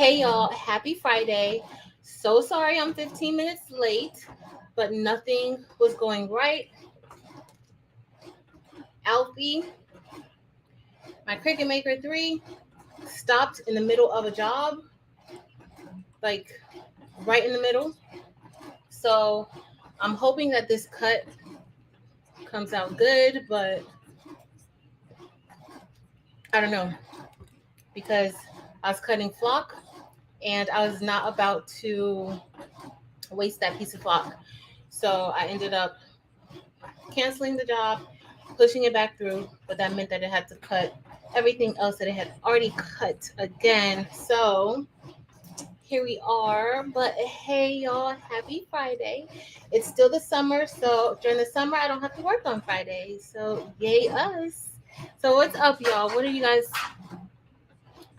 Hey y'all, happy Friday. So sorry I'm 15 minutes late, but nothing was going right. Alfie, my Cricut Maker 3, stopped in the middle of a job, like right in the middle. So I'm hoping that this cut comes out good, but I don't know because I was cutting flock and I was not about to waste that piece of flock. So I ended up canceling the job, pushing it back through, but that meant that it had to cut everything else that it had already cut again. So here we are. But hey, y'all, happy Friday. It's still the summer, so during the summer, I don't have to work on Fridays. So yay, us. So what's up, y'all? What are you guys?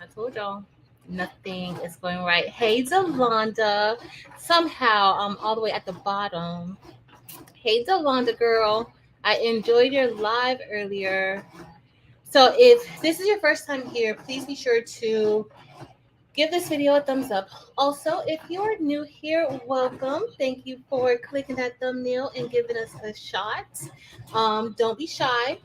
I told y'all. Nothing is going right. Hey, Delonda. Somehow I'm all the way at the bottom. Hey, Delonda girl. I enjoyed your live earlier. So if this is your first time here, please be sure to give this video a thumbs up. Also, if you're new here, welcome. Thank you for clicking that thumbnail and giving us a shot. Don't be shy.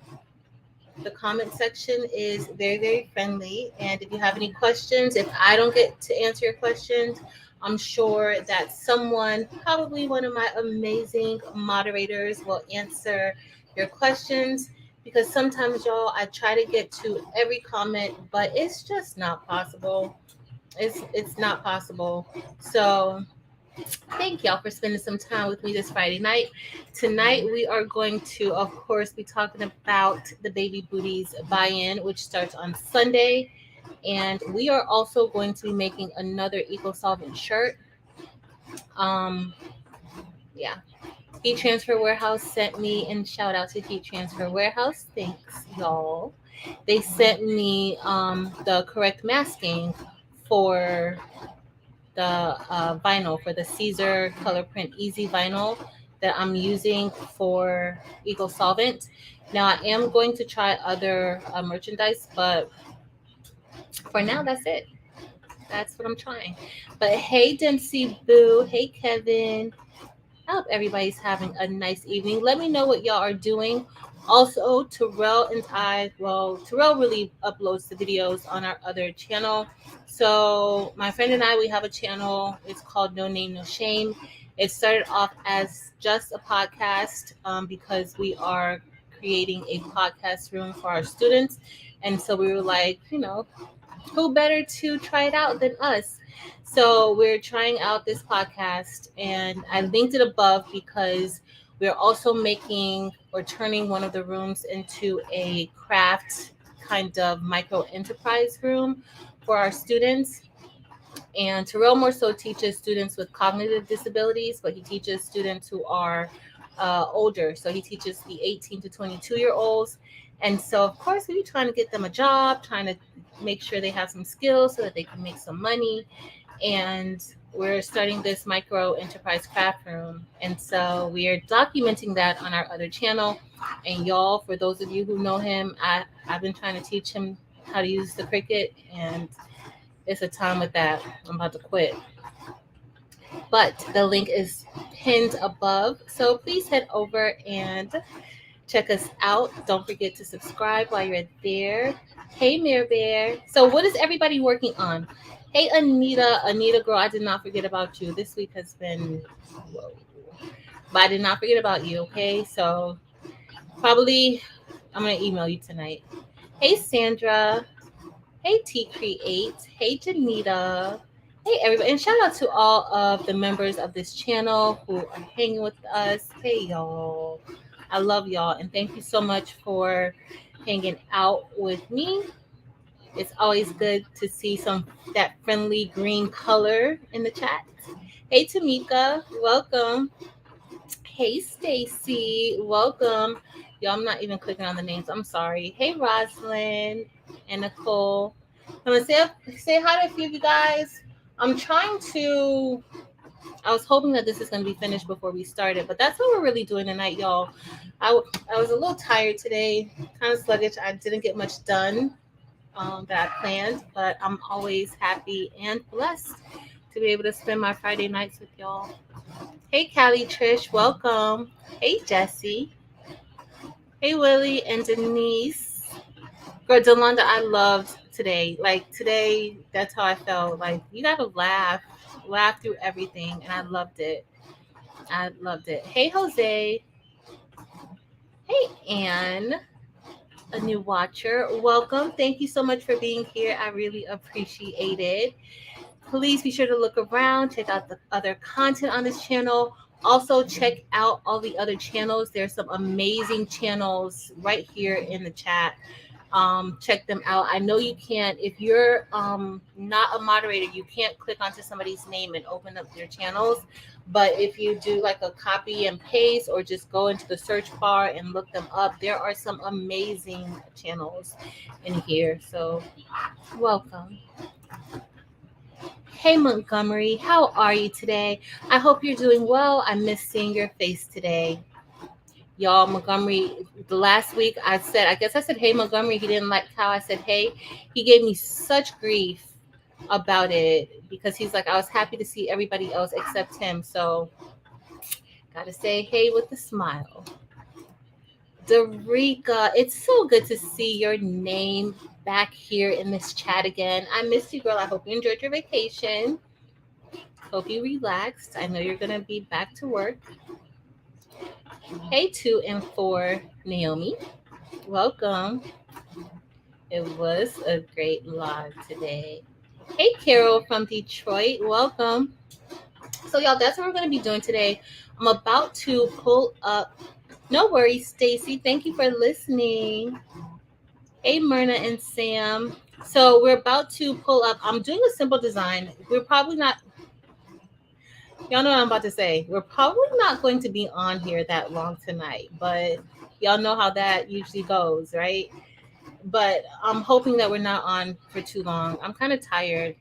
The comment section is very, very friendly. And if you have any questions, if I don't get to answer your questions, I'm sure that someone, probably one of my amazing moderators, will answer your questions. Because sometimes, y'all, I try to get to every comment, but it's just not possible. It's not possible. So thank y'all for spending some time with me this Friday night. Tonight we are going to, of course, be talking about the Baby Booties buy-in, which starts on Sunday. And we are also going to be making another Eco-Solvent shirt. Yeah. Heat Transfer Warehouse sent me, and shout out to Heat Transfer Warehouse. Thanks, y'all. They sent me the correct masking for the vinyl, for the Caesar Color Print Easy vinyl that I'm using for Eco-Solvent. Now, I am going to try other merchandise, but for now, that's it. That's what I'm trying. But hey, Dempsey Boo. Hey, Kevin. I hope everybody's having a nice evening. Let me know what y'all are doing. Also, Terrell and Terrell really uploads the videos on our other channel. So my friend and I, we have a channel. It's called No Name, No Shame. It started off as just a podcast because we are creating a podcast room for our students. And so we were like, who better to try it out than us? So we're trying out this podcast, and I linked it above because we're also making or turning one of the rooms into a craft kind of micro enterprise room for our students. And Terrell more so teaches students with cognitive disabilities, but he teaches students who are older. So he teaches the 18 to 22-year-olds. And so, of course, we're trying to get them a job, trying to make sure they have some skills so that they can make some money. And we're starting this micro enterprise craft room. And so we are documenting that on our other channel. And y'all, for those of you who know him, I've been trying to teach him how to use the Cricut, and it's a time with that. I'm about to quit. But the link is pinned above. So please head over and check us out. Don't forget to subscribe while you're there. Hey, Mirror Bear. So what is everybody working on? Hey, Anita girl, I did not forget about you. This week has been, whoa. But I did not forget about you, okay? So probably I'm going to email you tonight. Hey, Sandra. Hey, T Create. Hey, Janita. Hey, everybody. And shout out to all of the members of this channel who are hanging with us. Hey, y'all. I love y'all. And thank you so much for hanging out with me. It's always good to see that friendly green color in the chat. Hey, Tamika. Welcome. Hey, Stacy. Welcome. Y'all, I'm not even clicking on the names. I'm sorry. Hey, Rosalind and Nicole. I'm going to say hi to a few of you guys. I was hoping that this is going to be finished before we started, but that's what we're really doing tonight, y'all. I was a little tired today, kind of sluggish. I didn't get much done. that I planned, but I'm always happy and blessed to be able to spend my Friday nights with y'all. Hey, Callie, Trish, welcome. Hey, Jesse. Hey, Willie and Denise. Girl, Delonda, I loved today. Like today, that's how I felt. Like you gotta laugh through everything, and I loved it. I loved it. Hey, Jose. Hey, Anne, a new watcher. Welcome. Thank you so much for being here. I really appreciate it. Please be sure to look around, check out the other content on this channel. Also, check out all the other channels. There's some amazing channels right here in the chat. Check them out. I know you can't, if you're not a moderator, you can't click onto somebody's name and open up their channels. But if you do like a copy and paste or just go into the search bar and look them up, there are some amazing channels in here. So welcome. Hey Montgomery, how are you today? I hope you're doing well. I miss seeing your face today. Y'all, Montgomery, the last week I guess I said, hey, Montgomery. He didn't like how I said, hey. He gave me such grief about it because he's like, I was happy to see everybody else except him. So, gotta say, hey, with a smile. Darica, it's so good to see your name back here in this chat again. I missed you, girl. I hope you enjoyed your vacation. Hope you relaxed. I know you're going to be back to work. Hey, 2 and 4, Naomi. Welcome. It was a great live today. Hey, Carol from Detroit. Welcome. So, y'all, that's what we're going to be doing today. I'm about to pull up. No worries, Stacy. Thank you for listening. Hey, Myrna and Sam. So, we're about to pull up. I'm doing a simple design. We're probably not. Y'all know what I'm about to say. We're probably not going to be on here that long tonight, but y'all know how that usually goes, right? But I'm hoping that we're not on for too long. I'm kind of tired.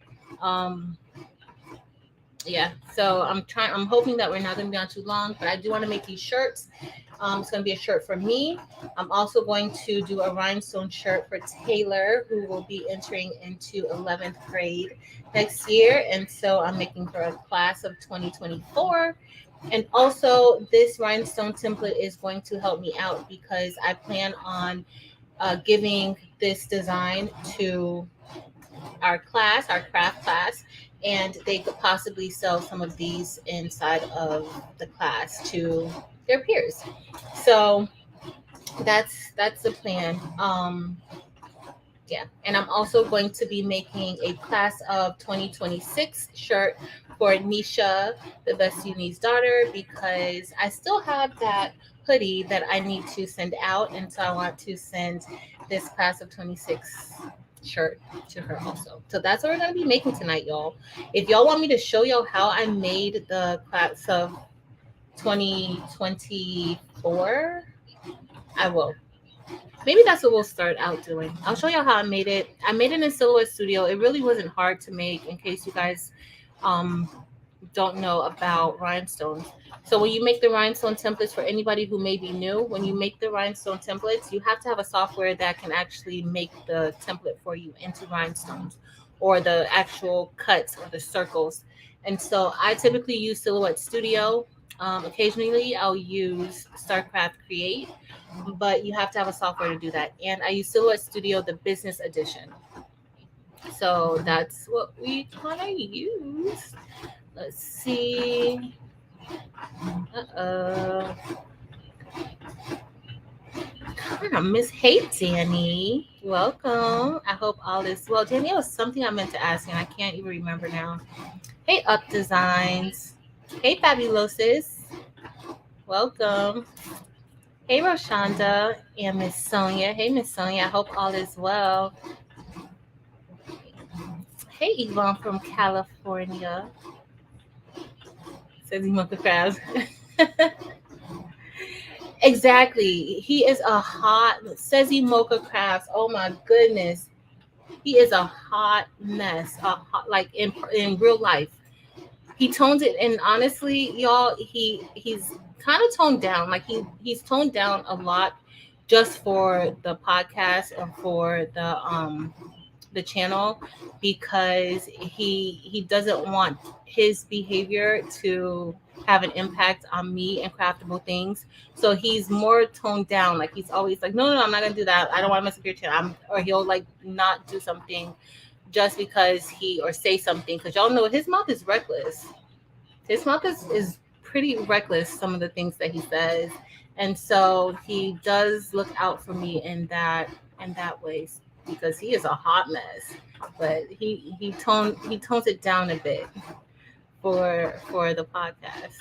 Yeah, so I'm hoping that we're not going to be on too long, but I do want to make these shirts. It's going to be a shirt for me. I'm also going to do a rhinestone shirt for Taylor, who will be entering into 11th grade next year. And so I'm making for a class of 2024. And also this rhinestone template is going to help me out because I plan on giving this design to our class, our craft class, and they could possibly sell some of these inside of the class to their peers. So that's the plan. Yeah, and I'm also going to be making a class of 2026 shirt for Nisha, the Best Uni's daughter, because I still have that hoodie that I need to send out, and so I want to send this class of 26 shirt to her also. So that's what we're going to be making tonight, y'all. If y'all want me to show y'all how I made the class of 2024, I will. Maybe that's what we'll start out doing. I'll show y'all how I made it. I made it in Silhouette Studio. It really wasn't hard to make, in case you guys don't know about rhinestones. So when you make the rhinestone templates, for anybody who may be new, when you make the rhinestone templates, you have to have a software that can actually make the template for you into rhinestones, or the actual cuts or the circles. And so I typically use Silhouette Studio. Occasionally I'll use StarCraft Create, but you have to have a software to do that. And I use Silhouette Studio, the business edition. So that's what we kind of use. Let's see. Kind of miss. Hey, Danny. Welcome. I hope all is well. Danny, it was something I meant to ask, and I can't even remember now. Hey, Up Designs. Hey, Fabulosis. Welcome. Hey, Roshonda and Miss Sonia. Hey, Miss Sonia. I hope all is well. Hey, Yvonne from California. Says he mocha crabs. Exactly. He is a hot, says he mocha crabs. Oh my goodness. He is a hot mess. Like in real life. He tones it, and honestly, y'all, he's kind of toned down. Like he's toned down a lot just for the podcast and for the the channel because he doesn't want his behavior to have an impact on me and craftable things. So he's more toned down. Like he's always like, no, I'm not gonna do that. I don't want to mess up your channel. Or he'll like not do something just because he or say something because y'all know his mouth is reckless. His mouth is pretty reckless. Some of the things that he says, and so he does look out for me in that way because he is a hot mess. But he tones it down a bit for the podcast.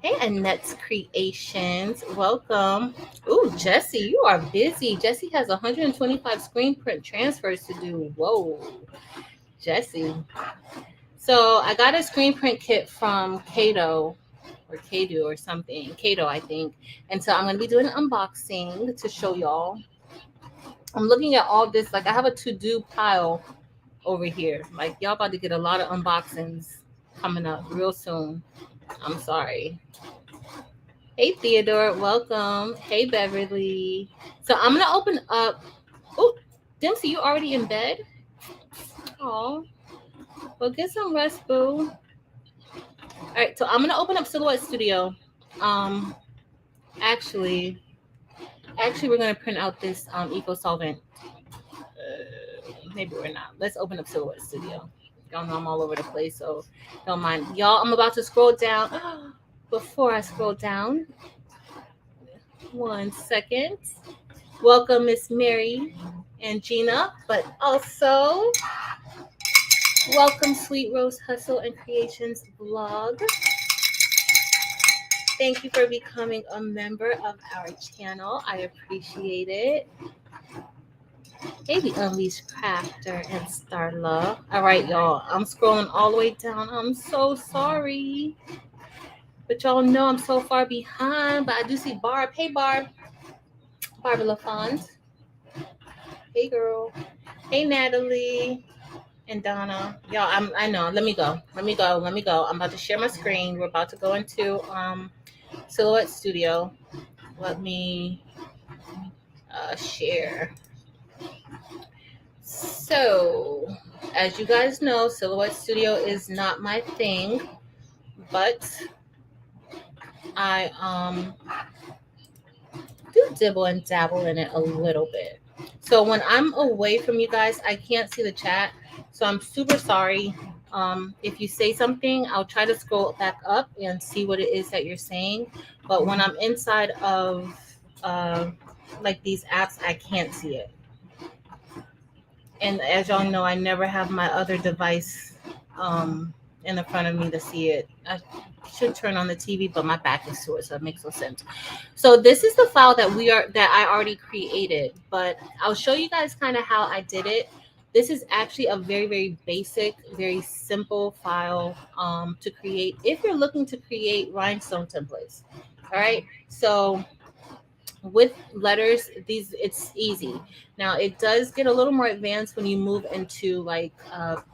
Hey, Annette's Creations, welcome. Ooh, Jesse, you are busy. Jesse has 125 screen print transfers to do. Whoa, Jesse. So I got a screen print kit from Kato or Kado or something. Kato, I think. And so I'm going to be doing an unboxing to show y'all. I'm looking at all this. Like I have a to-do pile over here. Like y'all about to get a lot of unboxings coming up real soon. I'm sorry. Hey, Theodore. Welcome. Hey, Beverly. So I'm going to open up. Oh, Dempsey, you already in bed? Oh. Well, get some rest, boo. All right, so I'm gonna open up Silhouette Studio. Actually, we're gonna print out this Eco-Solvent. Maybe we're not. Let's open up Silhouette Studio. Y'all know I'm all over the place, so don't mind. Y'all, I'm about to scroll down. Before I scroll down, 1 second. Welcome, Miss Mary and Gina, but also welcome, Sweet Rose Hustle and Creations vlog. Thank you for becoming a member of our channel. I appreciate it. Hey, the Unleashed Crafter and Starla. All right, y'all. I'm scrolling all the way down. I'm so sorry. But y'all know I'm so far behind. But I do see Barb. Hey, Barb. Barbara LaFont. Hey, girl. Hey, Natalie. And Donna. Y'all, I know. Let me go. I'm about to share my screen. We're about to go into Silhouette Studio. Let me share. So, as you guys know, Silhouette Studio is not my thing, but I do dibble and dabble in it a little bit. So when I'm away from you guys, I can't see the chat. So I'm super sorry. If you say something, I'll try to scroll back up and see what it is that you're saying. But when I'm inside of like these apps, I can't see it. And as y'all know, I never have my other device in the front of me to see it. I should turn on the TV, but my back is to it, so it makes no sense. So this is the file that I already created, but I'll show you guys kind of how I did it. This is actually a very, very basic, very simple file to create if you're looking to create rhinestone templates. All right, so with letters, it's easy. Now it does get a little more advanced when you move into like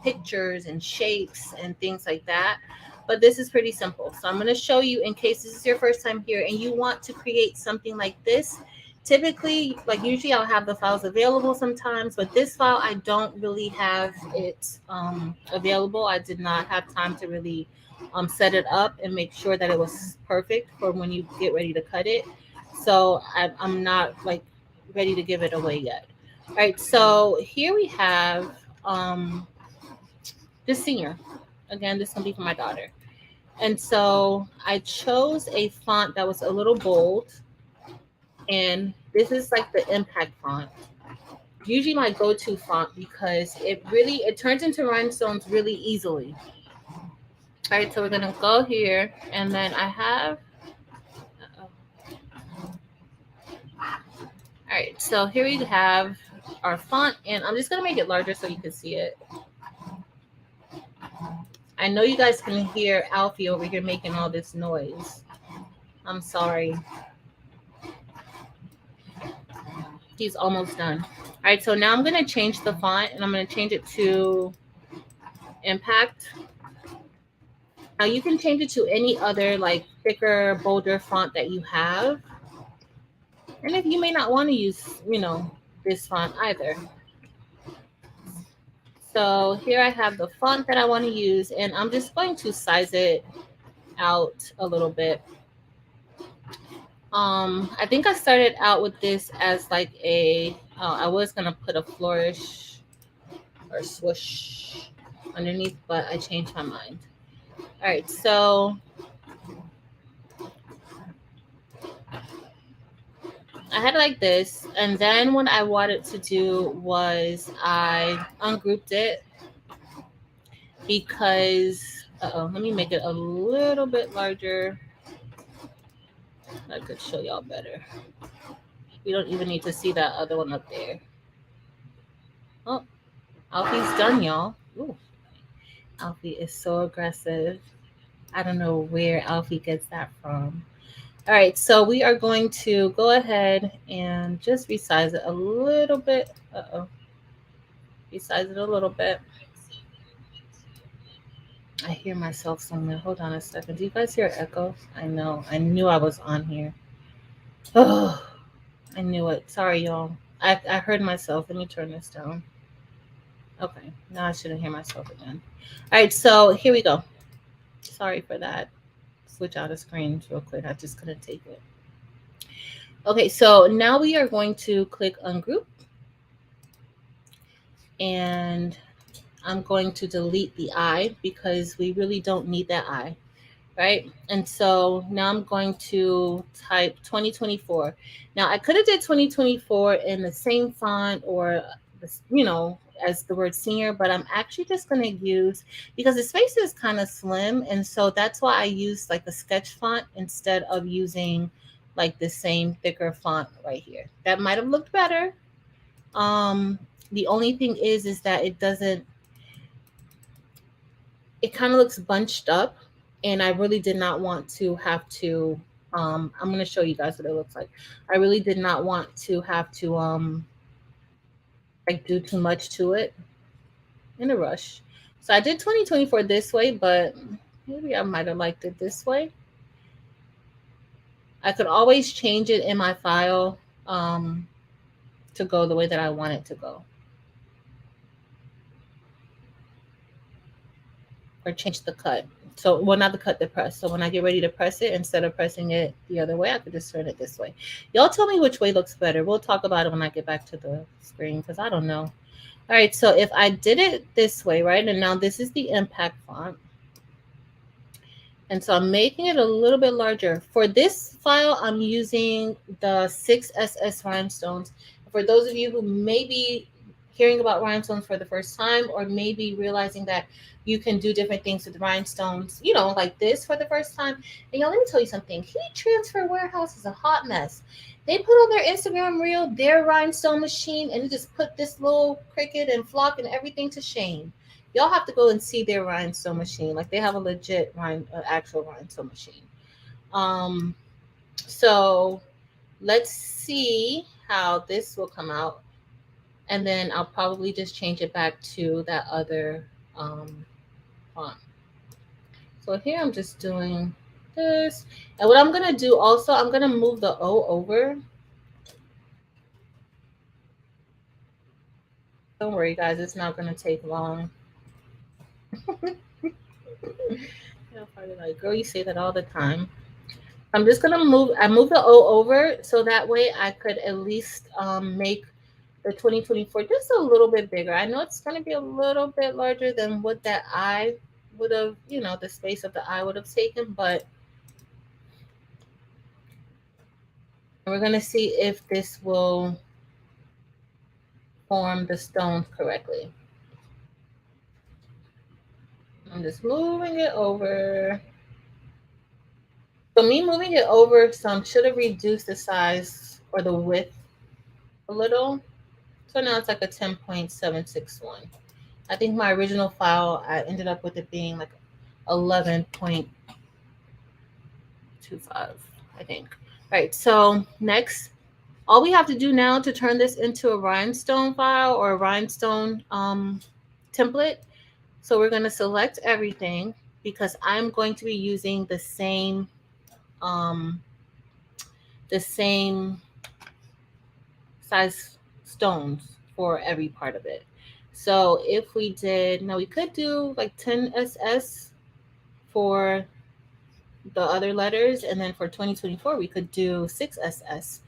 pictures and shapes and things like that, but this is pretty simple. So I'm going to show you in case this is your first time here and you want to create something like this. Typically, like usually I'll have the files available sometimes, but this file I don't really have it available. I did not have time to really set it up and make sure that it was perfect for when you get ready to cut it. So I'm not like ready to give it away yet. All right, so here we have the senior. Again, this is gonna be for my daughter. And so I chose a font that was a little bold. And this is like the impact font. Usually my go-to font because it turns into rhinestones really easily. All right, so we're gonna go here and then I have all right, so here we have our font, and I'm just going to make it larger so you can see it. I know you guys can hear Alfie over here making all this noise. I'm sorry. He's almost done. All right, so now I'm going to change the font, and I'm going to change it to Impact. Now you can change it to any other like thicker, bolder font that you have. And if you may not want to use, this font either. So here I have the font that I want to use, and I'm just going to size it out a little bit. I think I started out with this as like I was gonna put a flourish or swoosh underneath, but I changed my mind. All right, so I had it like this, and then what I wanted to do was I ungrouped it because let me make it a little bit larger. I could show y'all better. You don't even need to see that other one up there. Oh, Alfie's done, y'all. Ooh, Alfie is so aggressive. I don't know where Alfie gets that from. All right, so we are going to go ahead and just resize it a little bit. Resize it a little bit. I hear myself somewhere. Hold on a second. Do you guys hear echo? I know. I knew I was on here. Oh, I knew it. Sorry, y'all. I heard myself. Let me turn this down. Okay, now I shouldn't hear myself again. All right, so here we go. Sorry for that. Switch out of screens real quick. I just couldn't take it. Okay, so now we are going to click ungroup. And I'm going to delete the I because we really don't need that I, right? And so now I'm going to type 2024. Now I could have did 2024 in the same font or, as the word senior, but I'm actually just going to use, because the space is kind of slim. And so that's why I used like a sketch font instead of using like the same thicker font right here. That might have looked better. The only thing is that it doesn't, it kind of looks bunched up, and I really did not want to have to I'm going to show you guys what it looks like. I really did not want to have to like do too much to it in a rush. So I did 2024 this way, but maybe I might have liked it this way. I could always change it in my file to go the way that I want it to go, or change the cut. So, well, not the cut, the press. So when I get ready to press it, instead of pressing it the other way, I could just turn it this way. Y'all tell me which way looks better. We'll talk about it when I get back to the screen because I don't know. All right, so if I did it this way, right, and now this is the impact font. And so I'm making it a little bit larger. For this file, I'm using the 6SS rhinestones. For those of you who may be hearing about rhinestones for the first time, or maybe realizing that you can do different things with rhinestones, like this for the first time. And y'all, let me tell you something. Heat Transfer Warehouse is a hot mess. They put on their Instagram reel their rhinestone machine, and it just put this little CRICUT and flock and everything to shame. Y'all have to go and see their rhinestone machine. Like, they have a legit actual rhinestone machine. So let's see how this will come out. And then I'll probably just change it back to that other font. So here I'm just doing this. And what I'm going to do also, I'm going to move the O over. Don't worry, guys. It's not going to take long. You're probably like, girl, you say that all the time. I'm just going to move the O over so that way I could at least make the 2024 just a little bit bigger. I know it's going to be a little bit larger than what that I would have, the space of the I would have taken, but we're going to see if this will form the stones correctly. I'm just moving it over. So me moving it over some should have reduced the size or the width a little. So now it's like a 10.761. I think my original file, I ended up with it being like 11.25, I think. All right, so next, all we have to do now to turn this into a rhinestone file or a rhinestone template. So we're going to select everything because I'm going to be using the same size stones for every part of it. So if we did, now we could do like 10 SS for the other letters, and then for 2024 we could do 6 SS.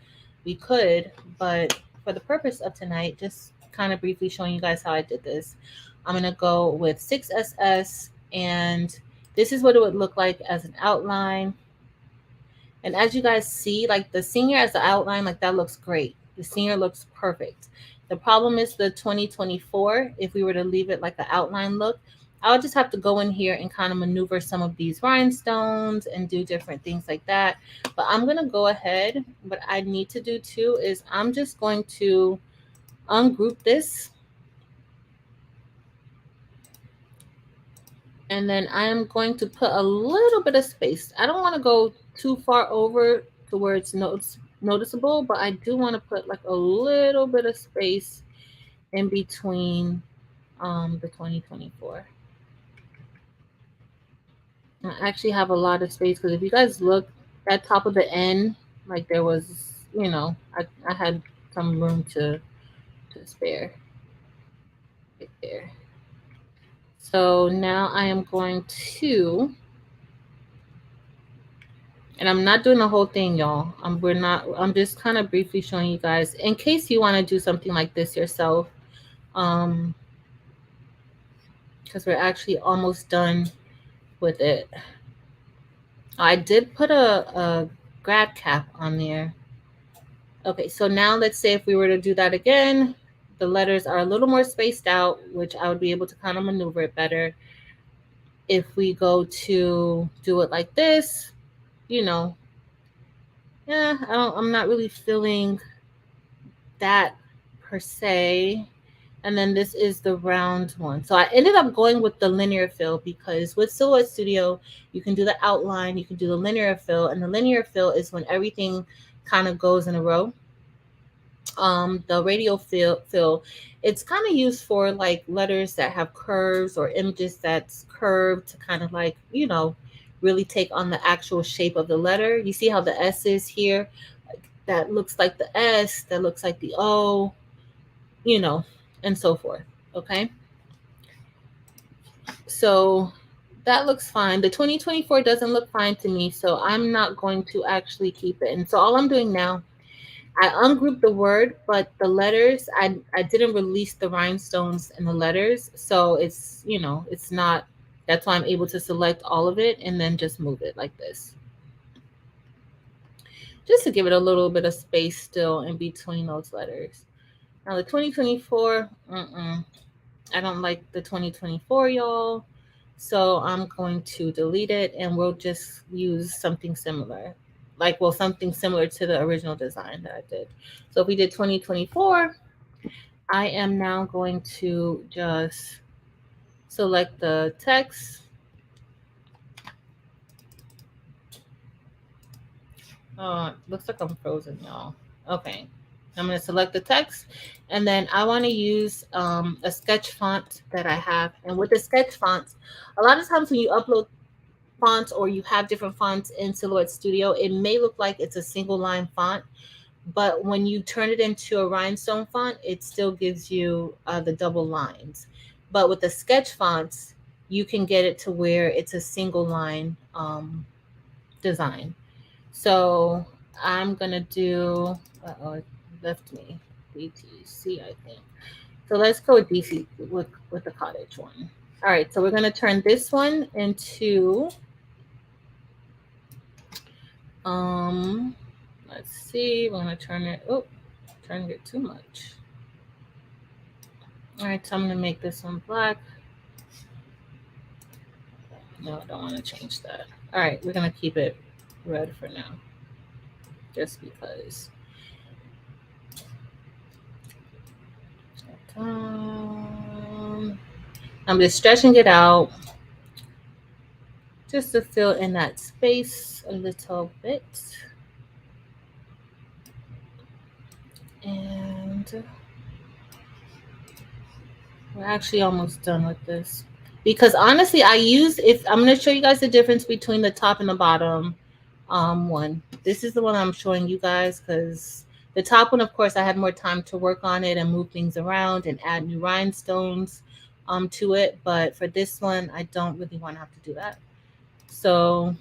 We could, but for the purpose of tonight, just kind of briefly showing you guys how I did this, I'm going to go with 6 SS, and this is what it would look like as an outline. And as you guys see, like the senior as the outline, like that looks great. The senior looks perfect. The problem is the 2024, if we were to leave it like an outline look, I would just have to go in here and kind of maneuver some of these rhinestones and do different things like that. But I'm going to go ahead. What I need to do too is I'm just going to ungroup this. And then I am going to put a little bit of space. I don't want to go too far over to where it's noticeable, but I do want to put like a little bit of space in between the 2024. I actually have a lot of space because if you guys look at top of the N, like there was, you know, I had some room to spare right there. So now I am going to, and I'm not doing the whole thing, y'all. I'm just kind of briefly showing you guys in case you want to do something like this yourself. Because we're actually almost done with it. I did put a grad cap on there. Okay, so now let's say if we were to do that again, the letters are a little more spaced out, which I would be able to kind of maneuver it better. If we go to do it like this, you know, yeah, I'm not really feeling that per se. And then this is the round one. So I ended up going with the linear fill because with Silhouette Studio, you can do the outline, you can do the linear fill, and the linear fill is when everything kind of goes in a row. The radial fill, it's kind of used for like letters that have curves or images that's curved to kind of like, you know, really take on the actual shape of the letter. You see how the S is here? That looks like the S, that looks like the O, you know, and so forth. Okay. So that looks fine. The 2024 doesn't look fine to me, so I'm not going to actually keep it. And so all I'm doing now, I ungrouped the word, but the letters, I didn't release the rhinestones and the letters. So it's, you know, it's not, that's why I'm able to select all of it and then just move it like this. Just to give it a little bit of space still in between those letters. Now the 2024, I don't like the 2024, y'all. So I'm going to delete it and we'll just use something similar. Like, well, something similar to the original design that I did. So if we did 2024, I am now going to just select the text. Oh, it looks like I'm frozen, y'all. Okay. I'm going to select the text, and then I want to use a sketch font that I have. And with the sketch fonts, a lot of times when you upload fonts or you have different fonts in Silhouette Studio, it may look like it's a single line font, but when you turn it into a rhinestone font, it still gives you the double lines. But with the sketch fonts, you can get it to where it's a single line design. So I'm going to do, it left me, DTC, I think. So let's go with DC with the cottage one. All right, so we're going to turn this one into, let's see, we're going to turn it, turning it too much. All right, so I'm going to make this one black. No, I don't want to change that. All right, we're going to keep it red for now, just because. I'm just stretching it out just to fill in that space a little bit. And we're actually almost done with this. Because honestly, I'm going to show you guys the difference between the top and the bottom one. This is the one I'm showing you guys because The top one, of course, I had more time to work on it and move things around and add new rhinestones to it. But for this one, I don't really want to have to do that. So,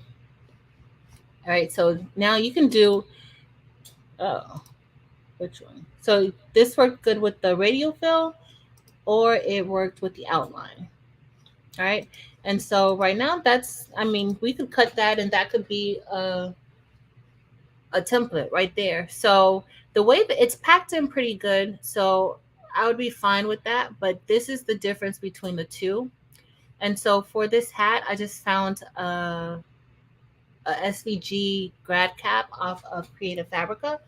all right, so now you can do, oh, which one? So this worked good with the radial fill, or it worked with the outline. All right. And so right now that's, I mean, we could cut that and that could be a template right there. So the way that it's packed in pretty good, so I would be fine with that. But this is the difference between the two. And so for this hat, I just found a SVG grad cap off of Creative Fabrica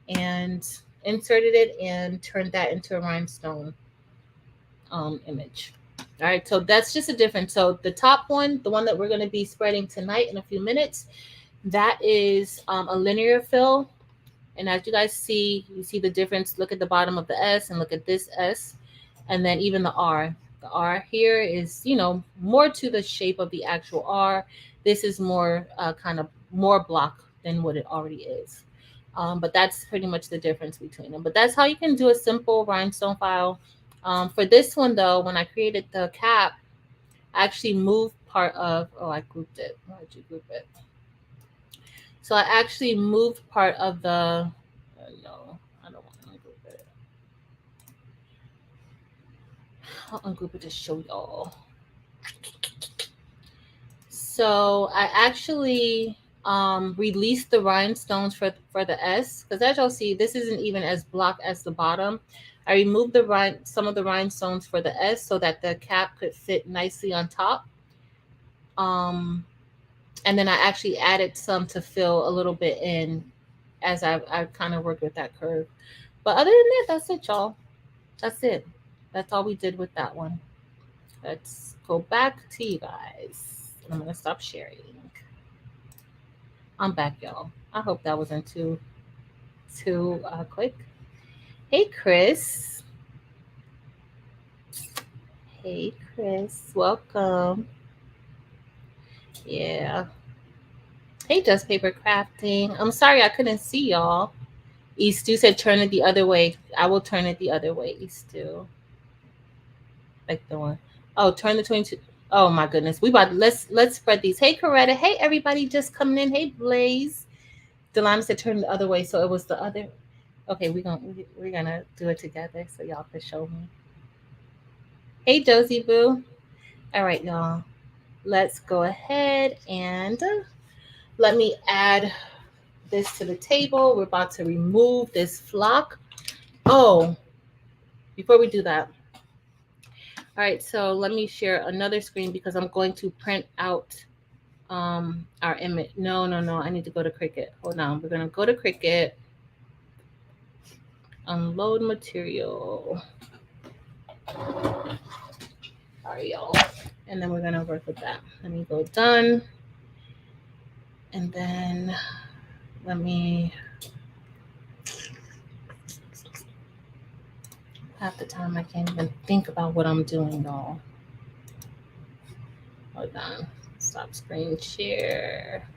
and inserted it and turned that into a rhinestone image. All right, so that's just a difference. So the top one, the one that we're going to be spreading tonight in a few minutes, that is a linear fill. And as you guys see, you see the difference. Look at the bottom of the S and look at this S. And then even the R. The R here is, you know, more to the shape of the actual R. This is more kind of more block than what it already is. But that's pretty much the difference between them. But that's how you can do a simple rhinestone file. For this one, though, when I created the cap, I actually moved part of, oh, I grouped it. Why did you group it? So I actually moved part of the, no, I don't want to ungroup it. I'll ungroup it to show y'all. So I actually released the rhinestones for the S, because as y'all see, this isn't even as block as the bottom. I removed some of the rhinestones for the S so that the cap could fit nicely on top. And then I actually added some to fill a little bit in as I kind of worked with that curve. But other than that, that's it, y'all. That's it. That's all we did with that one. Let's go back to you guys. I'm going to stop sharing. I'm back, y'all. I hope that wasn't too quick. Hey, Chris. Hey, Chris. Welcome. Yeah. Hey, Just Paper Crafting. I'm sorry I couldn't see y'all. Eastu said turn it the other way. I will turn it the other way, Eastu. Like the one. Oh, turn the 22. Oh my goodness. Let's spread these. Hey, Coretta. Hey, everybody just coming in. Hey, Blaze. Delana said turn the other way, so it was the other. Okay, we're gonna do it together so y'all can show me. Hey, Josie Boo. All right, y'all. Let's go ahead and let me add this to the table. We're about to remove this flock. Oh, before we do that. All right, so let me share another screen because I'm going to print out our image. No, I need to go to CRICUT. Hold on, we're gonna go to CRICUT. Unload material. All right, y'all. And then we're gonna work with that. Let me go done. And then let me, half the time I can't even think about what I'm doing, y'all. Hold on. Stop screen share.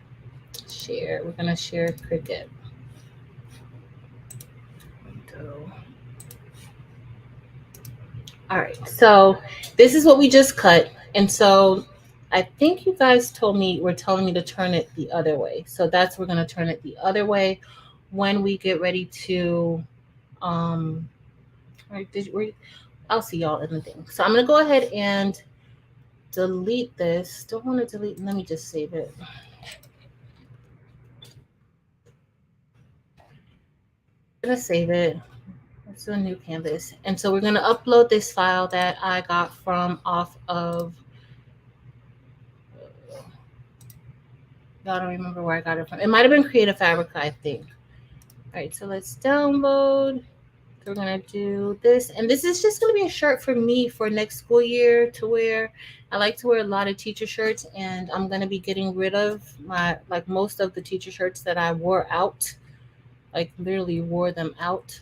Share. We're gonna share CRICUT. All right, so this is what we just cut. And so I think you guys were telling me to turn it the other way. So we're gonna turn it the other way when we get ready to, all right, I'll see y'all in the thing. So I'm gonna go ahead and delete this. Don't want to delete, let me just save it. I'm gonna save it. Let's do a new canvas. And so we're gonna upload this file that I got from off of, I don't remember where I got it from. It might have been Creative Fabrica, I think. All right, so let's download. So we're gonna do this, and this is just gonna be a shirt for me for next school year to wear. I like to wear a lot of teacher shirts, and I'm gonna be getting rid of most of the teacher shirts that I wore out, like literally wore them out.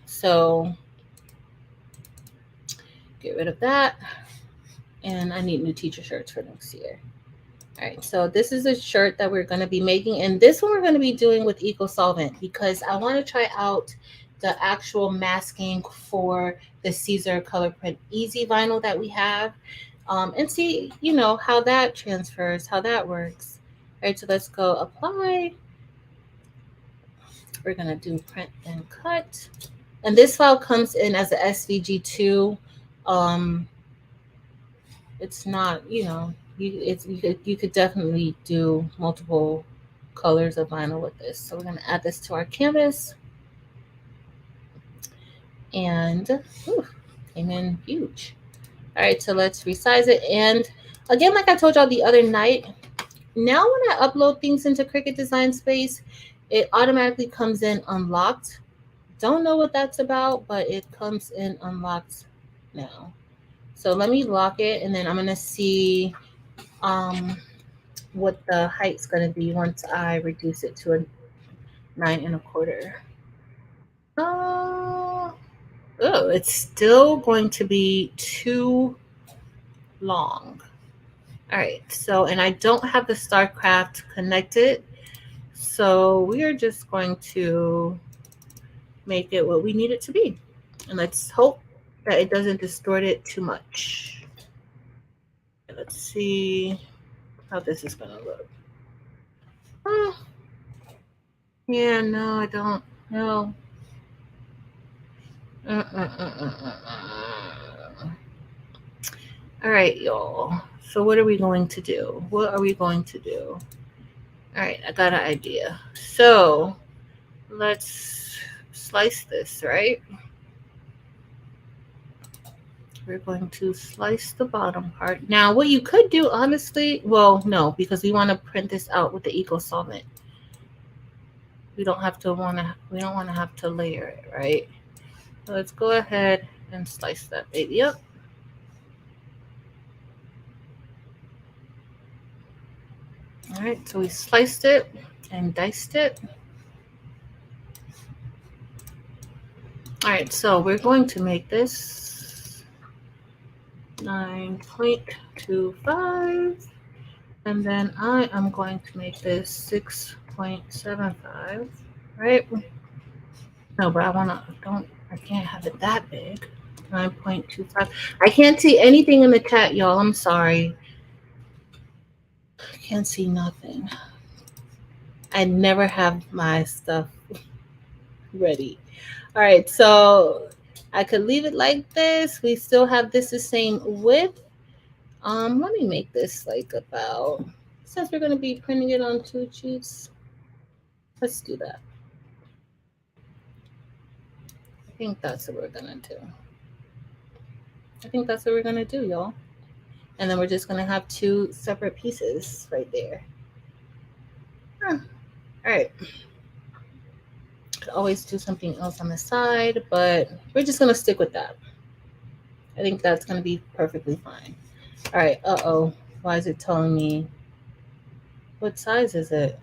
So get rid of that, and I need new teacher shirts for next year. All right, so this is a shirt that we're going to be making, and this one we're going to be doing with Eco-Solvent because I want to try out the actual masking for the Caesar Color Print Easy vinyl that we have, and see, you know, how that transfers, how that works. All right, so let's go apply. We're going to do print and cut. And this file comes in as a SVG2. It's not, you know, you could definitely do multiple colors of vinyl with this. So we're going to add this to our canvas, and came in huge. All right, so let's resize it. And again, like I told y'all the other night, now when I upload things into Cricut Design Space, it automatically comes in unlocked. Don't know what that's about, but it comes in unlocked now. So let me lock it, and then I'm gonna see what the height's gonna be once I reduce it to a 9 1/4. Oh, it's still going to be too long. All right, so, and I don't have the StarCraft connected, so we are just going to make it what we need it to be. And let's hope that it doesn't distort it too much. Let's see how this is gonna look. Oh, yeah, no, I don't. No. All right, y'all. So what are we going to do? What are we going to do? All right, I got an idea. So let's slice this, right? We're going to slice the bottom part. Now, what you could do, honestly, well, no, because we want to print this out with the Eco-Solvent. We don't want to have to layer it, right? So let's go ahead and slice that baby up. All right, so we sliced it and diced it. All right, so we're going to make this 9.25, and then I am going to make this 6.75, right? No, but I can't have it that big. 9.25. I can't see anything in the chat, y'all. I'm sorry. I can't see nothing. I never have my stuff ready. All right, so I could leave it like this. We still have this the same width. Let me make this like about, since we're going to be printing it on 2 sheets, let's do that. I think that's what we're going to do. I think that's what we're going to do, y'all. And then we're just going to have 2 separate pieces right there. All right. Could always do something else on the side, but we're just going to stick with that. I think that's going to be perfectly fine. All right. Uh-oh. Why is it telling me? What size is it?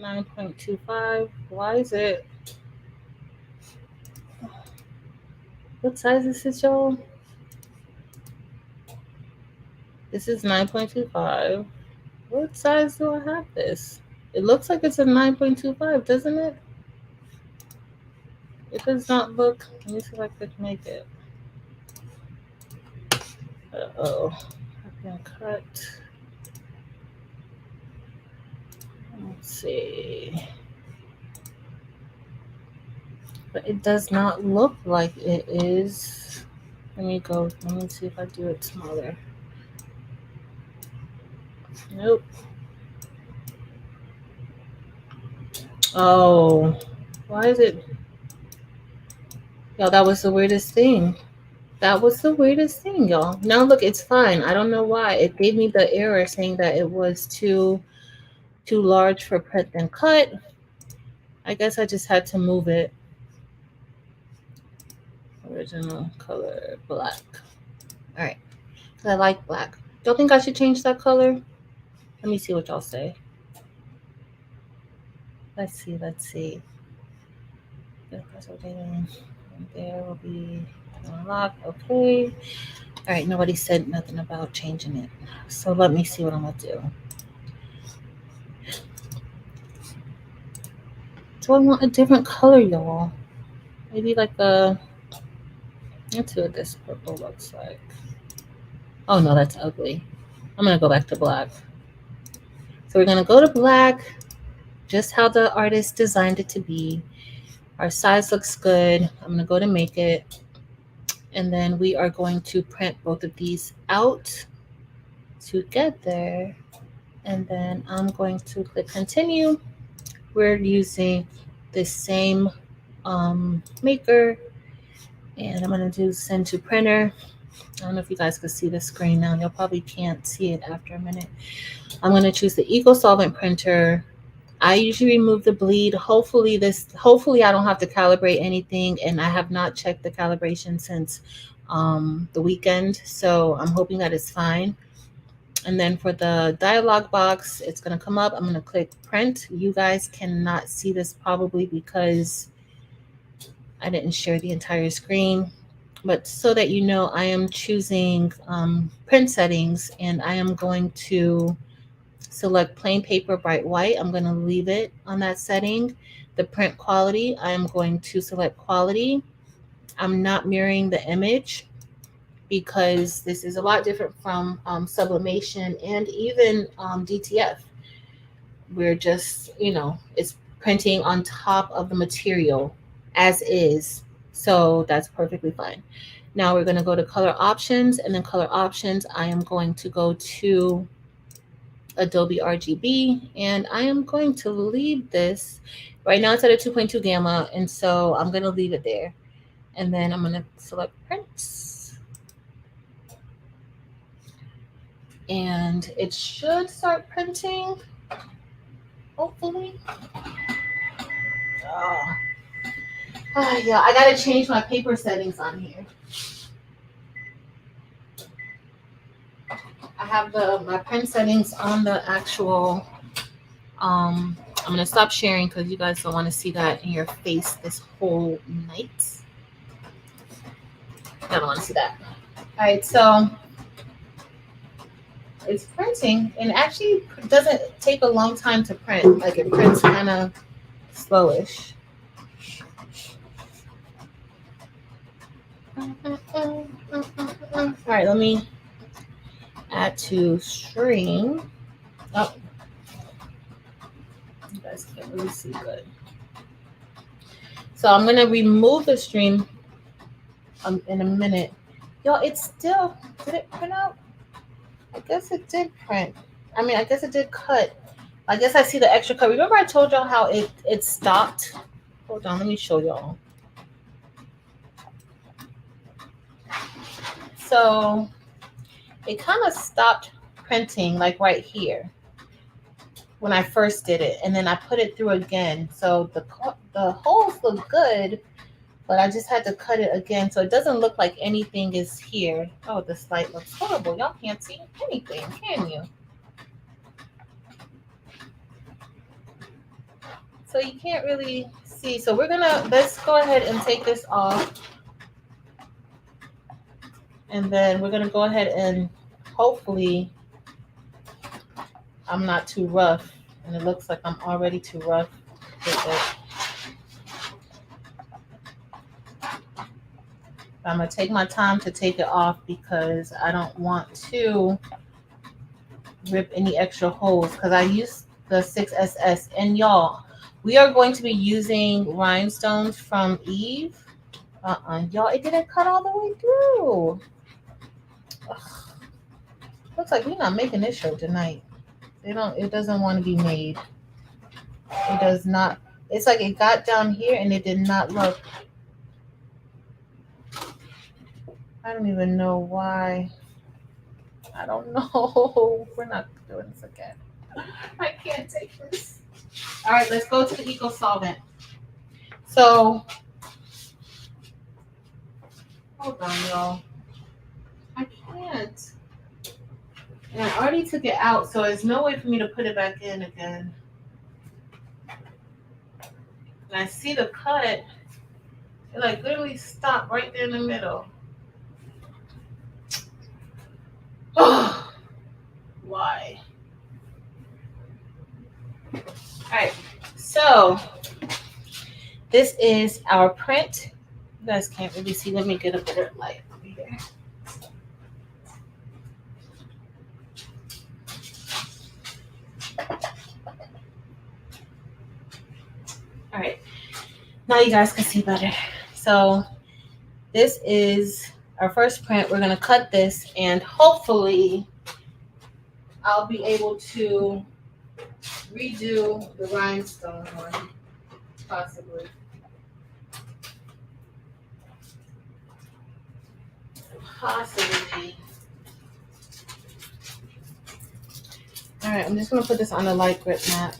9.25. Why is it? What size is this, y'all? This is 9.25. What size do I have this? It looks like it's a 9.25, doesn't it? It does not look. Let me see if I could make it. Uh-oh. I can cut. Let's see. But it does not look like it is. Let me see if I do it smaller. Nope. Oh, why is it? Y'all, that was the weirdest thing. That was the weirdest thing, y'all. Now look, it's fine. I don't know why. It gave me the error saying that it was too large for print and cut. I guess I just had to move it. Original color black. All right. I like black. Don't think I should change that color? Let me see what y'all say. Let's see. There will be unlocked. Okay. All right, nobody said nothing about changing it. So let me see what I'm gonna do. Do I want a different color, y'all? Maybe like a, let's see what this purple looks like. Oh no, that's ugly. I'm gonna go back to black. So we're gonna go to black, just how the artist designed it to be. Our size looks good. I'm gonna go to make it. And then we are going to print both of these out together. And then I'm going to click continue. We're using the same maker. And I'm gonna do send to printer. I don't know if you guys can see the screen now. You'll probably can't see it after a minute. I'm gonna choose the Eco-Solvent printer. I usually remove the bleed. Hopefully I don't have to calibrate anything, and I have not checked the calibration since the weekend, so I'm hoping that it's fine. And then for the dialog box, it's gonna come up. I'm gonna click print. You guys cannot see this probably because I didn't share the entire screen, but so that you know, I am choosing print settings, and I am going to select plain paper bright white. I'm going to leave it on that setting. The print quality, I'm going to select quality. I'm not mirroring the image because this is a lot different from sublimation and even DTF. We're just, it's printing on top of the material as is. So that's perfectly fine. Now we're going to go to color options, and then color options, I am going to go to Adobe RGB, and I am going to leave this. Right now it's at a 2.2 gamma, and so I'm going to leave it there. And then I'm going to select prints. And it should start printing, hopefully. Yeah, I got to change my paper settings on here. I have my print settings on the actual, I'm going to stop sharing because you guys don't want to see that in your face this whole night. I don't want to see that. All right, so it's printing, and actually doesn't take a long time to print. Like, it prints kind of slowish. All right, let me add to stream. Oh, you guys can't really see good. So I'm going to remove the stream in a minute. Y'all, it's still, did it print out? I guess it did print. I mean, I guess it did cut. I guess I see the extra cut. Remember I told y'all how it stopped? Hold on, let me show y'all. So it kind of stopped printing like right here when I first did it, and then I put it through again. So the holes look good, but I just had to cut it again, so it doesn't look like anything is here. Oh, this light looks horrible. Y'all can't see anything, can you? So you can't really see. So let's go ahead and take this off. And then we're gonna go ahead and hopefully I'm not too rough. And it looks like I'm already too rough with it. I'm gonna take my time to take it off because I don't want to rip any extra holes, because I used the 6SS. And y'all, we are going to be using rhinestones from Eve. Y'all, it didn't cut all the way through. Ugh. Looks like we're not making this show tonight. It doesn't want to be made. It does not. It's like it got down here and it did not look. I don't even know why. I don't know. We're not doing this again. I can't take this. All right, let's go to the Eco-Solvent. So, hold on, y'all. I can't. And I already took it out, so there's no way for me to put it back in again. And I see the cut. It like literally stopped right there in the middle. why. All right, so this is our print. You guys can't really see. Let me get a better light over here. All right, now you guys can see better. So this is our first print. We're gonna cut this, and hopefully I'll be able to redo the rhinestone one, possibly. Possibly. All right, I'm just gonna put this on a light grip mat.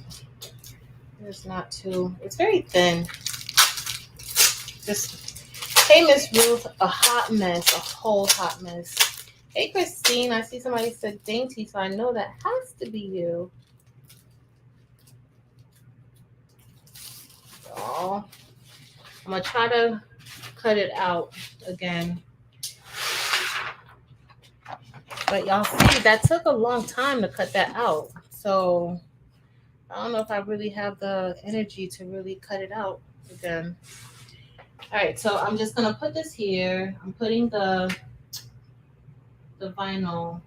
It's not too, it's very thin. Just hey, Miss Ruth, a hot mess, a whole hot mess. Hey, Christine, I see somebody said dainty, so I know that has to be you. Oh, I'm gonna try to cut it out again. But y'all see, that took a long time to cut that out. So I don't know if I really have the energy to really cut it out again. All right, so I'm just gonna put this here. I'm putting the vinyl,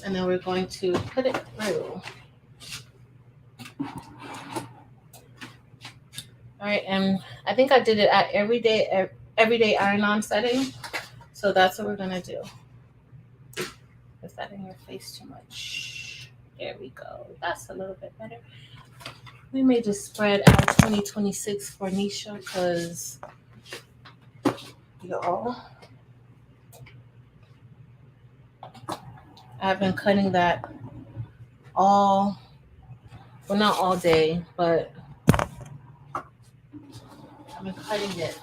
and then we're going to put it through. All right, and I think I did it at everyday iron-on setting. So that's what we're gonna do. Is that in your face too much? There we go. That's a little bit better. We may just spread out 2026 for Nisha because y'all, I've been cutting that all, well, not all day, but I've been cutting it.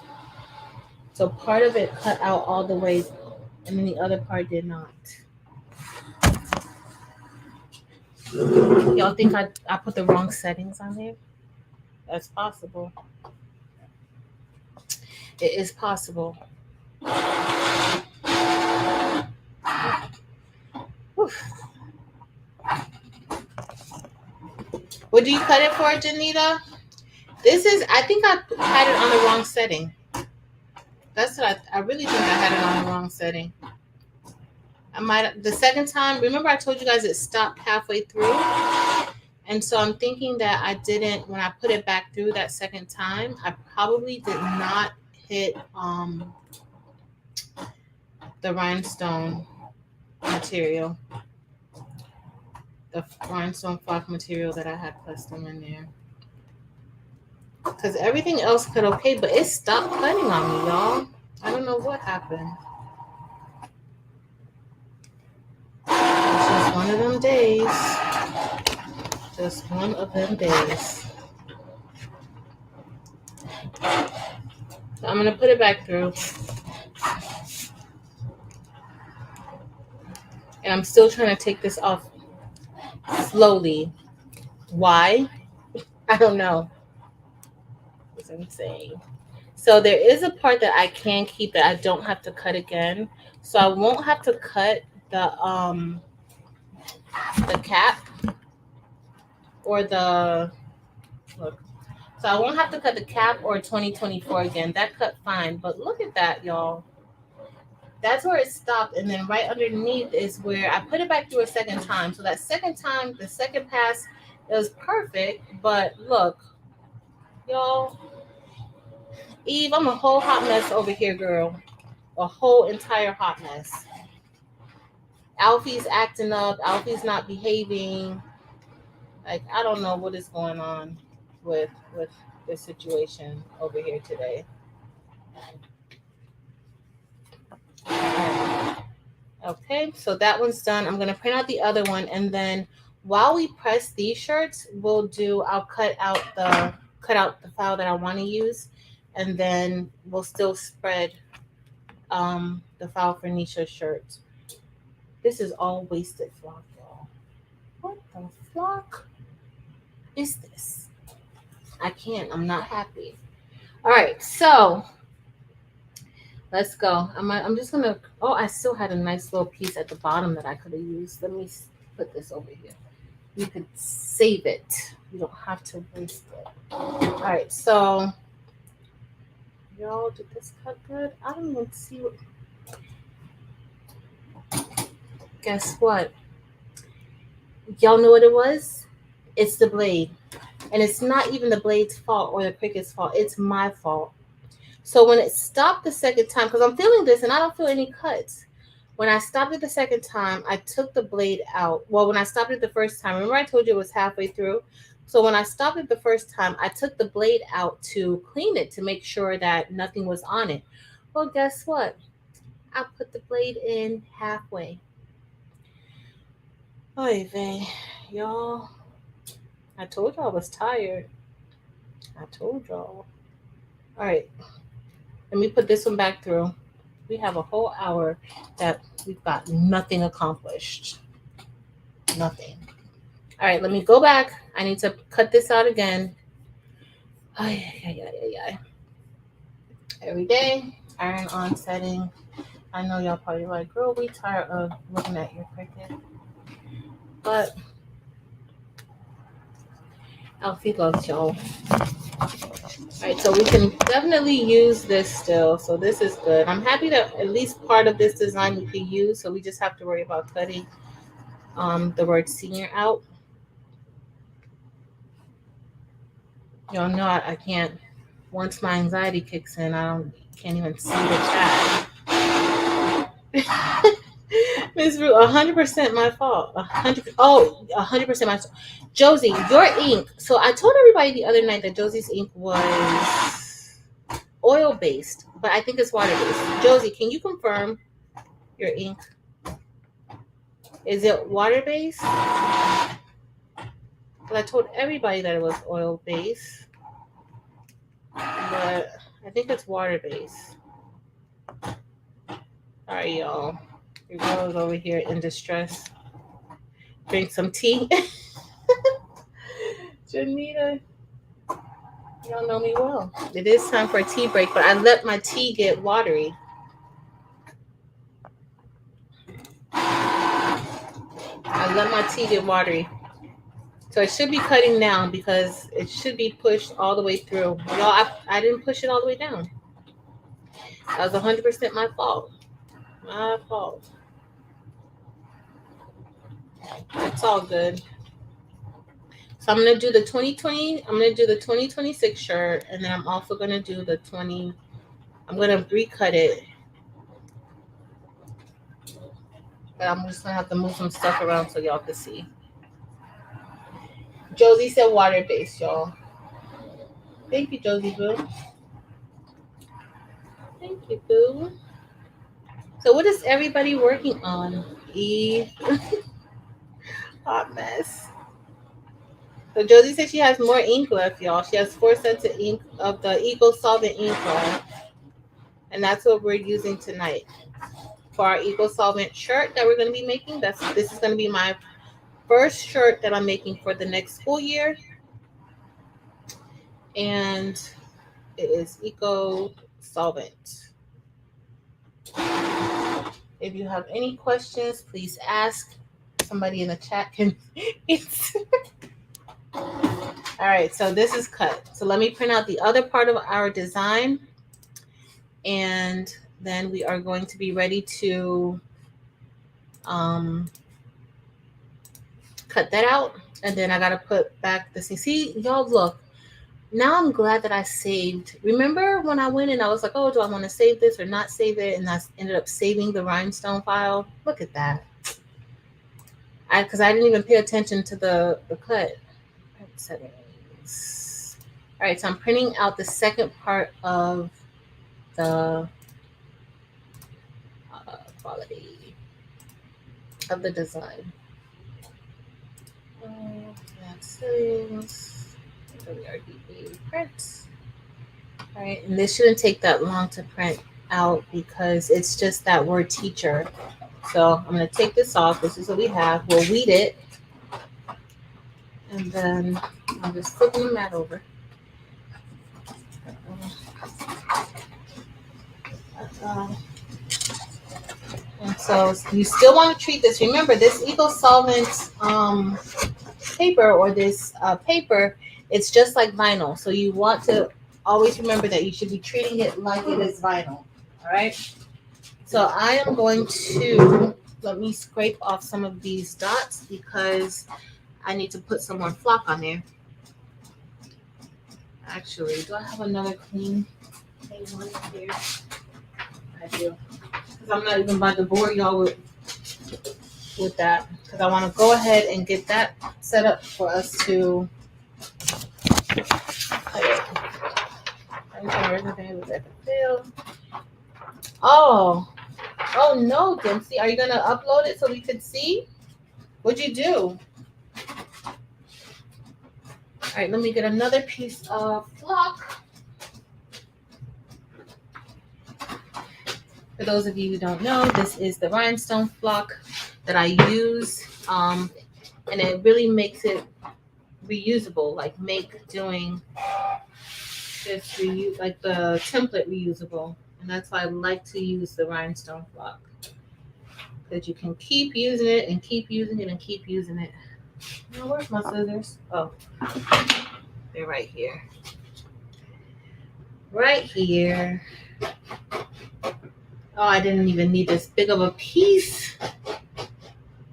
So part of it cut out all the way, and then the other part did not. Y'all think I put the wrong settings on here? That's possible. It is possible. Whew. What do you cut it for, Janita? This is, I think I had it on the wrong setting. That's what I really think I had it on the wrong setting. I might, the second time, remember I told you guys it stopped halfway through? And so I'm thinking that I didn't, when I put it back through that second time, I probably did not hit the rhinestone material. The rhinestone flock material that I had custom in there. Because everything else cut okay, but it stopped cutting on me, y'all. I don't know what happened. It's just one of them days. Just one of them days. So I'm going to put it back through. And I'm still trying to take this off slowly. Why? I don't know. It's insane. So there is a part that I can keep that I don't have to cut again. So I won't have to cut the cap or the look. So I won't have to cut the cap or 2024 again. That cut fine. But look at that, y'all. That's where it stopped. And then right underneath is where I put it back through a second time. So that second time, the second pass, it was perfect. But look, y'all. Eve, I'm a whole hot mess over here, girl. A whole entire hot mess. Alfie's acting up. Alfie's not behaving. Like, I don't know what is going on with this situation over here today. Okay, so that one's done. I'm gonna print out the other one, and then while we press these shirts, I'll cut out the file that I want to use, and then we'll still spread the file for Nisha's shirts. This is all wasted flock, y'all. What the flock is this? I'm not happy. All right, so Let's go. I'm just gonna. Oh, I still had a nice little piece at the bottom that I could have used. Let me put this over here. You could save it. You don't have to waste it. All right. So, y'all, did this cut good? I don't even see what. Guess what? Y'all know what it was? It's the blade, and it's not even the blade's fault or the Cricut's fault. It's my fault. So when it stopped the second time, because I'm feeling this and I don't feel any cuts. When I stopped it the second time, I took the blade out. Well, when I stopped it the first time, remember I told you it was halfway through? So when I stopped it the first time, I took the blade out to clean it to make sure that nothing was on it. Well, guess what? I put the blade in halfway. Oy vey, y'all. I told y'all I was tired. I told y'all. All right, let me put this one back through. We have a whole hour that we've got nothing accomplished. Nothing. All right, let me go back. I need to cut this out again. Every day, iron on setting. I know y'all probably like, girl, we tired of looking at your Cricut. But Alfie loves y'all. All right, so we can definitely use this still. So this is good. I'm happy that at least part of this design we can use. So we just have to worry about cutting the word senior out. Y'all know I can't. Once my anxiety kicks in, can't even see the chat. Miss Rue, 100% my fault. 100% my fault. Josie, your ink. So I told everybody the other night that Josie's ink was oil based, but I think it's water based. Josie, can you confirm your ink? Is it water based? But I told everybody that it was oil based, but I think it's water based. All right, y'all. Your girl is over here in distress. Drink some tea. Janita, y'all know me well. It is time for a tea break, but I let my tea get watery. So it should be cutting down because it should be pushed all the way through. Y'all, I didn't push it all the way down. That was 100% my fault. My fault. It's all good. So I'm gonna do the 2020. I'm gonna do the 2026 shirt, and then I'm also gonna do the 20. I'm gonna recut it, but I'm just gonna have to move some stuff around so y'all can see. Josie said water based, y'all. Thank you, Josie Boo. Thank you, Boo. So what is everybody working on? Eve. Hot mess. So Josie said she has more ink left, y'all. She has 4 sets of ink of the Eco-Solvent ink left. And that's what we're using tonight. For our Eco-Solvent shirt that we're going to be making. This is going to be my first shirt that I'm making for the next school year. And it is Eco-Solvent. If you have any questions, please ask. Somebody in the chat can answer. All right, so this is cut. So let me print out the other part of our design, and then we are going to be ready to cut that out. And then I got to put back the see, y'all look. Now I'm glad that I saved. Remember when I went and I was like, oh, do I want to save this or not save it? And I ended up saving the rhinestone file. Look at that. Because I didn't even pay attention to the cut. Settings. All right, so I'm printing out the second part of the quality of the design. Settings. WRDB print. All right, and this shouldn't take that long to print out because it's just that word teacher. So I'm going to take this off. This is what we have. We'll weed it. And then I'm just flipping the mat over. And so you still want to treat this. Remember, this Eco-Solvent paper or this paper, it's just like vinyl. So you want to always remember that you should be treating it like it is vinyl. All right. So I am going to, let me scrape off some of these dots because I need to put some more flock on there. Actually, do I have another clean one here? I do. Because I'm not even about to bore y'all with that. Because I want to go ahead and get that set up for us to cut it. Oh no, Dempsey. Are you going to upload it so we could see? What'd you do? All right, let me get another piece of flock. For those of you who don't know, this is the rhinestone flock that I use, and it really makes it reusable, like doing this like the template reusable, and that's why I like to use the rhinestone flock, because you can keep using it and keep using it and keep using it. Now, where's my scissors? Oh, they're right here. Right here. Oh, I didn't even need this big of a piece.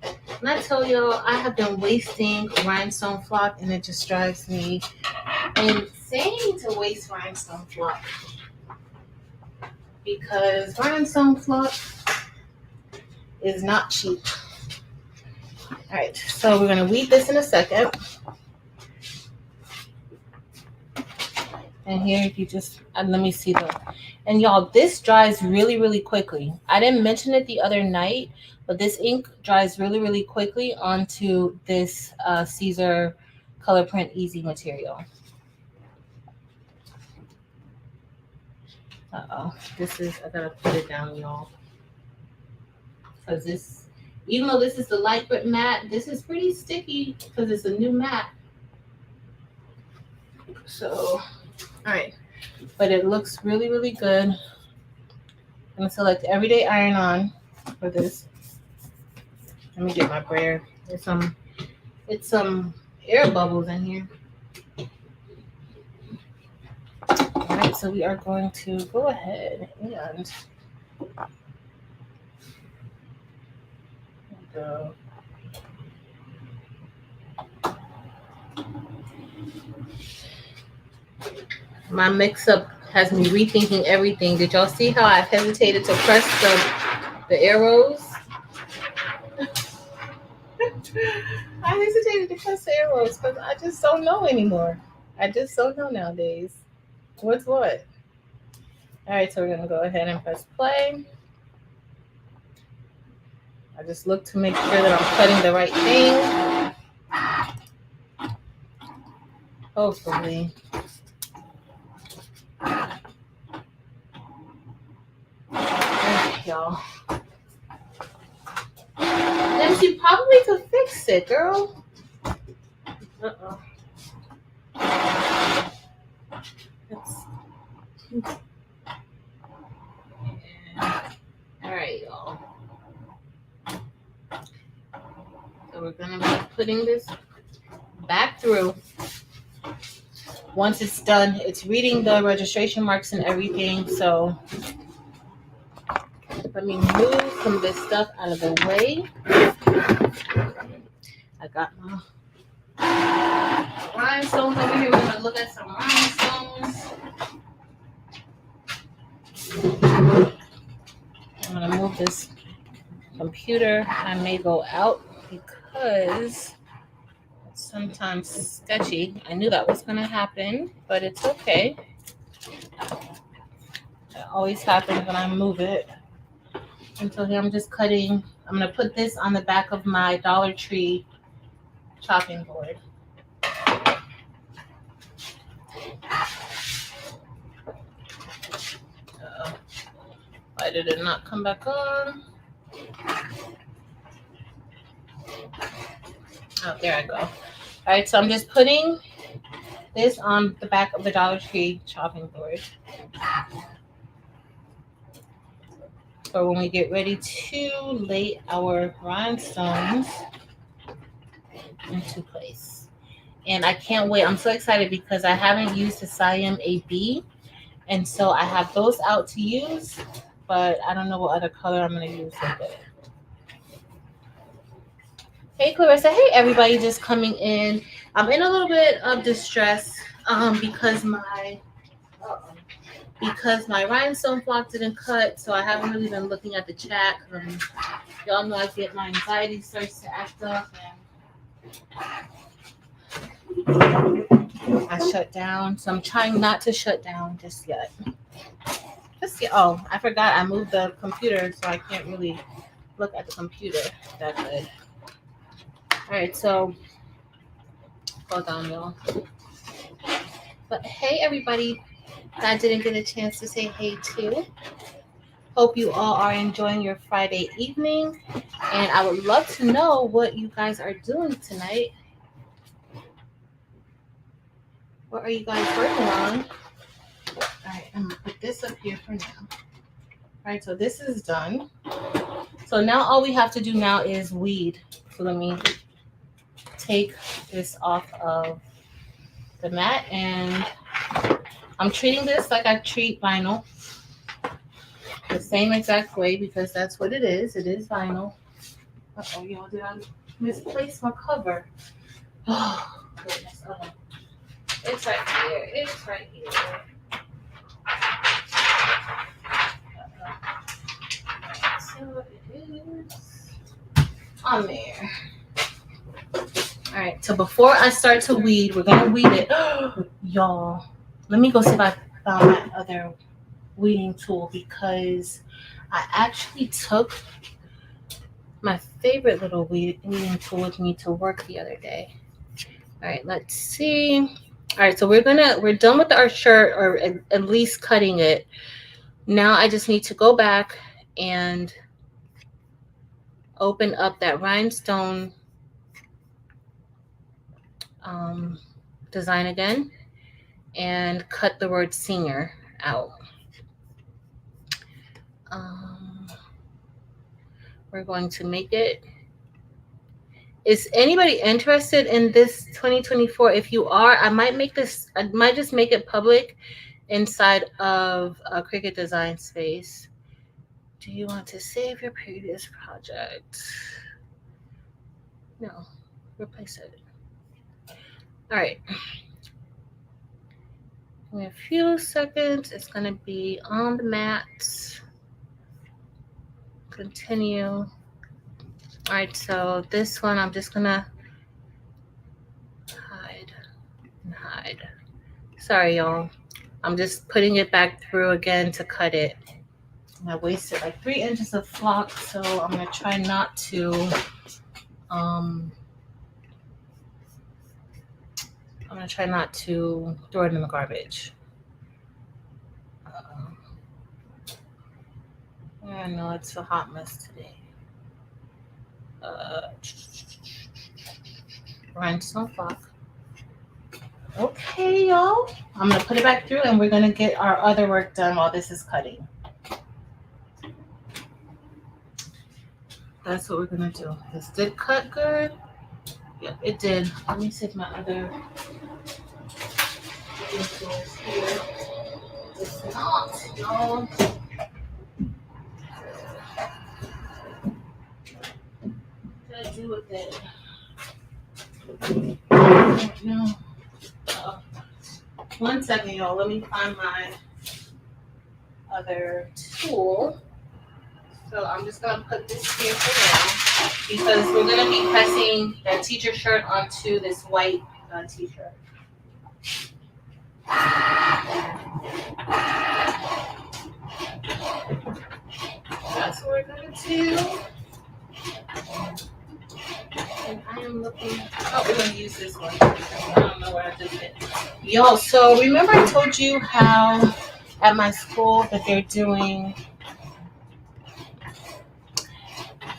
And I tell y'all, I have been wasting rhinestone flock, and it just drives me insane to waste rhinestone flock. Because rhinestone flock is not cheap. All right, so we're going to weed this in a second. And here, if you just, let me see and y'all, this dries really, really quickly. I didn't mention it the other night, but this ink dries really, really quickly onto this Caesar Color Print Easy material. I gotta put it down, y'all. Because this, even though this is the light but matte, this is pretty sticky because it's a new matte. So, all right. But it looks really, really good. I'm gonna select Everyday Iron On for this. Let me get my brayer. It's some air bubbles in here. All right, so we are going to go ahead and go. My mix-up has me rethinking everything. Did y'all see how I hesitated to press the arrows? I hesitated to press the arrows because I just don't know anymore. I just don't know nowadays. What's what? All right, so we're going to go ahead and press play. I just look to make sure that I'm cutting the right thing. Hopefully. Y'all. Then she probably could fix it, girl. Uh-oh. All right, y'all. So we're gonna be putting this back through. Once it's done, it's reading the registration marks and everything. So let me move some of this stuff out of the way. I got my rhinestones over here. We're gonna look at some rhinestones. I'm gonna move this computer. I may go out because it's sometimes sketchy. I knew that was gonna happen, but it's okay. It always happens when I move it. And so here I'm just cutting. I'm gonna put this on the back of my Dollar Tree chopping board. Why did it not come back on? Oh, there I go. All right, so I'm just putting this on the back of the Dollar Tree chopping board. for when we get ready to lay our rhinestones into place. And I can't wait. I'm so excited because I haven't used the Siam AB. And so I have those out to use, but I don't know what other color I'm going to use with it. Hey Clarissa, hey everybody just coming in. I'm in a little bit of distress because my rhinestone flock didn't cut, so I haven't really been looking at the chat. Y'all know I get my anxiety starts to act up and I shut down. So I'm trying not to shut down just yet. Oh, I forgot I moved the computer, so I can't really look at the computer that good. All right, so hold on, y'all. But hey, everybody that I didn't get a chance to say hey to. Hope you all are enjoying your Friday evening, and I would love to know what you guys are doing tonight. What are you guys working on? All right, I'm gonna put this up here for now. All right, so this is done. So now all we have to do now is weed. So let me take this off of the mat, and I'm treating this like I treat vinyl, the same exact way, because that's what it is. It is vinyl. Uh-oh, y'all, did I misplace my cover? Oh, goodness. Okay. It's right here. It's right here. So it is on there. All right, so before I start to weed, we're going to weed it. Y'all, let me go see if I found my other weeding tool, because I actually took my favorite little weeding tool with me to work the other day. All right, let's see. All right, so we're done with our shirt, or at least cutting it. Now I just need to go back and open up that rhinestone design again and cut the word singer out. We're going to make it. Is anybody interested in this 2024? If you are, I might just make it public inside of a CRICUT design space. Do you want to save your previous project? No, replace it. All right. In a few seconds, it's going to be on the mat. Continue. All right, so this one I'm just going to hide. Sorry, y'all. I'm just putting it back through again to cut it. I wasted like 3 inches of flock, so I'm going to try not to throw it in the garbage. I know it's a hot mess today. Rhinestone flock. Okay, y'all. I'm going to put it back through, and we're going to get our other work done while this is cutting. That's what we're going to do. This did cut good. Yep, it did. Let me see if my other tools here. It's not, y'all. What did I do with it? No. One second, y'all. Let me find my other tool. So I'm just going to put this here for now, because we're going to be pressing that teacher shirt onto this white t-shirt. That's what we're going to do. And I am looking. Oh, we're going to use this one. I don't know where I did it. Yo, so remember I told you how at my school that they're doing.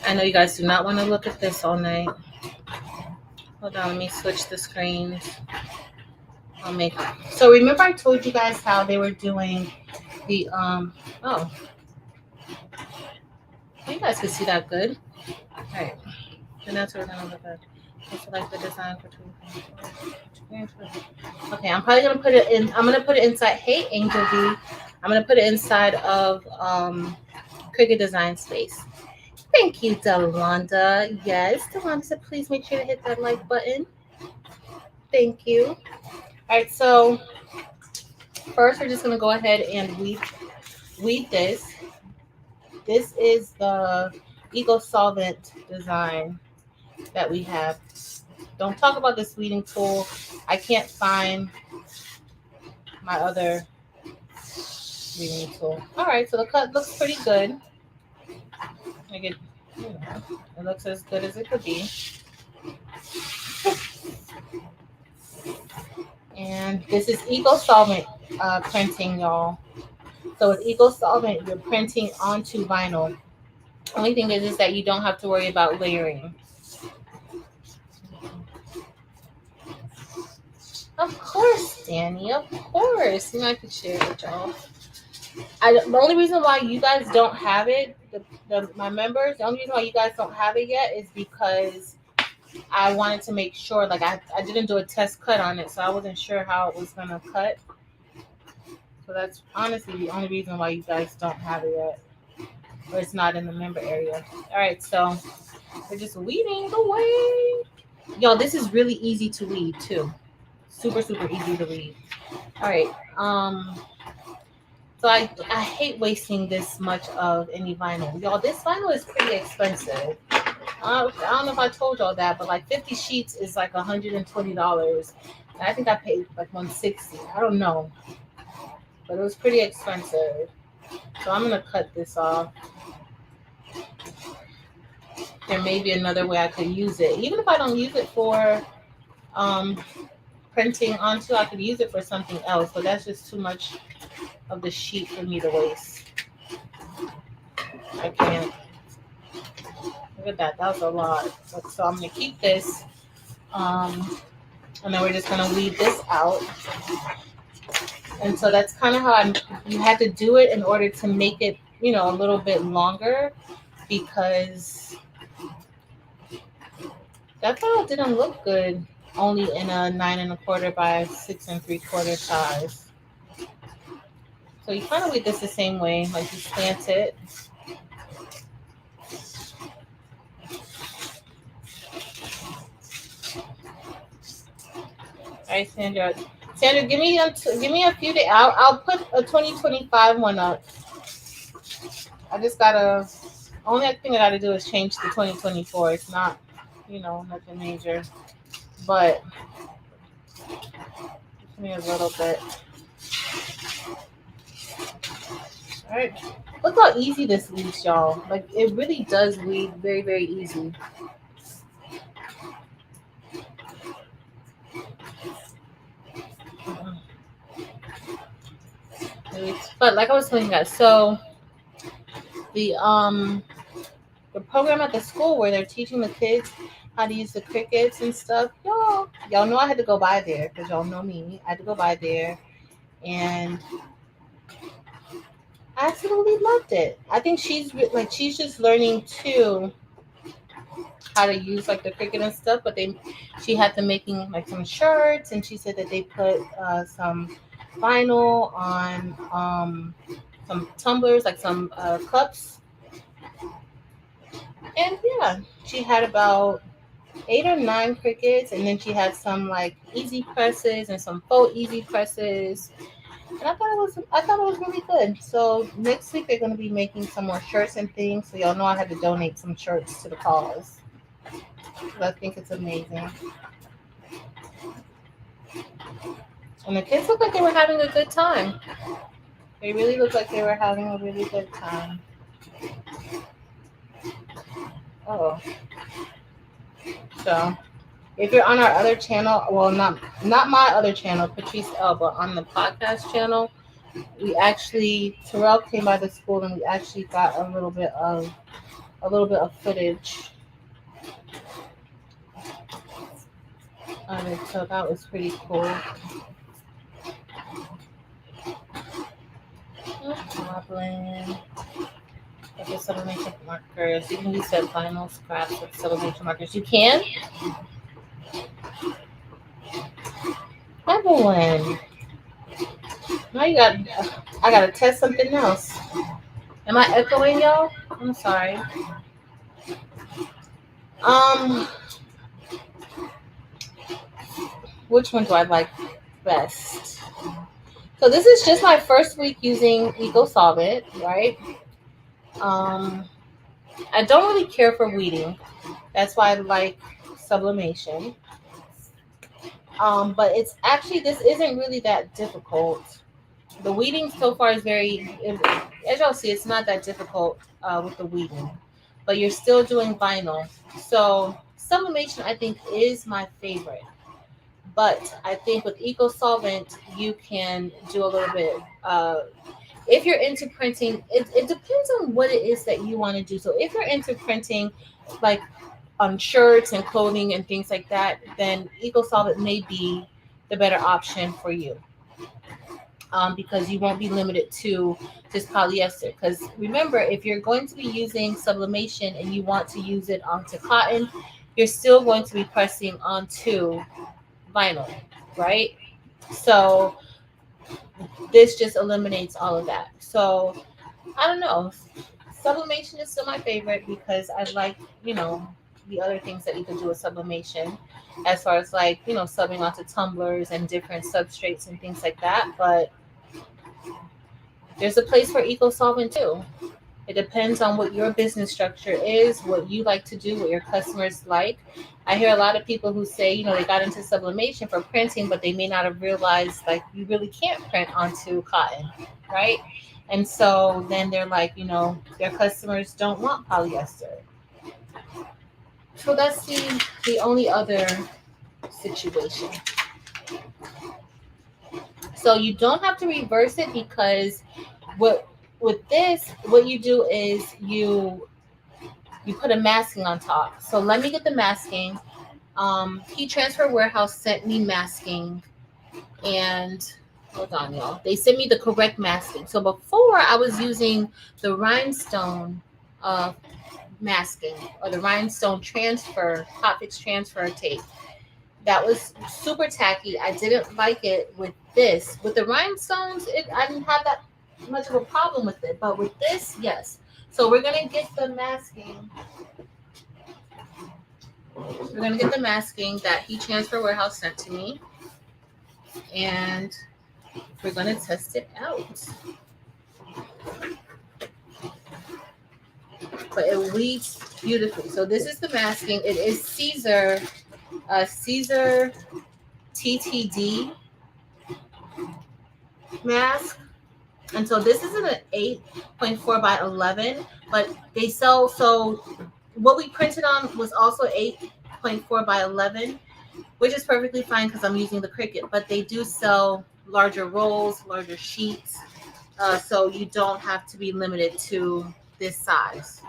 I know you guys do not want to look at this all night. Hold on, let me switch the screens. So remember I told you guys how they were doing the You guys can see that good. All right. And that's what we're gonna look at. Okay, select the design for 2024. Okay, I'm probably gonna put it in. I'm gonna put it inside. Hey, Angel V. I'm gonna put it inside of Cricut Design Space. Thank you, Delonda. Yes, Delonda said please make sure to hit that like button. Thank you. All right, so first we're just gonna go ahead and weed this. This is the Eco-Solvent design that we have. Don't talk about this weeding tool. I can't find my other weeding tool. All right, so the cut looks pretty good. Like it, it looks as good as it could be. And this is Eco-Solvent printing, y'all. So with Eco-Solvent, you're printing onto vinyl. Only thing is that you don't have to worry about layering. Of course, Danny. Of course. You know I could share it with y'all. The only reason why you guys don't have it, my members, the only reason why you guys don't have it yet is because I wanted to make sure, like I didn't do a test cut on it, so I wasn't sure how it was gonna cut. So that's honestly the only reason why you guys don't have it yet, or it's not in the member area. All right, so we're just weeding away. Y'all, this is really easy to weed too. Super, super easy to weed. All right. So I hate wasting this much of any vinyl. Y'all, this vinyl is pretty expensive. I don't know if I told y'all that, but like 50 sheets is like $120. And I think I paid like $160. I don't know. But it was pretty expensive. So I'm gonna cut this off. There may be another way I could use it. Even if I don't use it for printing onto, I could use it for something else, but that's just too much of the sheet for me to waste. I can't. Look at that. That was a lot. So I'm going to keep this. And then we're just going to weed this out. And so that's kind of how you had to do it in order to make it, a little bit longer, because that file didn't look good only in a 9 1/4 by 6 3/4 size. So you kind of weed this the same way, like you slant it. All right, Sandra. Sandra, give me a few days. I'll put a 2025 one up. I just gotta. Only thing I gotta do is change the 2024. It's not, nothing major. But give me a little bit. All right. Look how easy this weeds, y'all. Like it really does weed very, very easy. But like I was telling you guys, so the program at the school where they're teaching the kids how to use the Cricuts and stuff, y'all know I had to go by there because y'all know me. I had to go by there, and I absolutely loved it. I think she's just learning too how to use like the Cricut and stuff. But she had them making like some shirts, and she said that they put some vinyl on some tumblers, like some cups. And yeah, she had about 8 or 9 Cricuts, and then she had some like easy presses and some faux easy presses. And I thought it was really good. So next week they're going to be making some more shirts and things. So y'all know I had to donate some shirts to the cause. I think it's amazing. And the kids look like they were having a good time. They really look like they were having a really good time. Oh. So if you're on our other channel, well, not my other channel, Patrice L, but on the podcast channel, Terrell came by the school and we actually got a little bit of footage of it. So that was pretty cool. No problem. With the sublimation markers, you can use the vinyl scraps with sublimation markers. You can? Evelyn. Now you got, I gotta test something else. Am I echoing y'all? I'm sorry. Um, which one do I like best? So this is just my first week using Eco-Solvent, right? I don't really care for weeding. That's why I like sublimation. But it's actually, this isn't really that difficult. The weeding so far is as y'all see, it's not that difficult with the weeding, but you're still doing vinyl. So sublimation, I think, is my favorite. But I think with Eco-Solvent, you can do a little bit. If you're into printing, it depends on what it is that you want to do. So if you're into printing, like on shirts and clothing and things like that, then Eco-Solvent may be the better option for you. Because you won't be limited to just polyester. Because remember, if you're going to be using sublimation and you want to use it onto cotton, you're still going to be pressing onto vinyl, right? So this just eliminates all of that. So I don't know. Sublimation is still my favorite because I like, the other things that you can do with sublimation as far as like, subbing onto tumblers and different substrates and things like that. But there's a place for Eco-Solvent too. It depends on what your business structure is, what you like to do, what your customers like. I hear a lot of people who say, they got into sublimation for printing, but they may not have realized like you really can't print onto cotton, right? And so then they're like, their customers don't want polyester. So that's the only other situation. So you don't have to reverse it because with this, what you do is you put a masking on top. So let me get the masking. Heat Transfer Warehouse sent me masking, and hold on, y'all. They sent me the correct masking. So before I was using the rhinestone masking or the rhinestone hot fix transfer tape. That was super tacky. I didn't like it with this. With the rhinestones, I didn't have that much of a problem with it, but with this, yes. So we're gonna get the masking. We're gonna get the masking that Heat Transfer Warehouse sent to me, and we're gonna test it out. But it weaves beautifully. So this is the masking. It is Caesar TTD mask. And so this is an 8.4 by 11, but they sell, so what we printed on was also 8.4 by 11, which is perfectly fine because I'm using the CRICUT, but they do sell larger rolls, larger sheets, so you don't have to be limited to this size.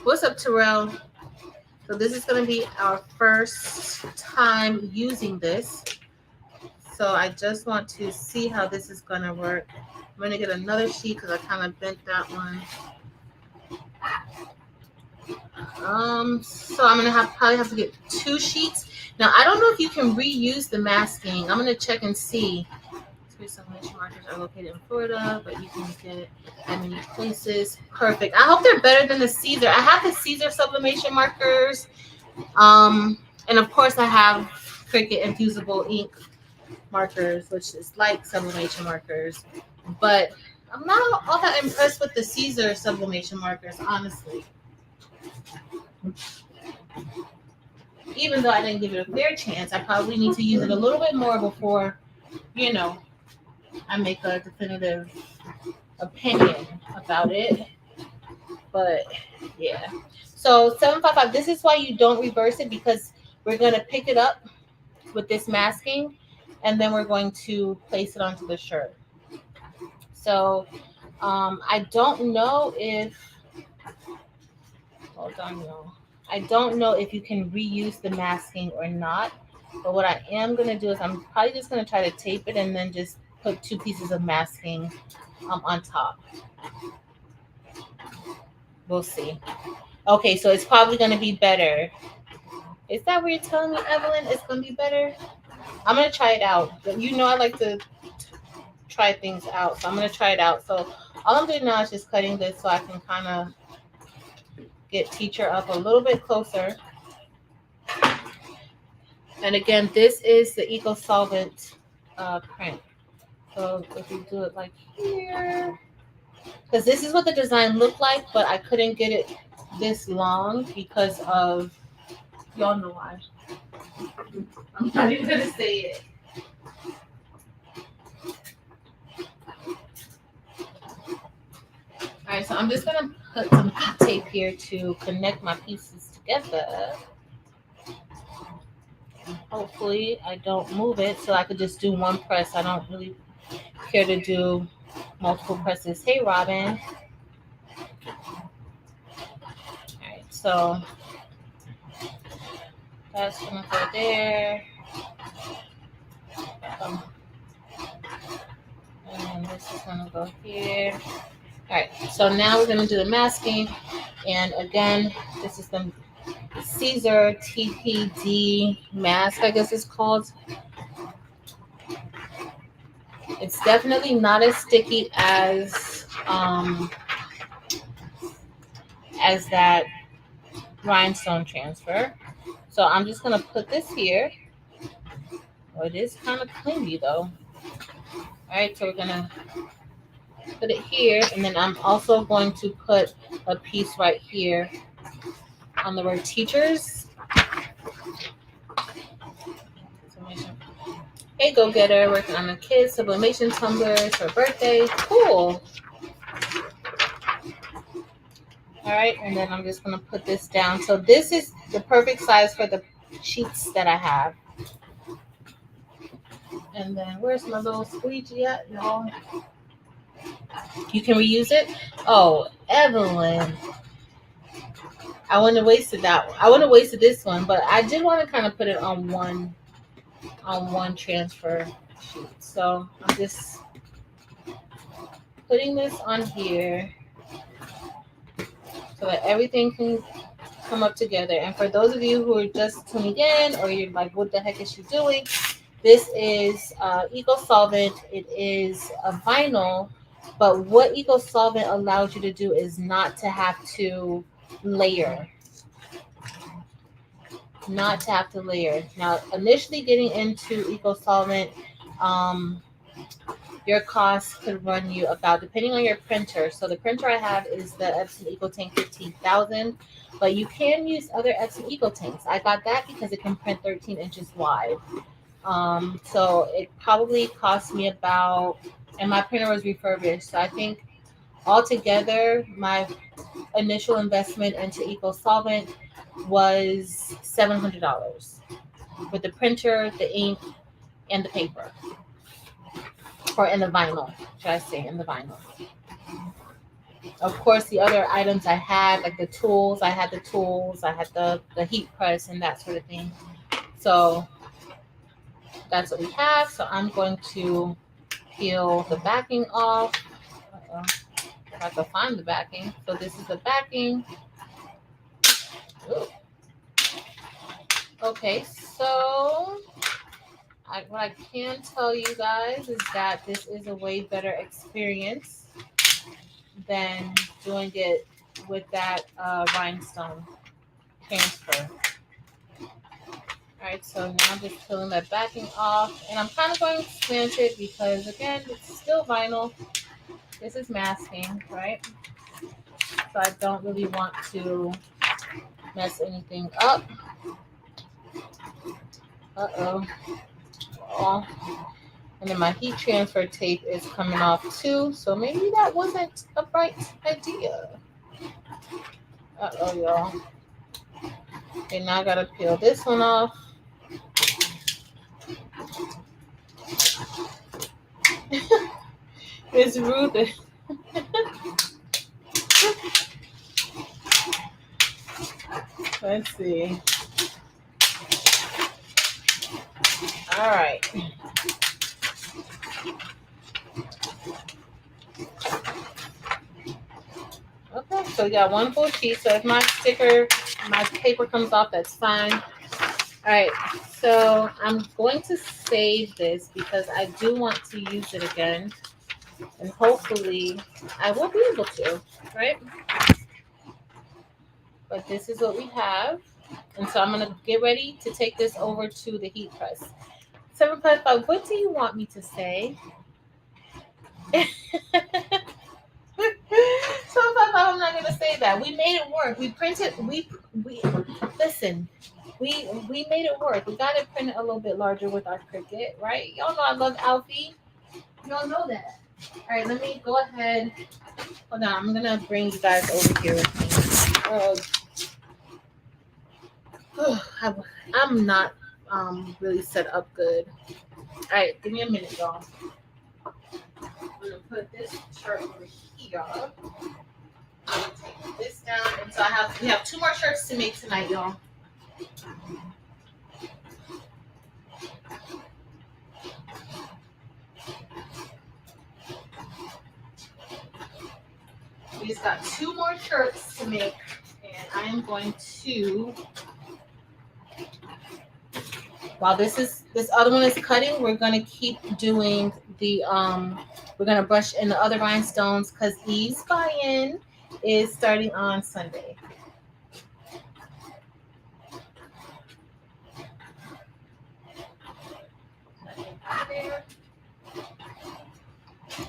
What's up, Terrell? So this is going to be our first time using this. So I just want to see how this is going to work. I'm going to get another sheet because I kind of bent that one. So I'm going to probably have to get 2 sheets. Now, I don't know if you can reuse the masking. I'm going to check and see. Sublimation markers are located in Florida, but you can get at many places. Perfect. I hope they're better than the Caesar. I have the Caesar sublimation markers. And of course I have CRICUT infusible ink markers, which is like sublimation markers. But I'm not all that impressed with the Caesar sublimation markers, honestly. Even though I didn't give it a fair chance, I probably need to use it a little bit more before, I make a definitive opinion about it. But yeah. So 755, this is why you don't reverse it, because we're going to pick it up with this masking and then we're going to place it onto the shirt. So I don't know if, hold on, y'all. I don't know if you can reuse the masking or not. But what I am going to do is I'm probably just going to try to tape it and then just put 2 pieces of masking on top. We'll see. Okay, so it's probably going to be better. Is that what you're telling me, Evelyn? It's going to be better? I'm going to try it out. You know I like to try things out, so I'm going to try it out. So all I'm doing now is just cutting this so I can kind of get teacher up a little bit closer. And again, this is the Eco-Solvent print. So if you do it like here, because this is what the design looked like, but I couldn't get it this long because of, y'all know why. I'm not even gonna say it. All right, so I'm just gonna put some heat tape here to connect my pieces together. And hopefully I don't move it, so I could just do one press. I don't really care to do multiple presses. Hey, Robin. All right, so that's gonna go there. And this is gonna go here. All right, so now we're gonna do the masking. And again, this is the Caesar TPD mask, I guess it's called. It's definitely not as sticky as that rhinestone transfer. So I'm just gonna put this here. Oh, it is kind of clingy though. All right, so we're gonna put it here, and then I'm also going to put a piece right here on the word teachers. Hey, go getter, working on the kids' sublimation tumblers for birthday. Cool. All right, and then I'm just gonna put this down. So this is the perfect size for the sheets that I have. And then where's my little squeegee at, y'all? You can reuse it. Oh, Evelyn, I wouldn't have wasted that one. I wouldn't have wasted this one, but I did want to kind of put it on one transfer sheet. So I'm just putting this on here so that everything can come up together. And for those of you who are just tuning in, or you're like, what the heck is she doing? This is Eco-Solvent. It is a vinyl, but what Eco-Solvent allows you to do is not to have to layer. Not to have to layer. Now, initially getting into Eco-Solvent, your costs could run you about, depending on your printer. So the printer I have is the Epson EcoTank 15,000, but you can use other Epson EcoTanks. I got that because it can print 13 inches wide. So it probably cost me about, and my printer was refurbished. So I think altogether, my initial investment into Eco-Solvent was $700 with the printer, the ink, and the paper. Or in the vinyl, should I say, in the vinyl. Of course, the other items I had, like the tools, I had the heat press and that sort of thing. So that's what we have. So I'm going to peel the backing off. If I can find the backing. So this is the backing. Ooh. Okay, so what I can tell you guys is that this is a way better experience than doing it with that rhinestone transfer. All right, so now I'm just peeling that backing off, and I'm kind of going to slant it because, again, it's still vinyl. This is masking, right? So I don't really want to mess anything up. Uh-oh. Oh. And then my heat transfer tape is coming off too, so maybe that wasn't a bright idea. Uh-oh, y'all. Okay, now I gotta peel this one off. It's rude. Let's see. All right. So we got one full sheet. So if my paper comes off, that's fine. All right. So I'm going to save this because I do want to use it again. And hopefully I will be able to, right? But this is what we have. And so I'm going to get ready to take this over to the heat press. 755, what do you want me to say? 755, I'm not going to say that. We made it work. We printed, listen, we made it work. We got it printed a little bit larger with our CRICUT, right? Y'all know I love Alfie. Y'all know that. All right, let me go ahead. Hold on, I'm going to bring you guys over here with me. I'm not really set up good. All right, give me a minute, y'all. I'm gonna put this shirt over here. Take this down, and so we have 2 more shirts to make tonight, y'all. We just got 2 more shirts to make, and I am going to. While this other one is cutting, we're gonna keep doing the we're gonna brush in the other rhinestones because Eve's buy-in is starting on Sunday. I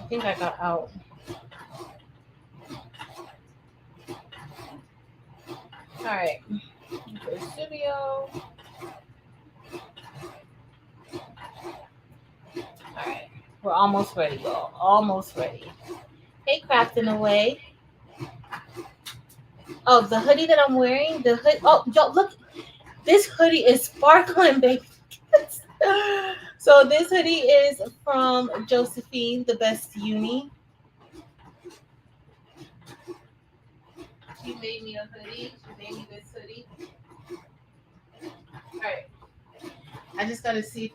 think I got out. All right, go to studio. All right, we're almost ready, y'all. Almost ready. Hey, crafting away. Oh, the hoodie that I'm wearing, the hood. Oh, y'all, look. This hoodie is sparkling, baby. So this hoodie is from Josephine, the best uni. She made me a hoodie. She made me this hoodie. All right. I just gotta see if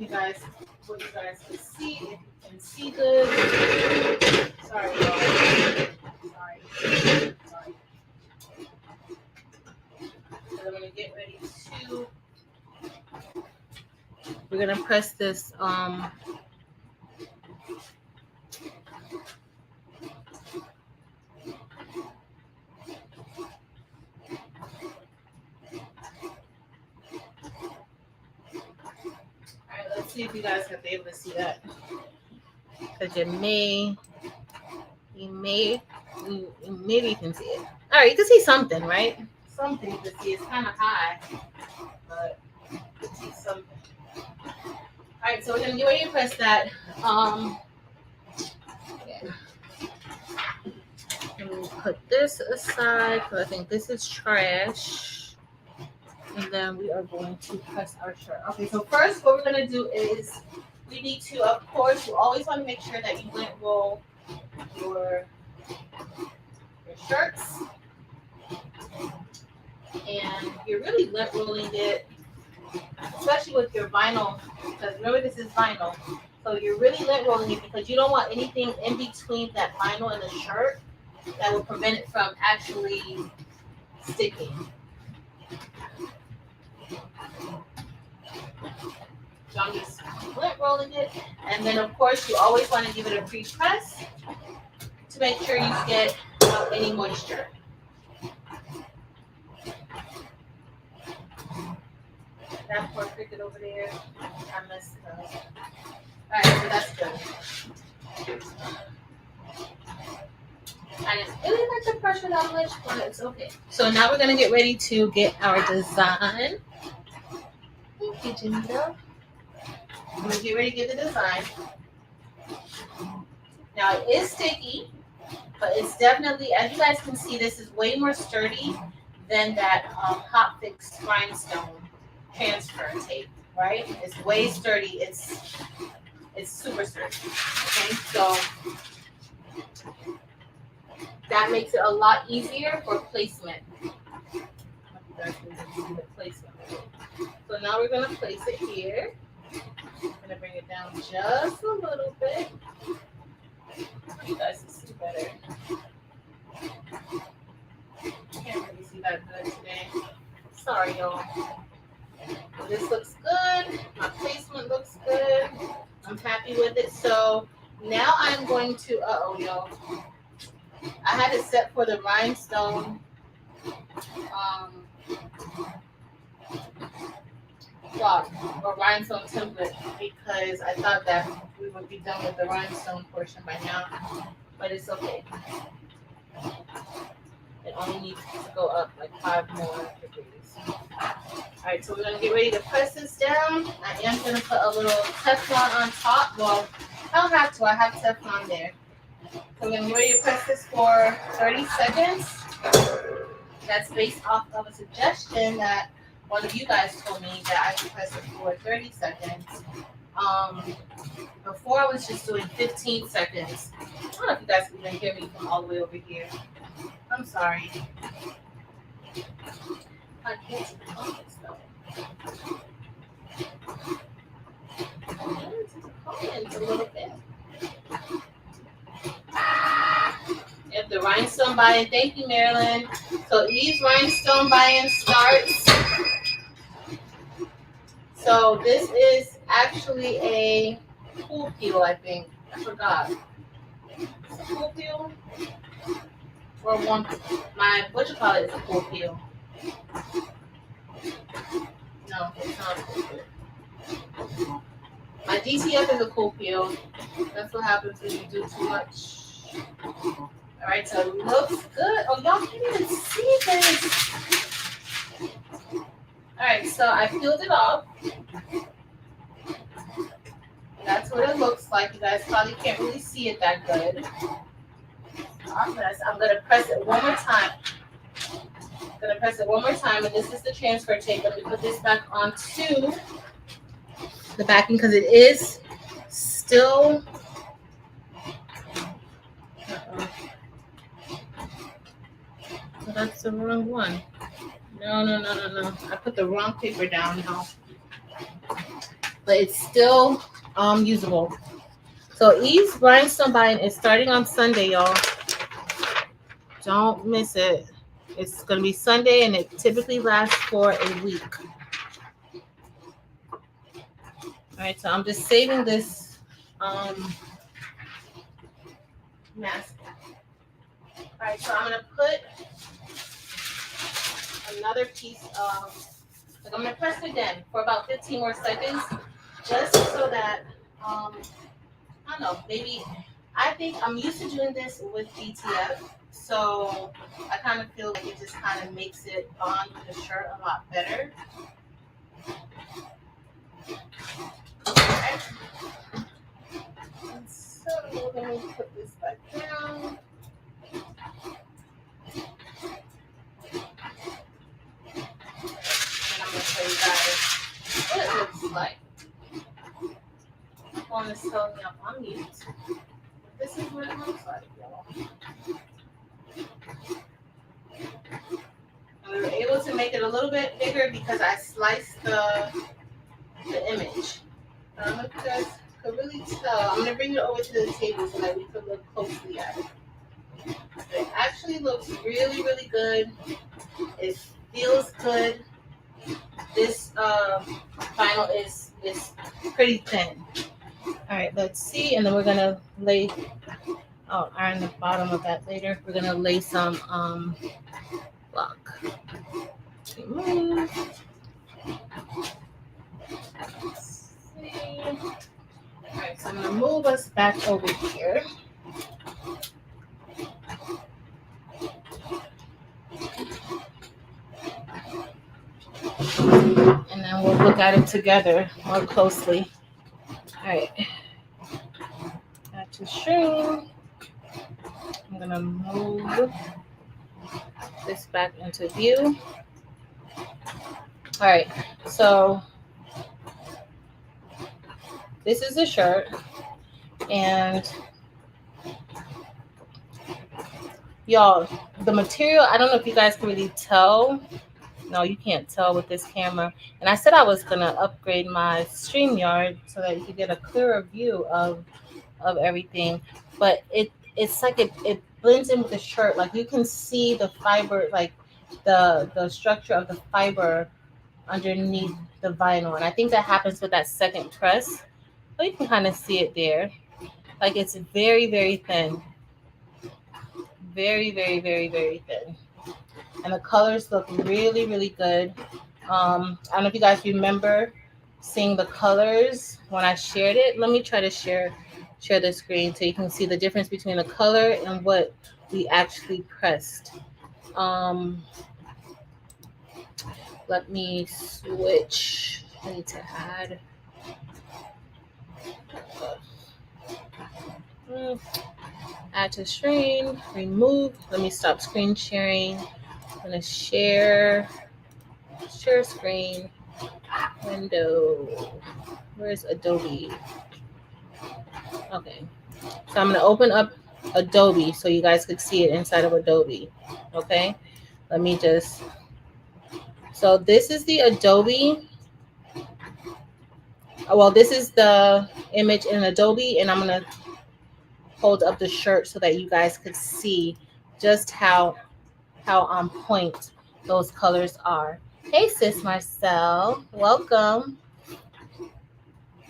what you guys can see. If you can see good. Sorry, y'all. Sorry. So I'm gonna get ready to. We're gonna press this. Let's see if you guys have been able to see that. Because maybe you can see it. All right, you can see something, right? Something you can see. It's kind of high, but you can see something. All right, so we're gonna get ready to press that. Let me put this aside because I think this is trash. And then we are going to press our shirt. Okay, so first what we're going to do is we need to, of course, you always want to make sure that you lint roll your shirts. And you're really lint rolling it, especially with your vinyl, because remember this is vinyl. So you're really lint rolling it because you don't want anything in between that vinyl and the shirt that will prevent it from actually sticking. So I'm just lint rolling it. And then, of course, you always want to give it a pre-press to make sure you get out any moisture. That poor CRICUT over there, I messed it up. All right, so that's good. I didn't really like the pressure that much, but it's okay. So now we're going to get ready to get our design. Thank you, Janita. I'm going to get ready to get the design. Now it is sticky, but it's definitely, as you guys can see, this is way more sturdy than that Hot Fix rhinestone transfer tape, right? It's way sturdy. It's super sturdy. Okay, so that makes it a lot easier for placement. So now we're going to place it here. I'm going to bring it down just a little bit. You guys can see better. sorry, y'all. This looks good. My placement looks good. I'm happy with it. So now I'm going to, y'all. I had it set for the rhinestone clock or rhinestone template because I thought that we would be done with the rhinestone portion by now, but it's okay. It only needs to go up like 5 more degrees. All right, so we're gonna get ready to press this down. I am gonna put a little Teflon on top. Well, I don't have to. I have Teflon there. So we're gonna get ready to press this for 30 seconds. That's based off of a suggestion that one of you guys told me that I should press it for 30 seconds. Before I was just doing 15 seconds. I don't know if you guys can even hear me from all the way over here. I'm sorry. I can't see the comments though. Comments a little bit. If the rhinestone buy-in, thank you, Marilyn. So Eve's rhinestone buy-in starts. So this is actually a pool peel, I think. I forgot. It's a pool peel? Or one, my, what you call it, is a pool peel. No, it's not a pool peel. My DTF is a pool peel. That's what happens when you do too much. All right, so it looks good. Oh, y'all can't even see this. All right, so I peeled it off. That's what it looks like. You guys probably can't really see it that good. I'm gonna press it one more time. And this is the transfer tape. Let me put this back onto the backing because it is still. So that's the wrong one. No. I put the wrong paper down now. But it's still usable. So Eve's rhinestone buy-in is starting on Sunday, y'all. Don't miss it. It's going to be Sunday, and it typically lasts for a week. All right, so I'm just saving this mask. All right, so I'm going to put another piece of, like I'm going to press it again for about 15 more seconds, just so that, I don't know, maybe, I think I'm used to doing this with DTF. So I kind of feel like it just kind of makes it bond with the shirt a lot better. Okay. And so let me put this back down. And I'm going to show you guys what it looks like. I want to tell me I'm on mute. This is what it looks like, y'all. And we were able to make it a little bit bigger because I sliced the image. I don't know if you guys could really tell. I'm going to bring it over to the table so that we could look closely at it. It actually looks really, really good. It feels good. This vinyl is pretty thin. All right, let's see. And then we're going to lay, iron the bottom of that later. We're going to lay some block. Move. Let's see. All right, so I'm going to move us back over here. And then we'll look at it together more closely. All right. Got to string. I'm going to move this back into view. All right. So this is the shirt. And y'all, the material, I don't know if you guys can really tell. No, you can't tell with this camera. And I said I was going to upgrade my StreamYard so that you could get a clearer view of everything. But it's like it blends in with the shirt. Like you can see the fiber, like the structure of the fiber underneath the vinyl. And I think that happens with that second press. But you can kind of see it there. Like it's very, very thin. Very, very, very, very thin. And the colors look really, really good. I don't know if you guys remember seeing the colors when I shared it. Let me try to share the screen so you can see the difference between the color and what we actually pressed. Let me switch. I need to add. Add to screen, remove. Let me stop screen sharing. I'm gonna share screen, window. Where's Adobe? Okay, so I'm gonna open up Adobe so you guys could see it inside of Adobe. Okay, let me just. So this is the Adobe. Well, this is the image in Adobe, and I'm gonna hold up the shirt so that you guys could see just how on point those colors are. Hey sis Marcel, welcome.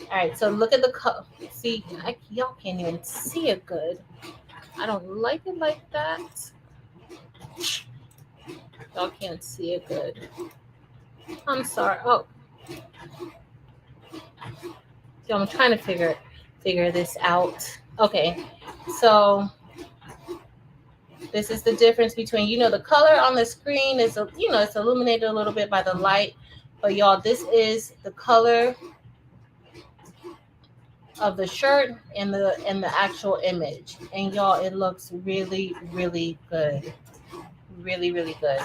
All right, so look at the color. See, y'all can't even see it good. I don't like it like that. Y'all can't see it good. I'm sorry. Oh, so I'm trying to figure this out. Okay, so this is the difference between, the color on the screen is, it's illuminated a little bit by the light, but y'all, this is the color of the shirt and the actual image, and y'all, it looks really, really good. Really, really good.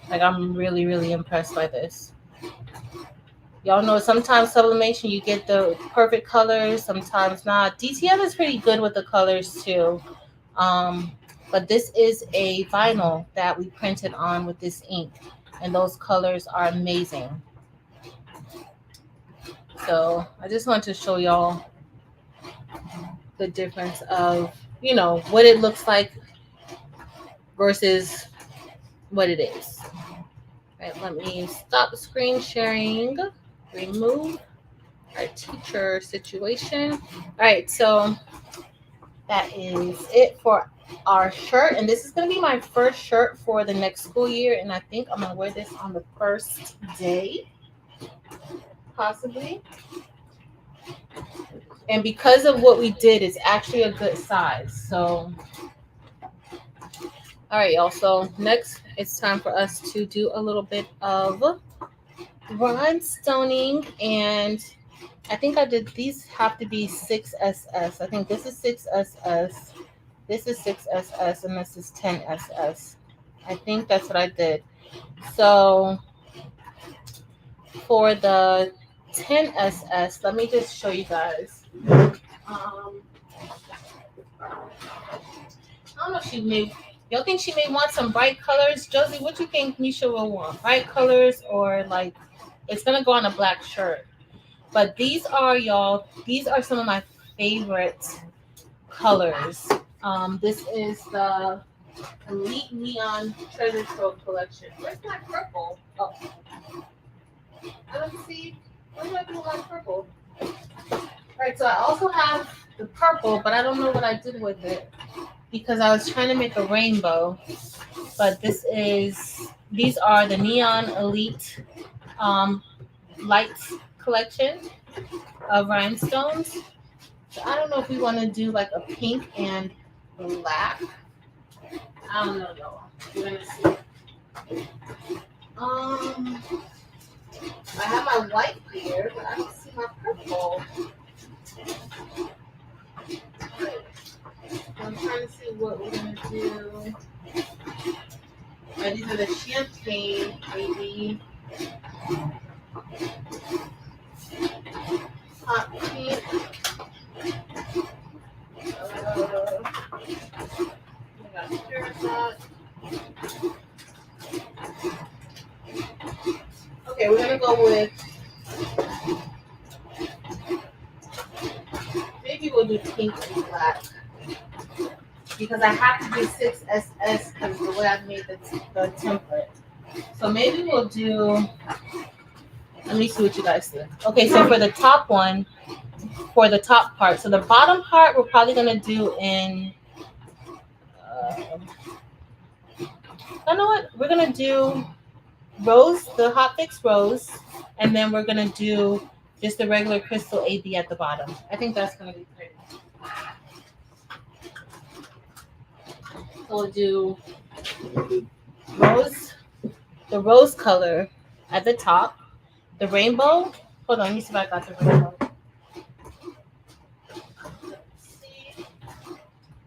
Like, I'm really, really impressed by this. Y'all know sometimes sublimation, you get the perfect colors, sometimes not. DTM is pretty good with the colors too. But this is a vinyl that we printed on with this ink, and those colors are amazing. So I just want to show y'all the difference of, what it looks like versus what it is. All right, let me stop screen sharing, remove our teacher situation. All right, so that is it for our shirt, and this is going to be my first shirt for the next school year, and I think I'm going to wear this on the first day, possibly. And because of what we did, it's actually a good size. So all right, y'all, so next it's time for us to do a little bit of rhinestoning, and I think I did, these have to be 6SS. I think this is 6SS, this is 6SS, and this is 10SS. I think that's what I did. So for the 10SS, let me just show you guys. I don't know if she may, y'all think she may want some bright colors? Josie, what do you think Misha will want? Bright colors, or like, it's gonna go on a black shirt. But these are, y'all, these are some of my favorite colors. This is the Elite Neon Treasure Trove collection. Where's my purple? Oh, I don't see. What do I do with my purple? All right, so I also have the purple, but I don't know what I did with it because I was trying to make a rainbow. But these are the Neon Elite Lights collection of rhinestones. So I don't know if we want to do like a pink and black. I don't know, y'all. We're gonna see. I have my white here, but I don't see my purple. I'm trying to see what we're gonna do. These are the champagne, maybe. Hot pink. Okay, we're gonna go with, maybe we'll do pink and black. because I have to do 6SS because the way I've made the template. So maybe we'll do, let me see what you guys think. Okay, so for the top one, for the top part, so the bottom part we're probably gonna do in, you know what? We're gonna do rose, the hot fix rose, and then we're gonna do just the regular crystal AB at the bottom. I think that's gonna be pretty. So we'll do rose, the rose color at the top, the rainbow. Hold on, let me see if I got the rainbow. See,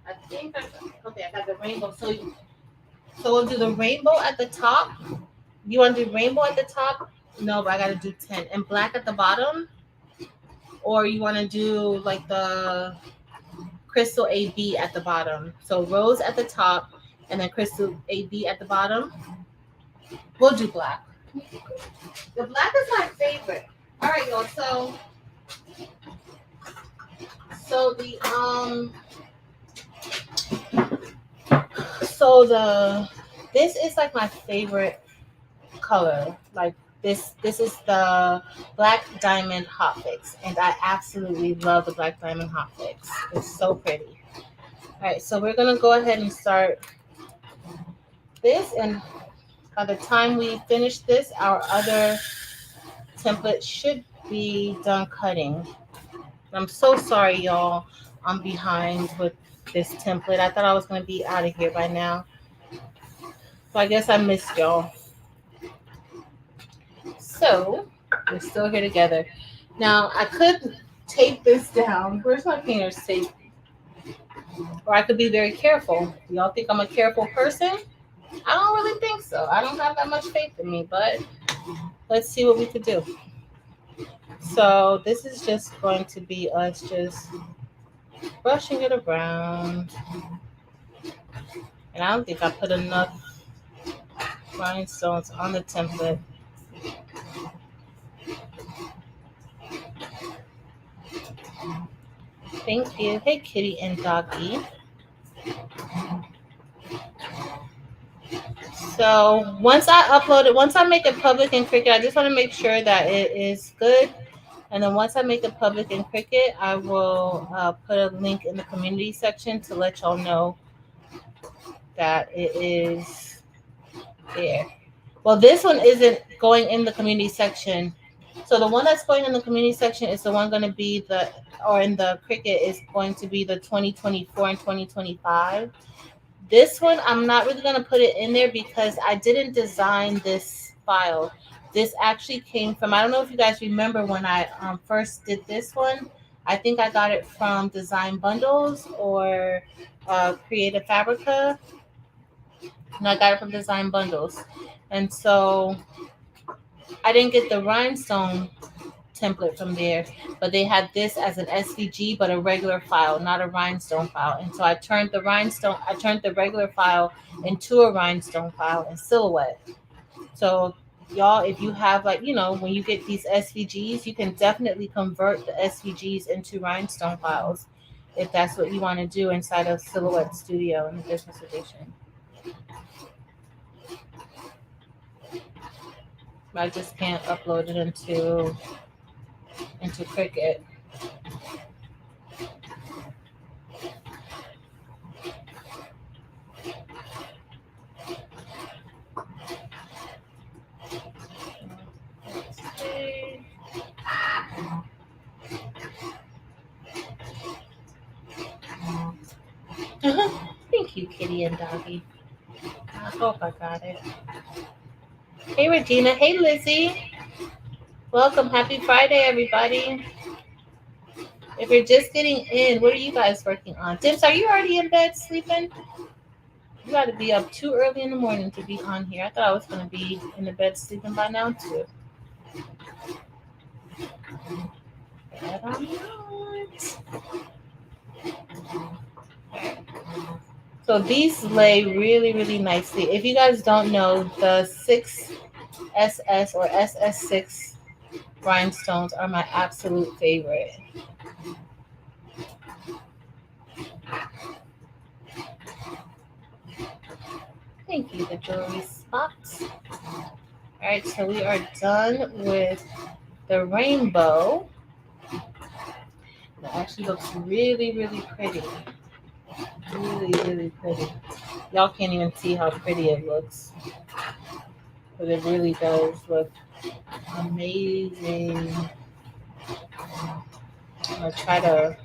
I think okay, I got the rainbow. So we'll do the rainbow at the top. You want to do rainbow at the top? No, but I gotta do 10 and black at the bottom. Or you want to do like the crystal AB at the bottom. So rose at the top and then crystal AB at the bottom. We'll do black. The black is my favorite. All right, y'all. This is like my favorite color. Like this is the Black Diamond Hot Fix, and I absolutely love the Black Diamond Hot Fix. It's so pretty. All right, so we're gonna go ahead and start this, and by the time we finish this, our other template should be done cutting. I'm so sorry, y'all. I'm behind with this template. I thought I was gonna be out of here by now, so I guess I missed y'all. So we're still here together. Now I could tape this down. Where's my painter's tape? Or I could be very careful. Do y'all think I'm a careful person? I don't really think so. I don't have that much faith in me, but let's see what we could do. So this is just going to be us just brushing it around. And I don't think I put enough rhinestones on the template. Thank you. Hey, Kitty and Doggy. So once I upload it, once I make it public in CRICUT, I just want to make sure that it is good. And then once I make it public in CRICUT, I will put a link in the community section to let y'all know that it is there. Well, this one isn't going in the community section. So the one that's going in the community section is the one going to be in the CRICUT is going to be the 2024 and 2025. This one, I'm not really going to put it in there because I didn't design this file. This actually came from, I don't know if you guys remember when I first did this one. I think I got it from Design Bundles or Creative Fabrica. And I got it from Design Bundles. And so I didn't get the rhinestone template from there, but they had this as an SVG, but a regular file, not a rhinestone file. And so I turned the regular file into a rhinestone file in Silhouette. So y'all, if you have when you get these SVGs, you can definitely convert the SVGs into rhinestone files if that's what you want to do inside of Silhouette Studio in the business edition. I just can't upload it into CRICUT. Thank you, Kitty and Doggy. I hope I got it. Hey, Regina. Hey, Lizzie. Welcome. Happy Friday, everybody. If you're just getting in, what are you guys working on? Dims, are you already in bed sleeping? You got to be up too early in the morning to be on here. I thought I was going to be in the bed sleeping by now, too. But I'm not. So these lay really, really nicely. If you guys don't know, the 6SS or SS6 rhinestones are my absolute favorite. be the jewelry spots. All right, so we are done with the rainbow. It actually looks really, really pretty. Really, really pretty. Y'all can't even see how pretty it looks. But it really does look amazing. I'm going to try to...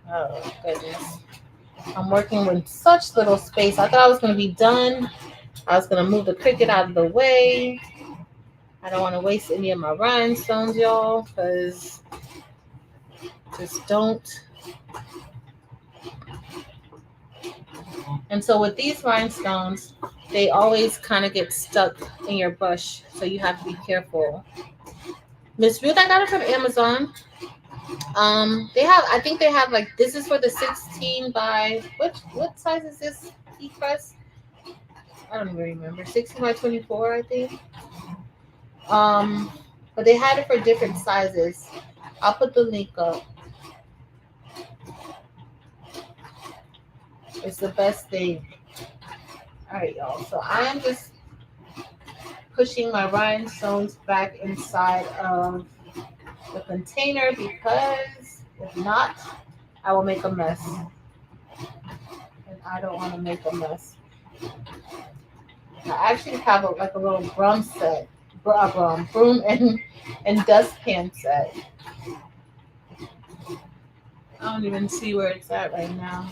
Oh, goodness. I'm working with such little space. I thought I was going to be done. I was going to move the CRICUT out of the way. I don't want to waste any of my rhinestones, y'all, because just don't. And so with these rhinestones, they always kind of get stuck in your brush, so you have to be careful. Miss Ruth, I got it from Amazon. I think they have like, this is for the 16 by, what size is this E-Press? I don't even remember. 16 by 24, I think. But they had it for different sizes. I'll put the link up. It's the best thing. All right, y'all. So I am just pushing my rhinestones back inside of the container, because if not, I will make a mess. And I don't want to make a mess. I actually have a little broom set. Broom and dustpan set. I don't even see where it's at right now.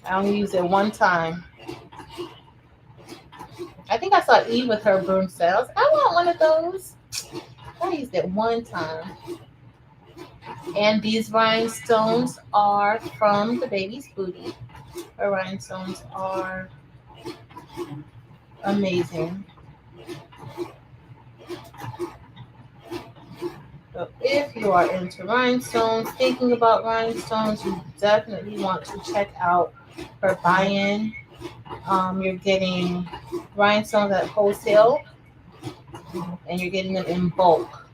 I only use it one time. I think I saw Eve with her broom set. I was like, I want one of those. I used it one time. And these rhinestones are from the baby's booty. Her rhinestones are amazing. So if you are into rhinestones, thinking about rhinestones, you definitely want to check out her buy-in. You're getting rhinestones at wholesale, and you're getting them in bulk.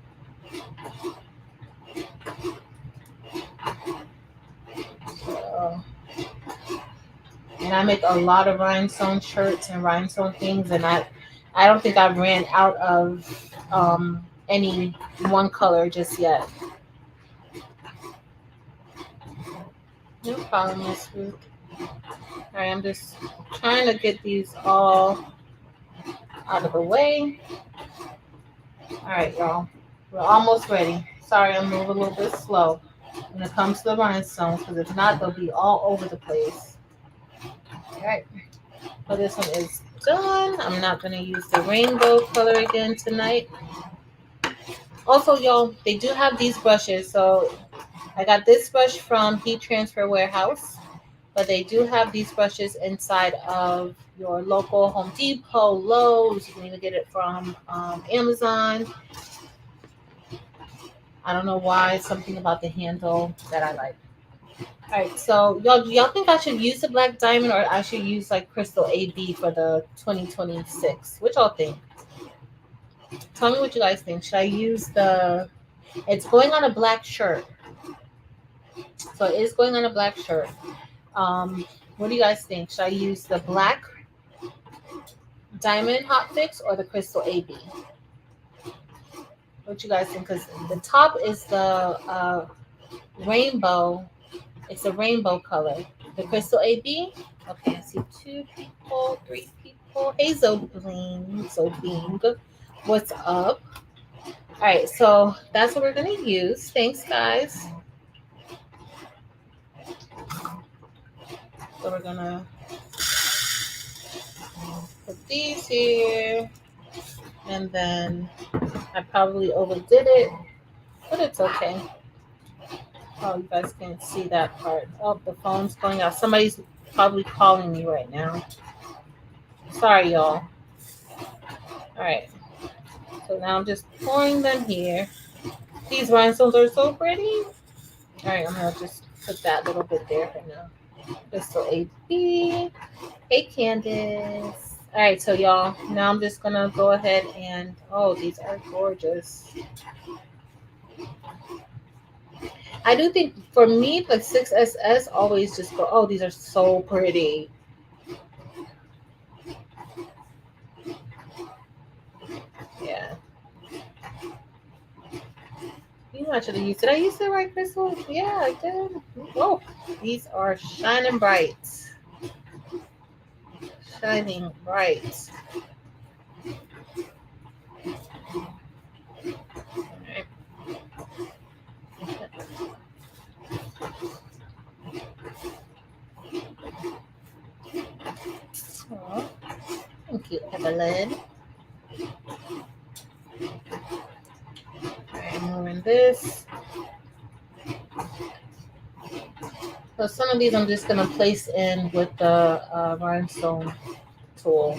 And I make a lot of rhinestone shirts and rhinestone things, and I don't think I ran out of any one color just yet. No problem, Miss Ruth. All right, I'm just trying to get these all out of the way. All right, y'all. We're almost ready. Sorry, I'm moving a little bit slow when it comes to the rhinestones, because if not, they'll be all over the place. All right. So this one is done. I'm not going to use the rainbow color again tonight. Also, y'all, they do have these brushes. So I got this brush from Heat Transfer Warehouse, but they do have these brushes inside of your local Home Depot, Lowe's. You can even get it from Amazon. I don't know why, something about the handle that I like. All right, so y'all think I should use the black diamond, or I should use like Crystal AB for the 2026? What y'all think? Tell me what you guys think. Should I use it's going on a black shirt. So it is going on a black shirt. What do you guys think? Should I use the black diamond hot fix or the Crystal AB? What you guys think? Because the top is the rainbow. It's a rainbow color. The Crystal AB. Okay, I see 2 people, 3 people. Hey, Bling. What's up? All right, so that's what we're going to use. Thanks, guys. So we're going to put these here. And then I probably overdid it, but it's okay. Oh, you guys can't see that part. Oh, the phone's going out. Somebody's probably calling me right now. Sorry, y'all. All right. So now I'm just pouring them here. These rhinestones are so pretty. All right, I'm going to just put that little bit there for now. Crystal AB. Hey, Candace. All right, so y'all, now I'm just going to go ahead and, oh, these are gorgeous. I do think for me, the 6SS always just go, oh, these are so pretty. I should have used. Did I use the right crystal? Yeah, I did. Oh, these are shining bright. Shining bright. Alright. Oh, thank you, Evelyn. Alright, moving this. So some of these I'm just gonna place in with the rhinestone tool.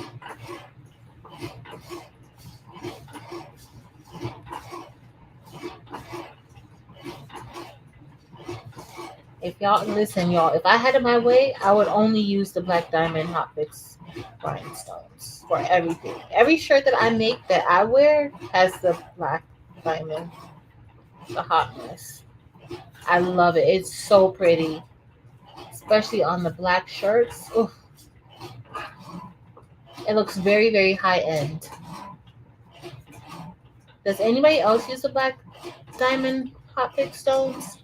If y'all listen, y'all, if I had it my way, I would only use the black diamond hot fix rhinestones for everything. Every shirt that I make that I wear has the black diamond, the hotness. I love it. It's so pretty, especially on the black shirts. Oof. It looks very, very high end. Does anybody else use the black diamond hot fix stones?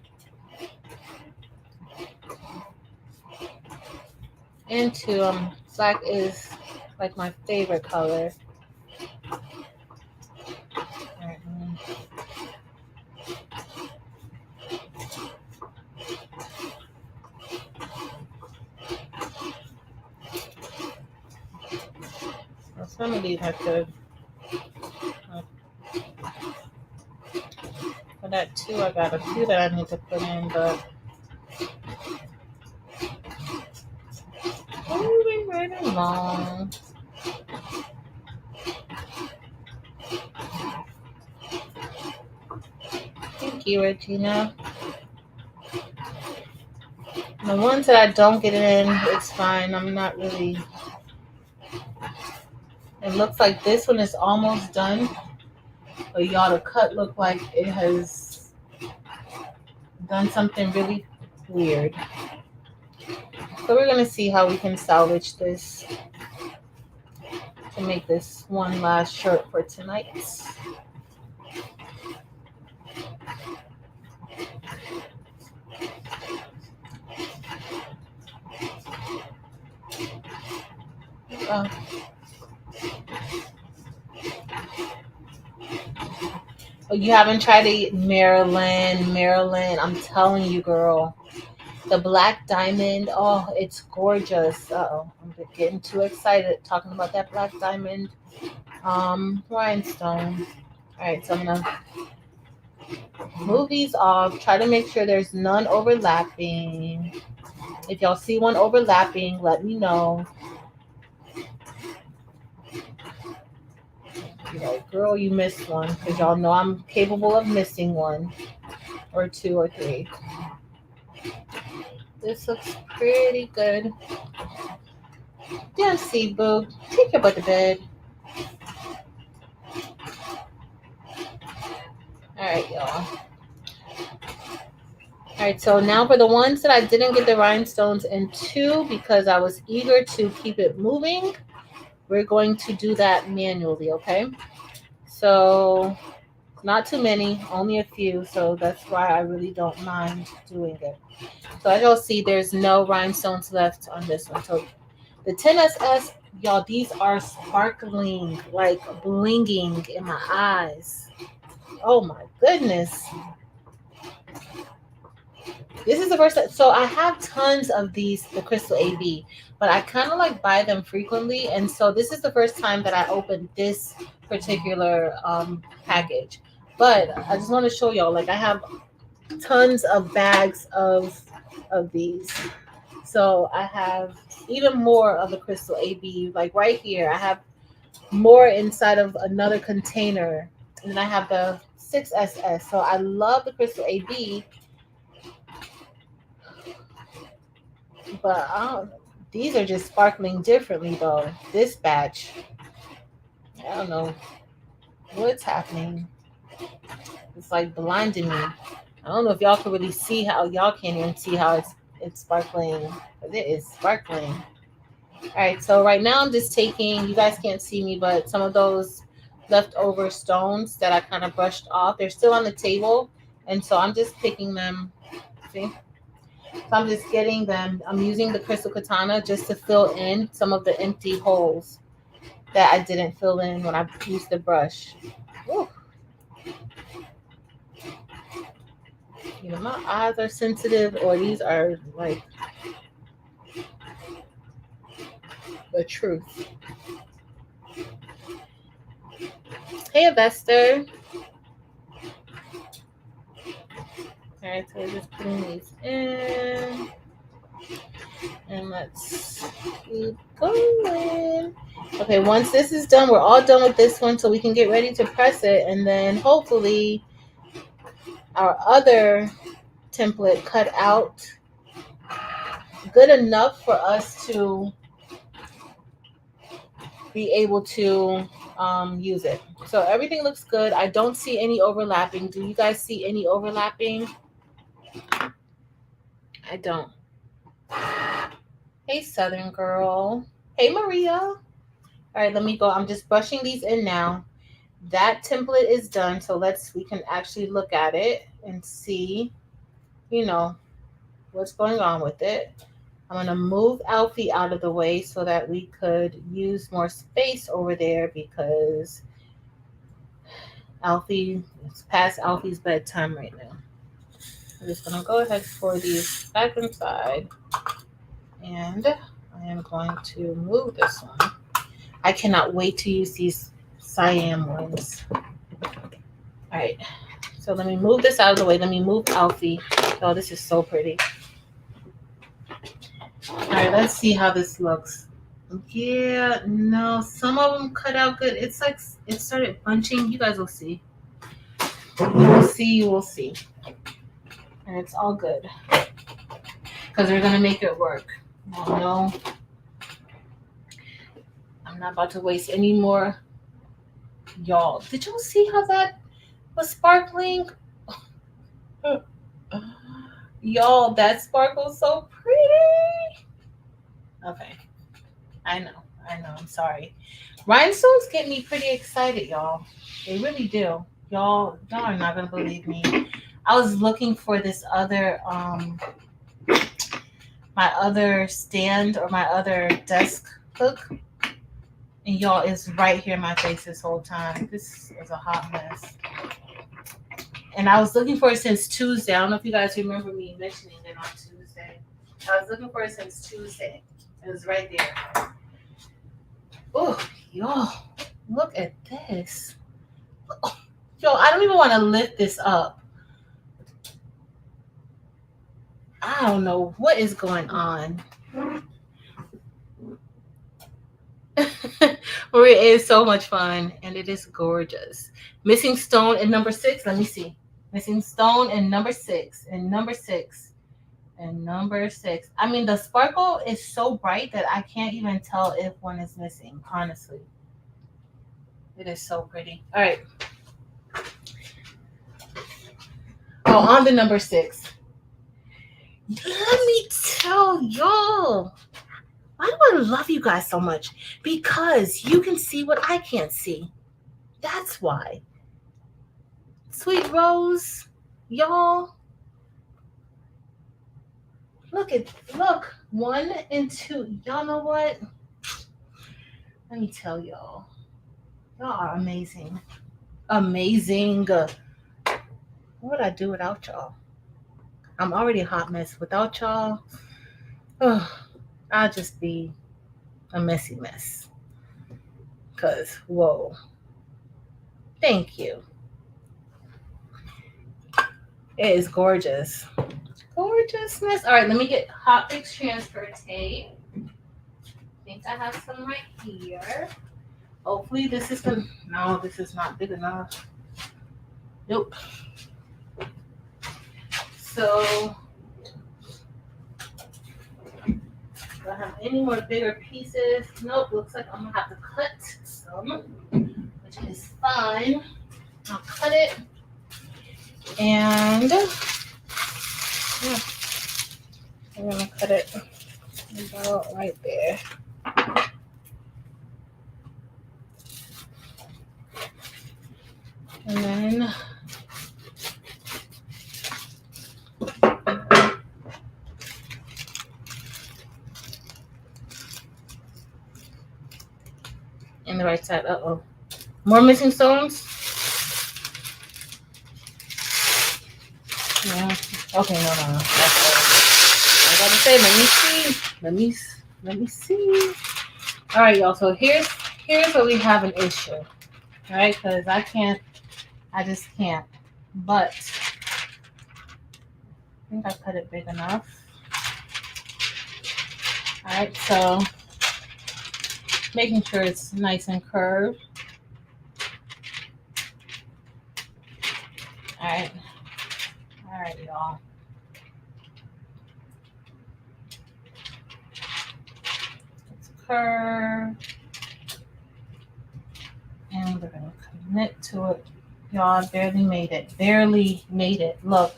And two, black is like my favorite color. Alright, well, some of these I could. For that too, I got a few that I need to put in, but moving right along. Thank you, Regina. The ones that I don't get in, it's fine. I'm not really. It looks like this one is almost done. But y'all, the cut look like it has done something really weird. So we're gonna see how we can salvage this to make this one last shirt for tonight. Oh, you haven't tried it, Maryland? I'm telling you, girl. The black diamond, oh, it's gorgeous. Uh-oh, I'm getting too excited talking about that black diamond rhinestone. All right, so I'm gonna move these off. Try to make sure there's none overlapping. If y'all see one overlapping, let me know. You're like, girl, you missed one, because y'all know I'm capable of missing one or two or three. This looks pretty good. Damn, see, boo. Take your butt to bed. All right, y'all. All right, so now for the ones that I didn't get the rhinestones into because I was eager to keep it moving, we're going to do that manually, okay? So not too many, only a few, so that's why I really don't mind doing it. So as y'all see, there's no rhinestones left on this one. So the 10SS, y'all, these are sparkling, like blinging in my eyes. Oh my goodness. This is the first time. So I have tons of these, the Crystal AB, but I kind of like buy them frequently. And so this is the first time that I opened this particular package. But I just want to show y'all, like I have tons of bags of these. So I have even more of the Crystal AB. Like right here, I have more inside of another container. And then I have the 6SS. So I love the Crystal AB. But these are just sparkling differently though. This batch, I don't know what's happening. It's like blinding me. I don't know if y'all can really see how y'all can't even see how it's sparkling. But it is sparkling. All right, so right now I'm just taking, you guys can't see me, but some of those leftover stones that I kind of brushed off, they're still on the table. And so I'm just picking them. See? So I'm just getting them. I'm using the crystal katana just to fill in some of the empty holes that I didn't fill in when I used the brush. Ooh. You know, my eyes are sensitive, or these are like the truth. Hey, investor. All right, so we're just putting these in. And let's keep going. Okay, once this is done, we're all done with this one, so we can get ready to press it. And then hopefully our other template cut out good enough for us to be able to use it. So everything looks good. I don't see any overlapping. Do you guys see any overlapping? I don't. Hey, Southern girl. Hey, Maria. All right, let me go. I'm just brushing these in now. That template is done, so we can actually look at it and see, you know, what's going on with it. I'm going to move Alfie out of the way so that we could use more space over there, because it's past Alfie's bedtime right now. I'm just going to go ahead and pour these back inside, and I am going to move this one. I cannot wait to use these cyan ones. All right, so let me move this out of the way. Let me move Alfie. Oh, this is so pretty. All right, let's see how this looks. Yeah, no, some of them cut out good. It's like it started bunching. You guys will see. You will see. And it's all good, because we're going to make it work. Oh, no. I'm not about to waste any more. Y'all, did y'all see how that was sparkling? Y'all, that sparkles so pretty. Okay. I know. I'm sorry. Rhinestones get me pretty excited, y'all. They really do. Y'all are not going to believe me. I was looking for this other, my other stand or my other desk hook. And y'all, it's right here in my face this whole time. This is a hot mess. And I was looking for it since Tuesday. I don't know if you guys remember me mentioning it on Tuesday. I was looking for it since Tuesday. It was right there. Oh, y'all, look at this. Oh, yo, I don't even want to lift this up. I don't know what is going on. It is so much fun, and it is gorgeous. Missing stone in number 6. Let me see. Missing stone in number 6, and number 6, and number 6. I mean, the sparkle is so bright that I can't even tell if one is missing, honestly. It is so pretty. All right. Oh, on the number 6. Let me tell y'all. Why do I love you guys so much? Because you can see what I can't see. That's why. Sweet Rose, y'all. Look, 1 and 2. Y'all know what? Let me tell y'all. Y'all are amazing. Amazing. What would I do without y'all? I'm already a hot mess. Without y'all, I'll just be a messy mess. Because, whoa. Thank you. It is gorgeous. Gorgeousness. All right, let me get Hot Fix transfer tape. I think I have some right here. Hopefully this is good. No, this is not big enough. Nope. So, do I have any more bigger pieces? Nope. Looks like I'm going to have to cut some, which is fine. I'll cut it. And yeah, I'm going to cut it about right there. And then the right side. Uh-oh. More missing stones? Yeah. Okay, no. That's all. I gotta say, let me see. All right, y'all. So here's where we have an issue. All right, because I just can't. But I think I cut it big enough. All right, so making sure it's nice and curved. All right, y'all. It's curved, and we're gonna commit to it. Y'all, barely made it. Barely made it. Look,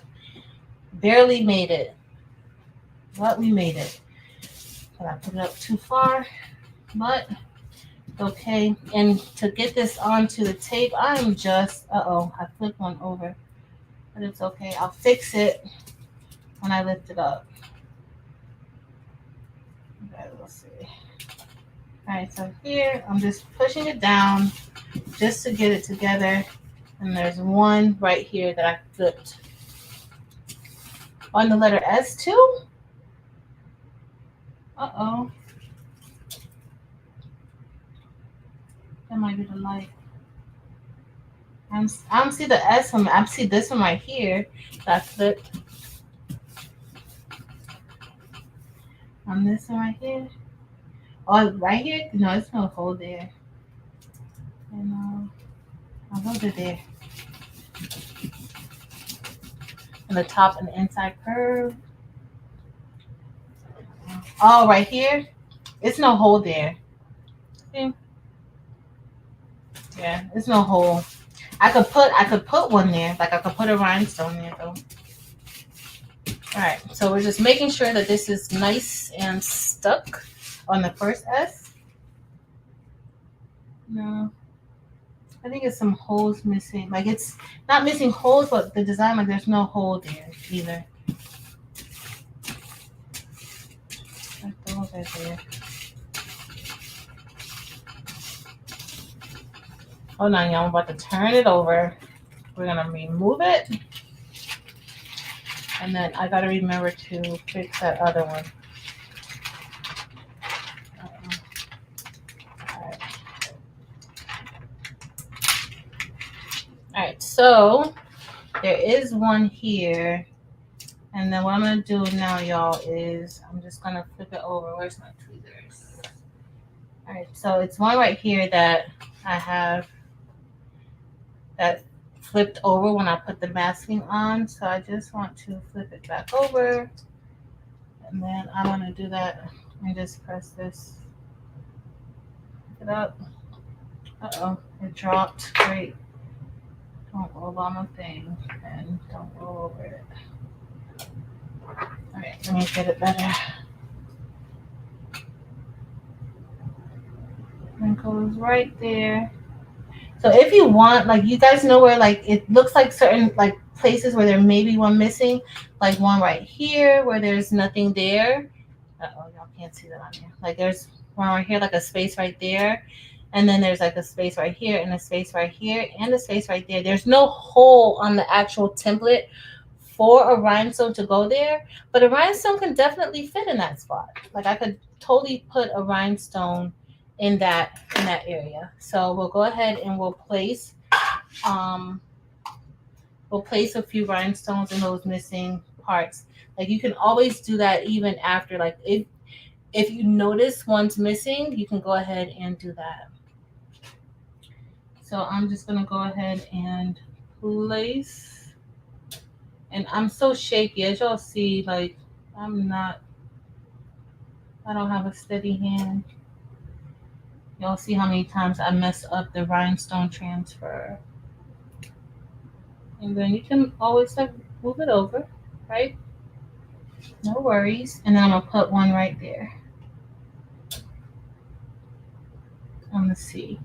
barely made it. But we made it. But I put it up too far, but okay. And to get this onto the tape, I'm just, I flipped one over, but it's okay. I'll fix it when I lift it up. Okay, let's see. All right, so here I'm just pushing it down just to get it together. And there's one right here that I flipped. On the letter S too? Uh-oh. That might be the light. I don't see the S one. I see this one right here that I flipped. On this one right here. Oh, right here? No, it's no hole there. And I'll hold it there. And the top and the inside curve. Oh, right here? It's no hole there. See? Yeah, it's no hole. I could put one there. Like I could put a rhinestone there though. Alright, so we're just making sure that this is nice and stuck on the first S. No. I think it's some holes missing. Like it's not missing holes, but the design, like there's no hole there either. Like those right there. Hold on, y'all. I'm about to turn it over. We're gonna remove it. And then I gotta remember to fix that other one. All right, so there is one here. And then what I'm gonna do now, y'all, is I'm just gonna flip it over. Where's my tweezers? All right, so it's one right here that I have that flipped over when I put the masking on. So I just want to flip it back over. And then I'm gonna do that and just press this. Pick it up. Uh-oh, it dropped. Great. Don't roll on the thing and don't roll over it. All right, let me get it better. And it goes right there. So if you want, like you guys know where like it looks like certain like places where there may be one missing, like one right here where there's nothing there. Uh-oh, y'all can't see that on here. Like there's one right here, like a space right there. And then there's like a space right here and a space right here and a space right there. There's no hole on the actual template for a rhinestone to go there, but a rhinestone can definitely fit in that spot. Like I could totally put a rhinestone in that area. So we'll go ahead and we'll place a few rhinestones in those missing parts. Like you can always do that even after, like if you notice one's missing, you can go ahead and do that. So I'm just gonna go ahead and place, and I'm so shaky, as y'all see, like I don't have a steady hand. Y'all see how many times I messed up the rhinestone transfer. And then you can always like move it over, right? No worries. And then I'm gonna put one right there on the C.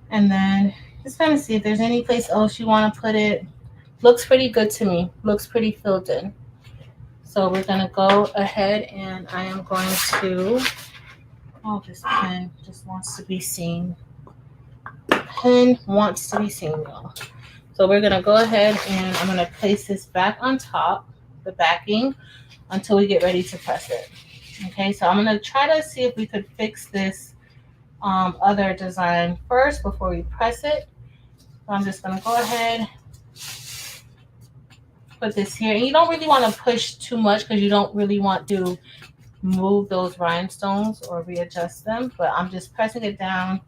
And then just kind of see if there's any place else you want to put it. Looks pretty good to me. Looks pretty filled in. So we're gonna go ahead and I am going to Oh, this pen just wants to be seen. Pen wants to be seen, y'all. So we're gonna go ahead and I'm gonna place this back on top, the backing, until we get ready to press it. Okay, so I'm gonna try to see if we could fix this other design first before we press it. So I'm just gonna go ahead, put this here. And you don't really want to push too much because you don't really want to move those rhinestones or readjust them. But I'm just pressing it down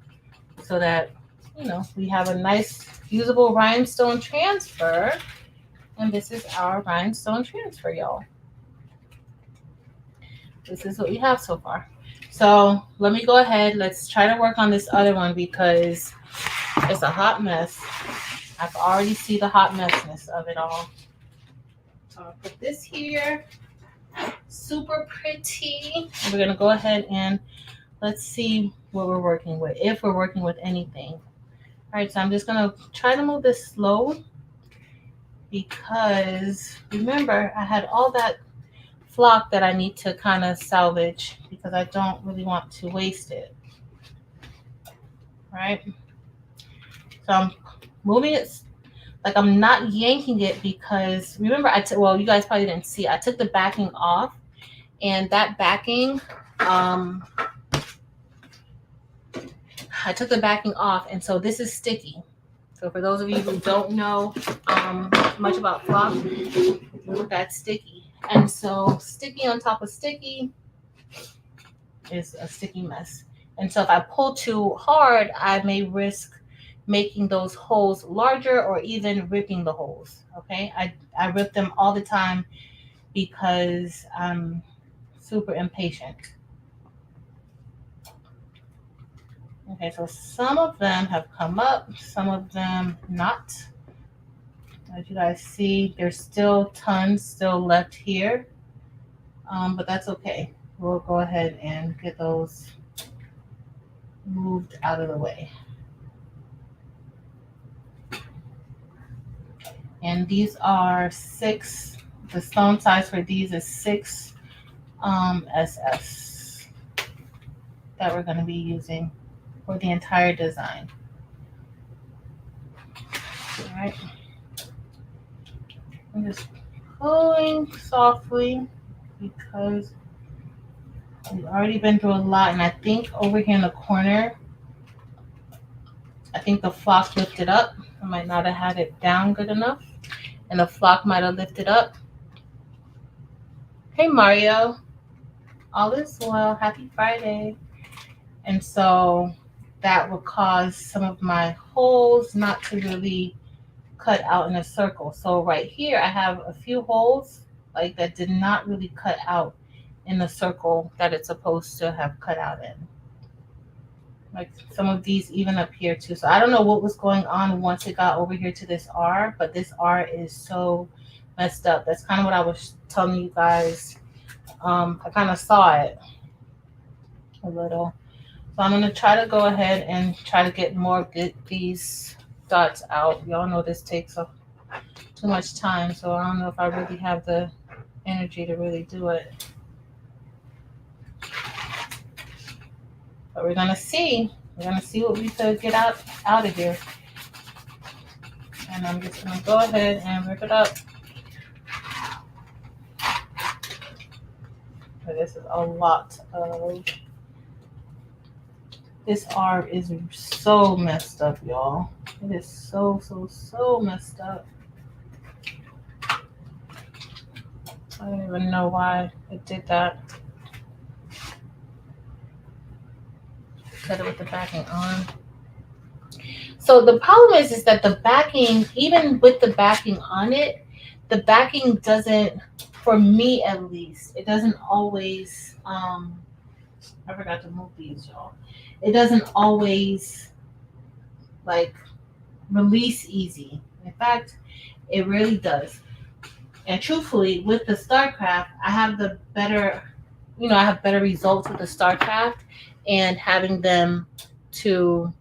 so that, you know, we have a nice usable rhinestone transfer. And this is our rhinestone transfer, y'all. This is what we have so far. So let me go ahead. Let's try to work on this other one because it's a hot mess. I can already see the hot messness of it all. So I'll put this here. Super pretty. And we're going to go ahead and let's see what we're working with, if we're working with anything. All right, so I'm just going to try to move this slow because remember I had all that flock that I need to kind of salvage because I don't really want to waste it. Right? So I'm moving it like I'm not yanking it because remember well, you guys probably didn't see, I took the backing off and that backing, I took the backing off and so this is sticky. So for those of you who don't know much about flock, that's sticky. And so sticky on top of sticky is a sticky mess. And so if I pull too hard, I may risk making those holes larger or even ripping the holes. Okay, I rip them all the time because I'm super impatient. Okay, so some of them have come up, some of them not. As you guys see, there's still tons still left here, but that's okay. We'll go ahead and get those moved out of the way. And these are 6, the stone size for these is 6 SS that we're going to be using for the entire design. All right. I'm just pulling softly because we've already been through a lot. And I think over here in the corner, I think the flock lifted up. I might not have had it down good enough. And the flock might have lifted up. Hey, Mario. All is well. Happy Friday. And so that will cause some of my holes not to really cut out in a circle. So right here, I have a few holes like that did not really cut out in the circle that it's supposed to have cut out in. Like some of these even up here too. So I don't know what was going on once it got over here to this R, but this R is so messed up. That's kind of what I was telling you guys. I kind of saw it a little. So I'm going to try to go ahead and try to get these dots out. Y'all know this takes too much time, so I don't know if I really have the energy to really do it. But we're going to see. We're going to see what we could get out of here. And I'm just going to go ahead and rip it up. So this is a lot of... This R is so messed up, y'all. It is so messed up. I don't even know why it did that. Cut it with the backing on. So the problem is that the backing, even with the backing on it, the backing doesn't, for me at least, it doesn't always, I forgot to move these, y'all. It doesn't always like release easy. In fact, it really does. And truthfully, with the StarCraft, I have the better, I have better results with the StarCraft and having them to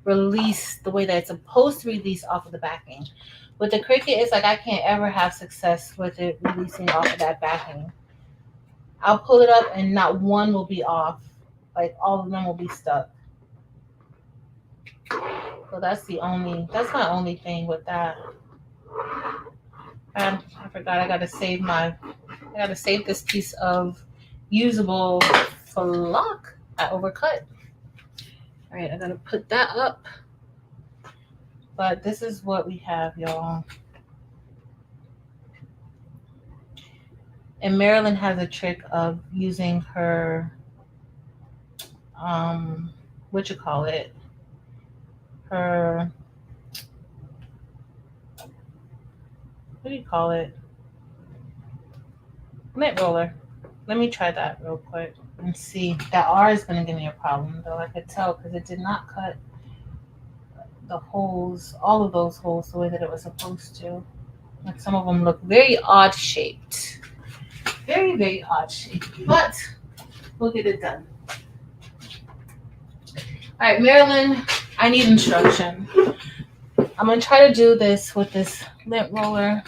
release the way that it's supposed to release off of the backing. With the CRICUT, it's like I can't ever have success with it releasing off of that backing. I'll pull it up and not one will be off. like all of them will be stuck. So that's my only thing with that. I forgot I gotta save this piece of usable flock I overcut. All right, I gotta put that up. But this is what we have, y'all. And Marilyn has a trick of using her, what you call it? Her, what do you call it? Lint roller. Let me try that real quick and see. That R is going to give me a problem, though. I could tell because it did not cut the holes, all of those holes, the way that it was supposed to. Like some of them look very odd shaped. Very, very odd shaped. But we'll get it done. All right, Marilyn, I need instruction. I'm going to try to do this with this lint roller.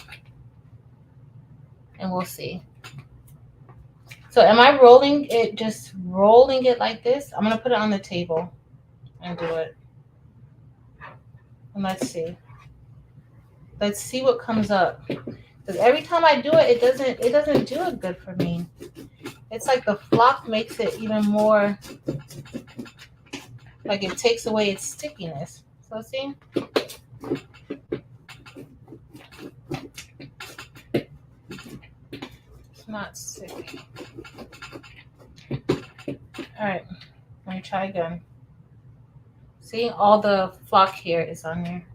And we'll see. So am I rolling it like this? I'm going to put it on the table and do it. And let's see. Let's see what comes up. Because every time I do it, it doesn't do it good for me. It's like the flock makes it even more, like it takes away its stickiness. So see? It's not sticky. All right, let me try again. See, all the flock here is on there.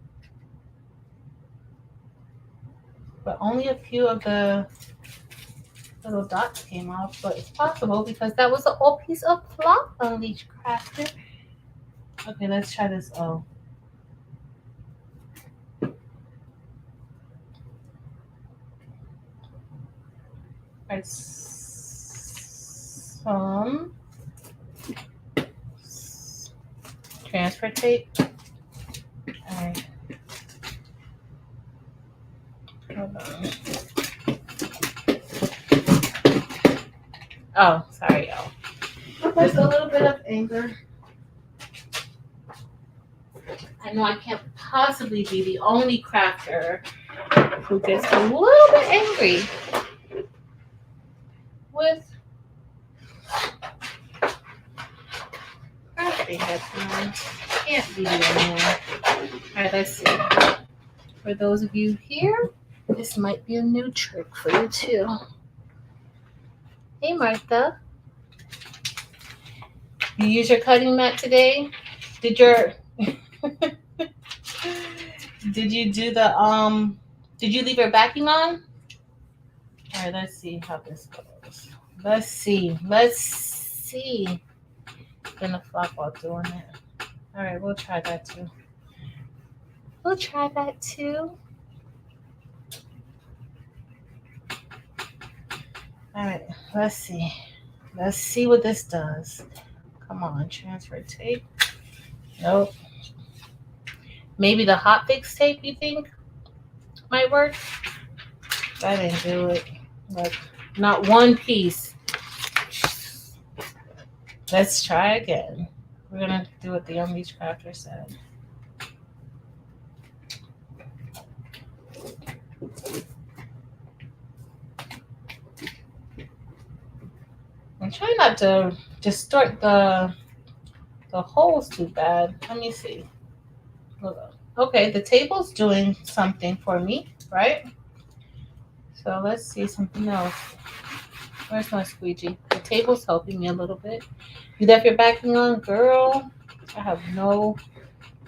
But only a few of the little dots came off, but it's possible because that was an old piece of flock on Leech Crafter. Okay, let's try this O. Alright, some transfer tape. Alright. Hold on. Oh, sorry, y'all. There's a little bit of anger. I know I can't possibly be the only crafter who gets a little bit angry with crafting at times. Can't be the only one. Alright, let's see. For those of you here, this might be a new trick for you too. Hey Martha. You use your cutting mat today? Did you do the did you leave your backing on? Alright, let's see how this goes. Let's see. Gonna flop while doing it. Alright, we'll try that too. Alright, let's see. Let's see what this does. Come on, transfer tape. Nope. Maybe the hot fix tape, you think, might work? That didn't do it. Like, not one piece. Let's try again. We're gonna do what the Young Beach Crafter said. I'm trying not to distort the holes too bad. Let me see. Okay, the table's doing something for me, right? So let's see something else. Where's my squeegee? The table's helping me a little bit. You left your backing on, girl? I have no.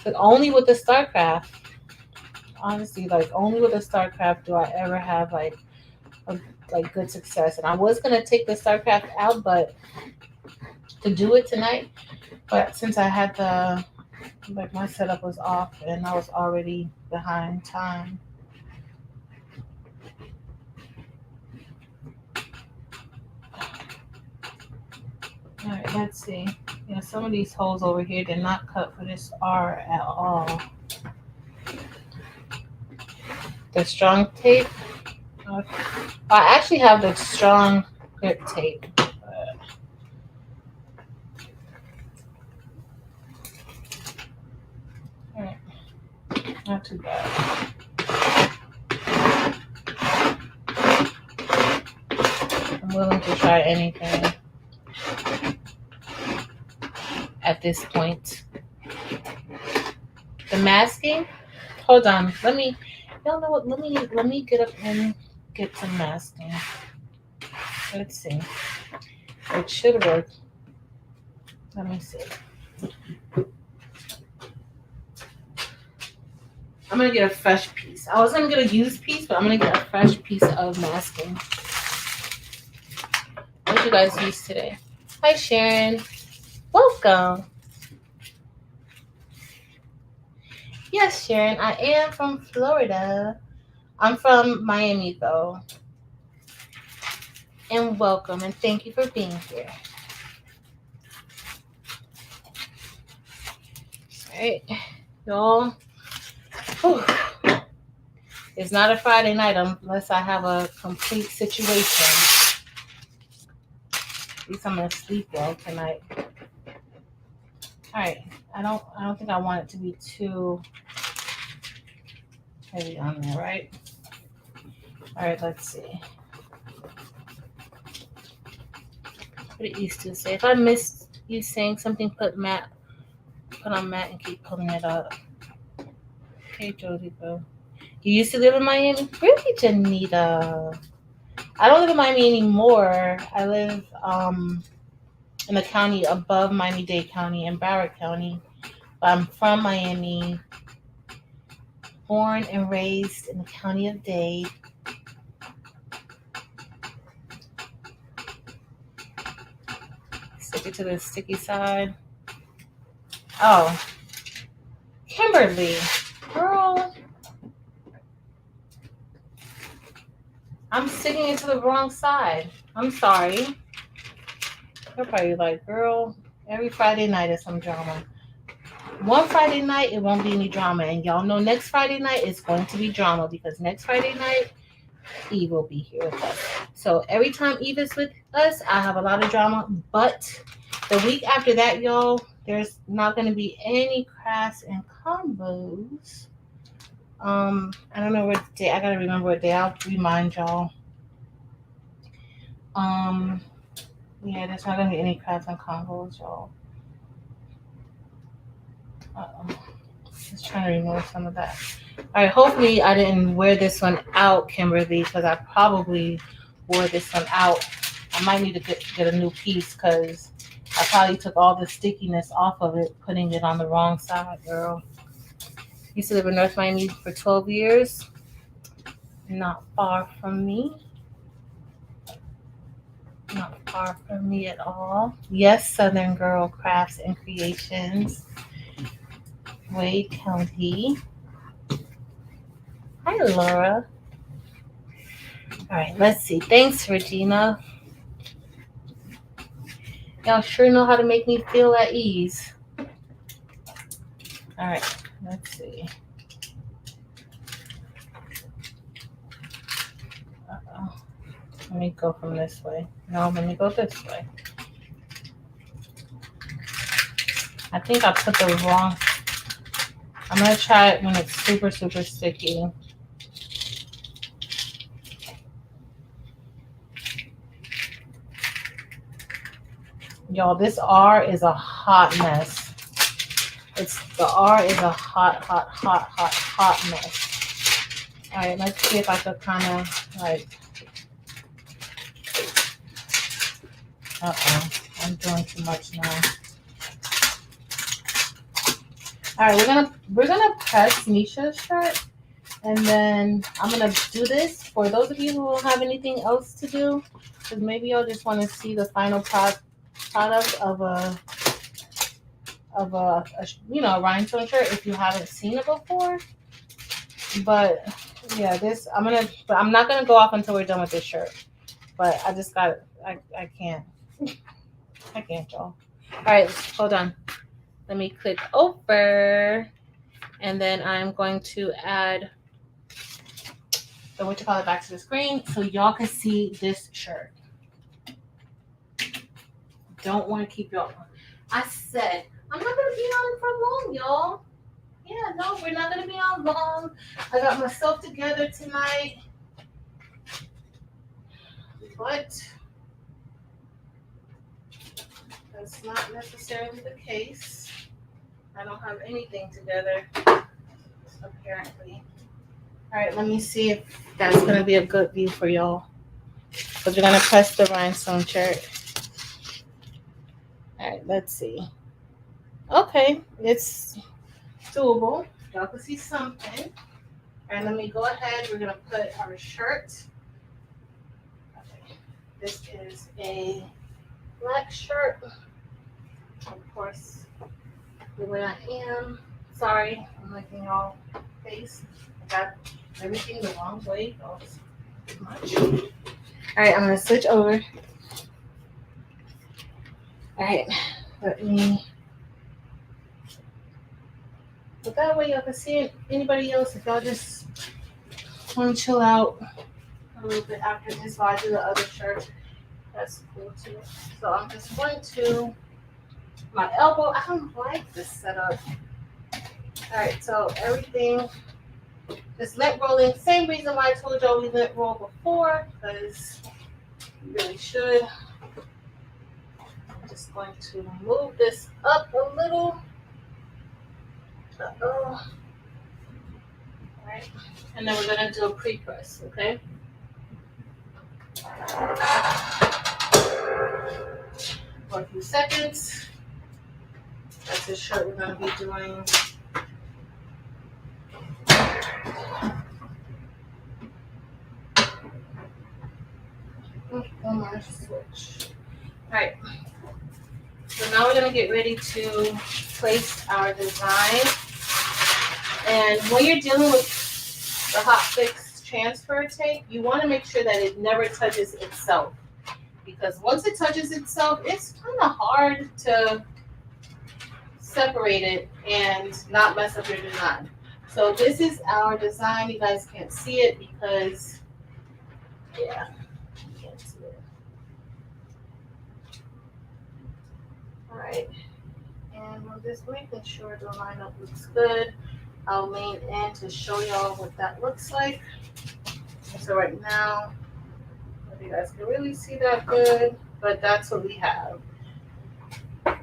But only with the StarCraft. Honestly, like only with the StarCraft do I ever have like good success. And I was gonna take the StarCraft out, but to do it tonight. But since I had my setup was off and I was already behind time. All right, let's see. Yeah, some of these holes over here did not cut for this R at all. The strong tape. Okay. I actually have the strong grip tape. Not too bad. I'm willing to try anything at this point. The masking? Hold on. Let me, y'all know what? Let me get up and get some masking. Let's see. It should work. Let me see. I'm gonna get a fresh piece. I was gonna get a used piece, but I'm gonna get a fresh piece of masking. What did you guys use today? Hi, Sharon. Welcome. Yes, Sharon, I am from Florida. I'm from Miami, though. And welcome, and thank you for being here. All right, y'all. Whew. It's not a Friday night unless I have a complete situation. At least I'm gonna sleep well tonight. All right, I don't think I want it to be too heavy on there, right? All right, let's see. What it used to say. If I missed you saying something, put on matte and keep pulling it up. Hey, Jody, bro. You used to live in Miami? Really, Janita? I don't live in Miami anymore. I live in the county above Miami-Dade County and Broward County. But I'm from Miami, born and raised in the county of Dade. Stick it to the sticky side. Oh, Kimberly, girl. I'm sticking it to the wrong side. I'm sorry. You're probably like, girl, every Friday night is some drama. One Friday night, it won't be any drama. And y'all know next Friday night is going to be drama because next Friday night, Eve will be here with us. So every time Eve is with us, I have a lot of drama. But the week after that, y'all, there's not going to be any crafts and combos. I don't know what day. I gotta remember what day. I'll remind y'all. Yeah, there's not gonna be any crafts and combos, y'all. Just trying to remove some of that. All right, hopefully I didn't wear this one out, Kimberly, because I probably wore this one out. I might need to get a new piece because I probably took all the stickiness off of it, putting it on the wrong side, girl. Used to live in North Miami for 12 years. Not far from me. Not far from me at all. Yes, Southern Girl Crafts and Creations. Wade County. Hi, Laura. All right, let's see. Thanks, Regina. Y'all sure know how to make me feel at ease. All right, let's see. Let me go from this way. No, let me go this way. I think I put the wrong. I'm going to try it when it's super, super sticky. Y'all, this R is a hot mess. The R is a hot mess. All right, let's see if I could kind of like. I'm doing too much now. All right, we're gonna press Nisha's shirt, and then I'm gonna do this for those of you who don't have anything else to do, because maybe y'all just want to see the final product of a rhinestone shirt if you haven't seen it before. But yeah, I'm not gonna go off until we're done with this shirt. But I just got I can't. I can't, y'all. All right, hold on. Let me click over, and then I'm going to add the back to the screen so y'all can see this shirt. Don't want to keep y'all. I said I'm not gonna be on it for long, y'all. Yeah, no, we're not gonna be on long. I got myself together tonight, but that's not necessarily the case. I don't have anything together, apparently. All right, let me see if that's gonna be a good view for y'all. Because we're gonna press the rhinestone chart. All right, let's see. Okay, it's doable. Y'all can see something. All right, let me go ahead. We're gonna put our shirt. Okay. This is a black shirt. Of course, the way I am. Sorry, I'm making y'all face. I got everything the wrong way. Oh, it's much. All right, I'm gonna switch over. All right, let me. But that way y'all can see anybody else. If y'all just want to chill out a little bit after this while I do the other shirt, that's cool too. So I'm just going to my elbow. I don't like this setup. All right, so everything just lint rolling. Same reason why I told y'all we lint roll before, because you really should. I'm just going to move this up a little. All right, and then we're gonna do a pre-press, okay? For a few seconds. That's the shirt we're gonna be doing. One more switch. All right. So now we're gonna get ready to place our design. And when you're dealing with the Hot Fix transfer tape, you want to make sure that it never touches itself, because once it touches itself, it's kind of hard to separate it and not mess up your design. So this is our design. You guys can't see it because, yeah, you can't see it. All right, and I'm just making sure the lineup looks good. I'll lean in to show y'all what that looks like. So right now, if you guys can really see that good, but that's what we have.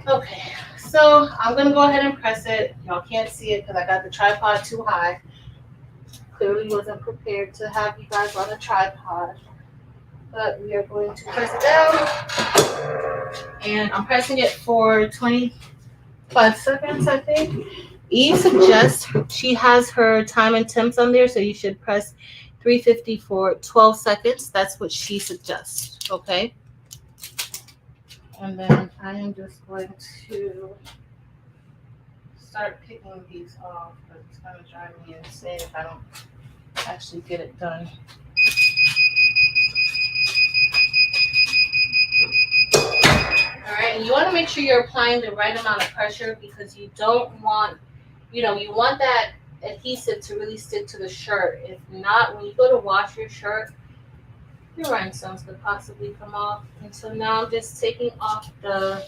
Okay, so I'm gonna go ahead and press it. Y'all can't see it because I got the tripod too high. Clearly wasn't prepared to have you guys on a tripod. But we are going to press it down. And I'm pressing it for 25 seconds, I think. Eve suggests, she has her time and temps on there, so you should press 350 for 12 seconds. That's what she suggests, okay? And then I am just going to start picking these off, but it's going to drive me insane if I don't actually get it done. All right, and you want to make sure you're applying the right amount of pressure, because you don't want, you want that adhesive to really stick to the shirt. If not, when you go to wash your shirt, your rhinestones could possibly come off. And so now I'm just taking off the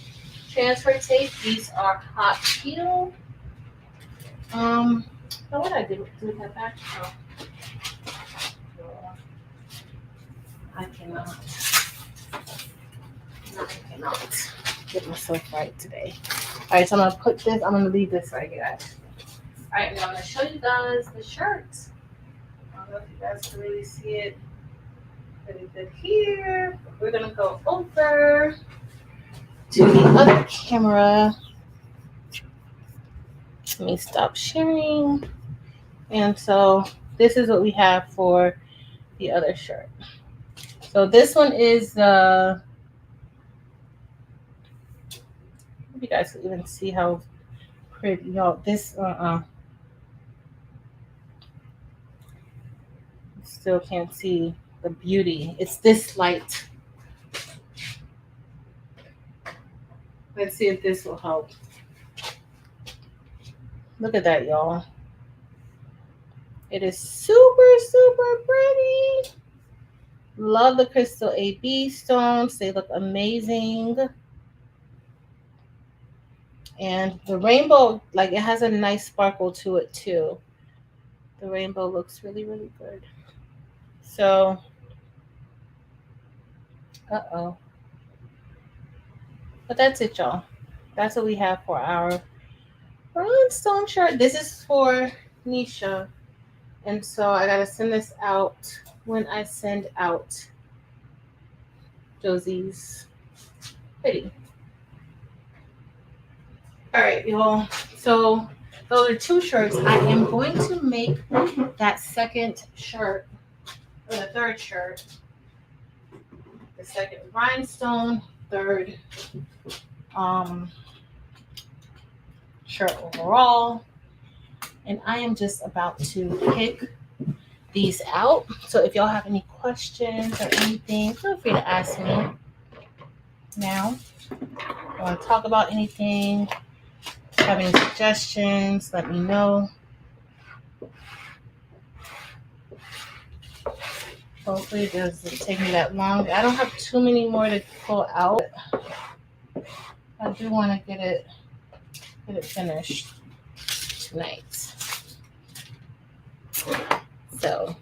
transfer tape. These are hot peel. What did I do with that back? Oh. I cannot get myself right today. All right, so I'm gonna put this. I'm gonna leave this right here. All right, now I'm gonna show you guys the shirt. I don't know if you guys can really see it pretty good here. We're gonna go over to the other camera. Let me stop sharing. And so this is what we have for the other shirt. So this one is the, you guys can even see how pretty, y'all. This still can't see the beauty. It's this light. Let's see if this will help. Look at that, y'all. It is super, super pretty. Love the crystal AB stones. They look amazing. And the rainbow, like, it has a nice sparkle to it too. The rainbow looks really, really good. So, uh-oh. But that's it, y'all. That's what we have for our rhinestone shirt. This is for Nisha. And so I gotta send this out when I send out Josie's hoodie. All right, y'all. So those are two shirts. I am going to make that second shirt, or the third shirt, the second rhinestone, third shirt overall. And I am just about to pick these out. So if y'all have any questions or anything, feel free to ask me now. Want to talk about anything? Have any suggestions? Let me know. Hopefully it doesn't take me that long. I don't have too many more to pull out. I do want to get it finished tonight. So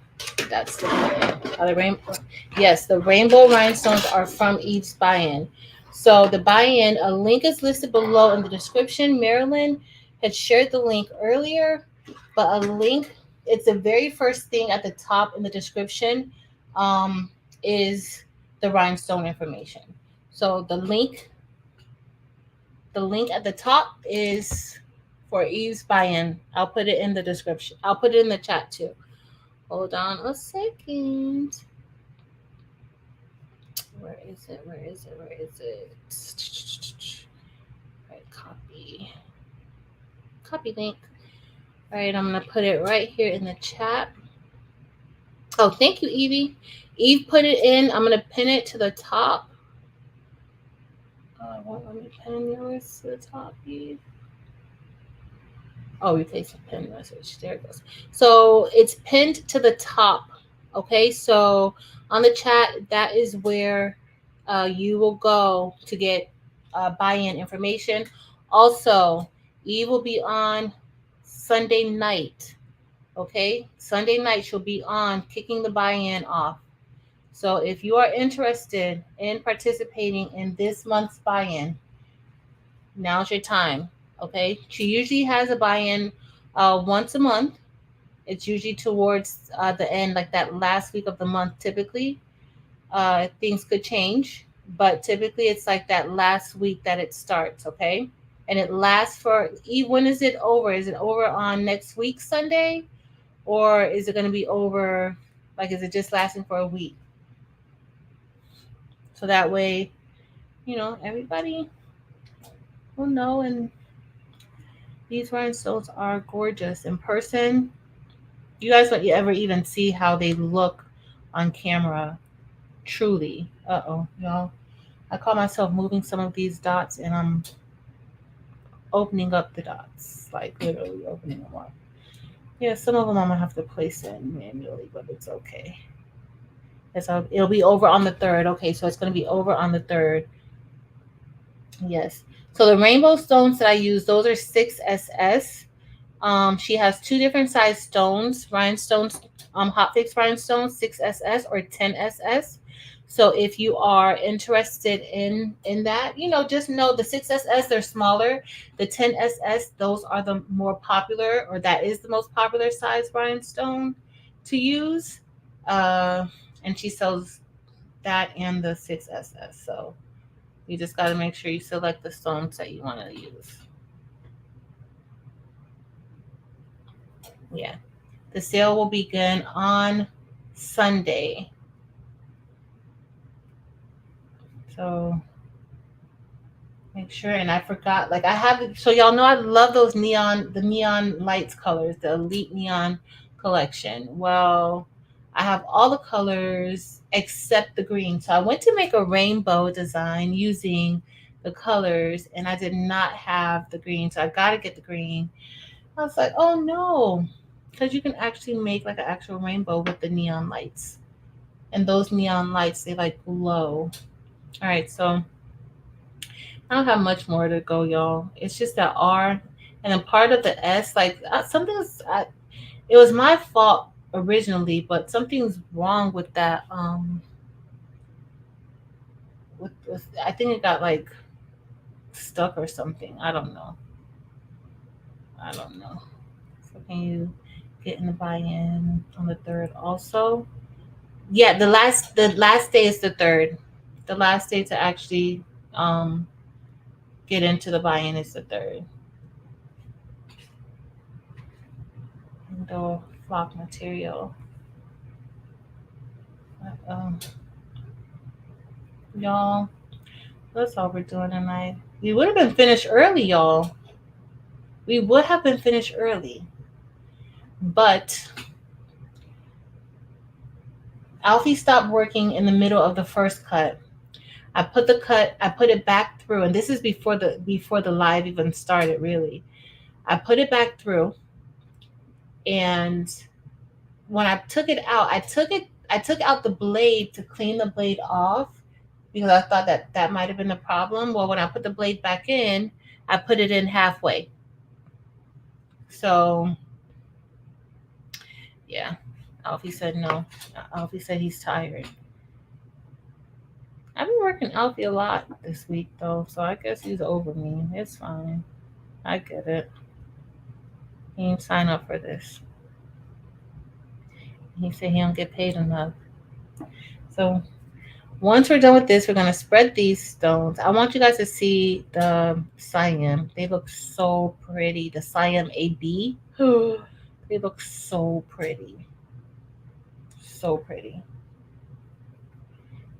that's the rainbow. Yes, the rainbow rhinestones are from Eve's buy-in. So the buy-in, a link is listed below in the description. Marilyn had shared the link earlier, but a link, it's the very first thing at the top in the description, is the rhinestone information. So the link at the top is for Eve's buy-in. I'll put it in the description. I'll put it in the chat too. Hold on a second. Where is it? Right, copy link. All right, I'm gonna put it right here in the chat. Oh, thank you, Evie. Eve put it in. I'm gonna pin it to the top. Let me pin yours to the top, Eve. Oh, replace the pin message. There it goes. So it's pinned to the top. Okay, so on the chat, that is where you will go to get buy-in information. Also, Eve will be on Sunday night. Okay, Sunday night she'll be on kicking the buy-in off. So if you are interested in participating in this month's buy-in, now's your time. Okay, she usually has a buy-in once a month. It's usually towards the end, like that last week of the month. Typically, things could change, but typically it's like that last week that it starts. Okay, and it lasts for. When is it over? Is it over on next week Sunday, or is it going to be over? Like, is it just lasting for a week? So that way, everybody will know. And these rhinestones are gorgeous in person. You guys won't ever even see how they look on camera. Truly. Uh-oh, y'all. I caught myself moving some of these dots, and I'm opening up the dots. Like, literally opening them up. Yeah, some of them I'm going to have to place in manually, but it's okay. It'll be over on the 3rd. Okay, so it's going to be over on the 3rd. Yes. So the rainbow stones that I use, those are 6SS. She has 2 different size stones, rhinestones, hotfix rhinestones, 6SS or 10SS. So if you are interested in that, just know the 6SS, they're smaller. The 10SS, those are the more popular, or that is the most popular size rhinestone to use. And she sells that and the 6SS. So you just got to make sure you select the stones that you want to use. Yeah. The sale will begin on Sunday. So make sure. And I forgot, like, I have, so y'all know I love those the neon lights colors, the Elite Neon collection. Well, I have all the colors except the green. So I went to make a rainbow design using the colors, and I did not have the green. So I got to get the green. I was like, oh no, because you can actually make like an actual rainbow with the neon lights. And those neon lights, they like glow. All right, so I don't have much more to go, y'all. It's just that R and then part of the S. Like something's. It was my fault originally, but something's wrong with that. With I think it got like stuck or something. I don't know. I don't know. So can you get in the buy-in on the third also? Yeah, the last day is the third. The last day to actually um get into the buy-in is the third. The flock material. Um, y'all, that's all we're doing tonight. We would have been finished early, y'all. We would have been finished early, but Alfie stopped working in the middle of the first cut. I put it back through, and this is before the live even started. Really, I put it back through, and when I took it out, I took out the blade to clean the blade off because I thought that that might have been the problem. Well, when I put the blade back in, I put it in halfway. So yeah, Alfie said no. Alfie said he's tired. I've been working Alfie a lot this week though, so I guess he's over me. It's fine. I get it. He didn't sign up for this. He said he don't get paid enough. So once we're done with this, we're gonna spread these stones. I want you guys to see the Siam. They look so pretty. The Siam AB. They look so pretty. So pretty.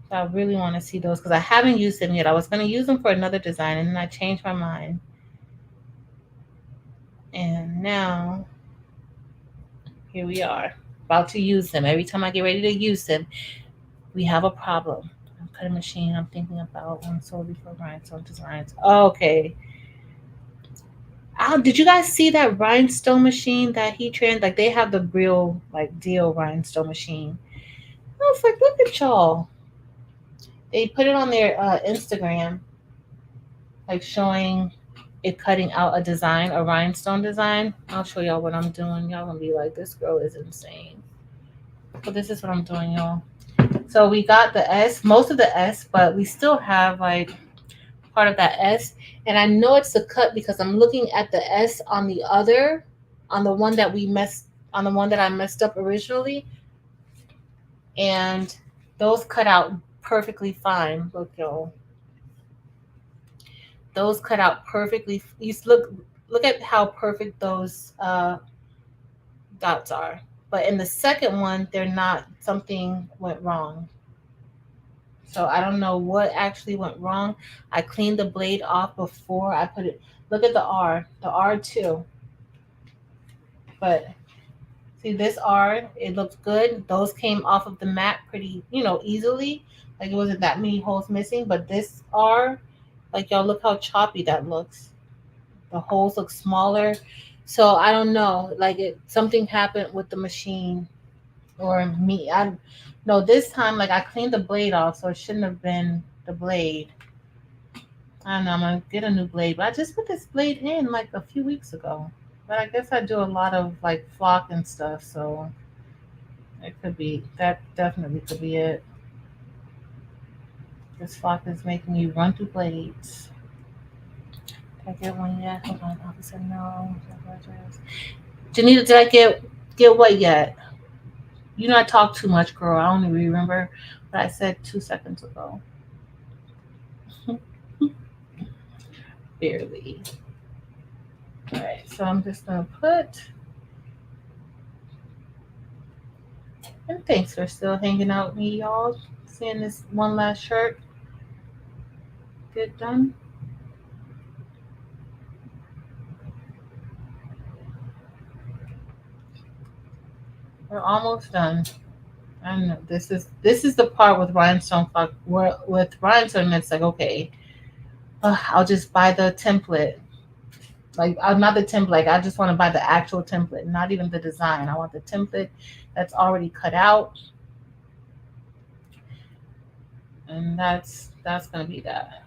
So I really want to see those because I haven't used them yet. I was gonna use them for another design and then I changed my mind. And now here we are. About to use them. Every time I get ready to use them, we have a problem. Cutting machine I'm thinking about one solely for rhinestone designs. Okay. Did you guys see that rhinestone machine that he trans? Like they have the real like deal rhinestone machine. I was like, look at y'all. They put it on their Instagram, like showing it cutting out a design, a rhinestone design. I'll show y'all what I'm doing. Y'all gonna be like, this girl is insane. So this is what I'm doing, y'all. So we got the S, most of the S, but we still have like part of that S. And I know it's the cut because I'm looking at the S on the other, on the one that on the one that I messed up originally. And those cut out perfectly fine. Look, y'all. Those cut out perfectly. Look at how perfect those dots are. But in the second one, they're not. Something went wrong. So I don't know what actually went wrong. I cleaned the blade off before I put it. Look at the R2. But see this R, it looks good. Those came off of the mat pretty, easily. Like it wasn't that many holes missing. But this R, like y'all look how choppy that looks. The holes look smaller. So I don't know. Like something happened with the machine or me. I no this time like I cleaned the blade off, so it shouldn't have been the blade. I don't know. I'm gonna get a new blade, but I just put this blade in like a few weeks ago. But I guess I do a lot of like flock and stuff, so it could be that. Definitely could be it. This flock is making you run through blades. Did I get one yet? Hold on. I said no. Janita, did I get what yet? You know I talk too much, girl. I only remember what I said 2 seconds ago. Barely. All right, so I'm just gonna put. And thanks for still hanging out with me, y'all. Seeing this one last shirt get done. We're almost done. I know this is the part with rhinestone flock. With rhinestone, it's like okay, I'll just buy the template. Like not the template. Like, I just want to buy the actual template, not even the design. I want the template that's already cut out, and that's gonna be that.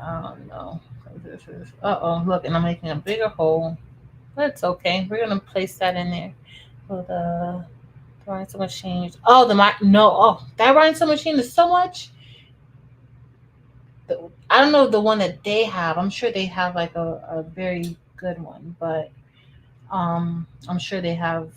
I don't know. This is, look, and I'm making a bigger hole. That's okay. We're gonna place that in there. For the rhinestone machine. Oh, no. Oh, that rhinestone machine is so much. I don't know the one that they have. I'm sure they have like a very good one, but I'm sure they have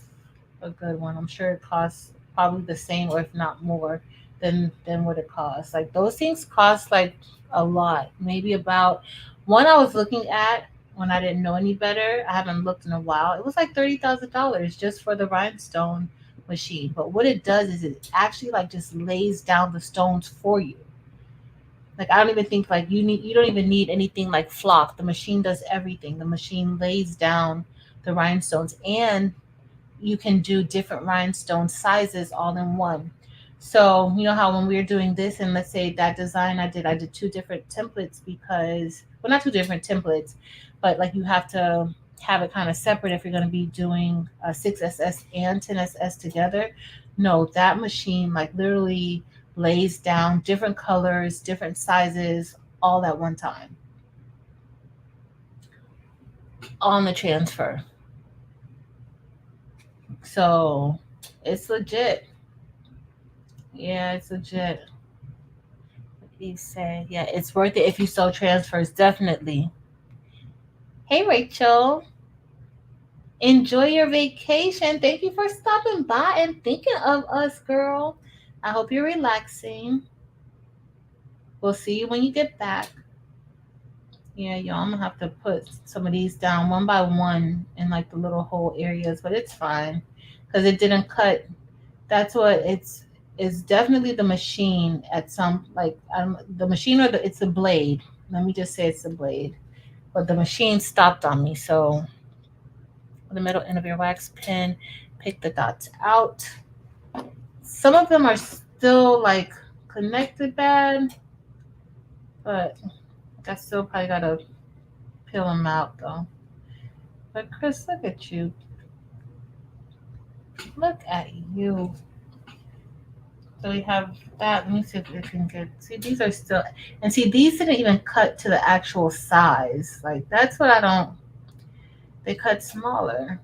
a good one. I'm sure it costs probably the same or if not more than what it costs. Like those things cost like a lot. Maybe about one I was looking at when I didn't know any better. I haven't looked in a while. It was like $30,000 just for the rhinestone machine. But what it does is it actually like just lays down the stones for you. Like I don't even think like you don't even need anything like flock. The machine does everything. The machine lays down the rhinestones and you can do different rhinestone sizes all in one. So you know how when we were doing this and let's say that design I did two different templates because well not two different templates, but like you have to have it kind of separate if you're going to be doing a 6SS and 10SS together. No, that machine like literally lays down different colors, different sizes, all at one time on the transfer. So it's legit. Yeah, it's legit. He said, yeah, it's worth it if you sell transfers, definitely. Hey, Rachel. Enjoy your vacation. Thank you for stopping by and thinking of us, girl. I hope you're relaxing. We'll see you when you get back. Yeah, y'all, I'm gonna have to put some of these down one by one in like the little hole areas, but it's fine because it didn't cut. That's what it's definitely the machine at some like the machine or it's the blade. Let me just say it's the blade, but the machine stopped on me. So the middle end of your wax pen, pick the dots out. Some of them are still like connected bad, but I still probably gotta peel them out though. But Chris, look at you. Look at you. So we have that. Let me see if we can get. See, these are still, and see, these didn't even cut to the actual size. Like that's what I don't. They cut smaller.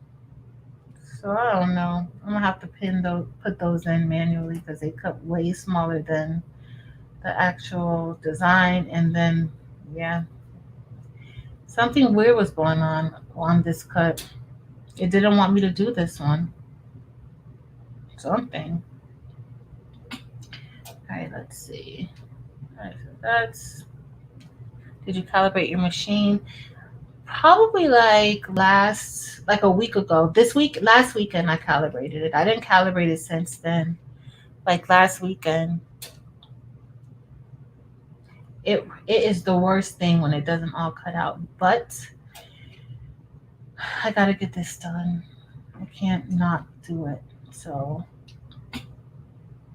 So I don't know. I'm gonna have to put those in manually because they cut way smaller than the actual design. And then, yeah, something weird was going on this cut. It didn't want me to do this one. Something. All right, let's see. All right, so that's. Did you calibrate your machine? Probably like a week ago. Last weekend, I calibrated it. I didn't calibrate it since then. Like last weekend, it is the worst thing when it doesn't all cut out. But I gotta get this done. I can't not do it. So,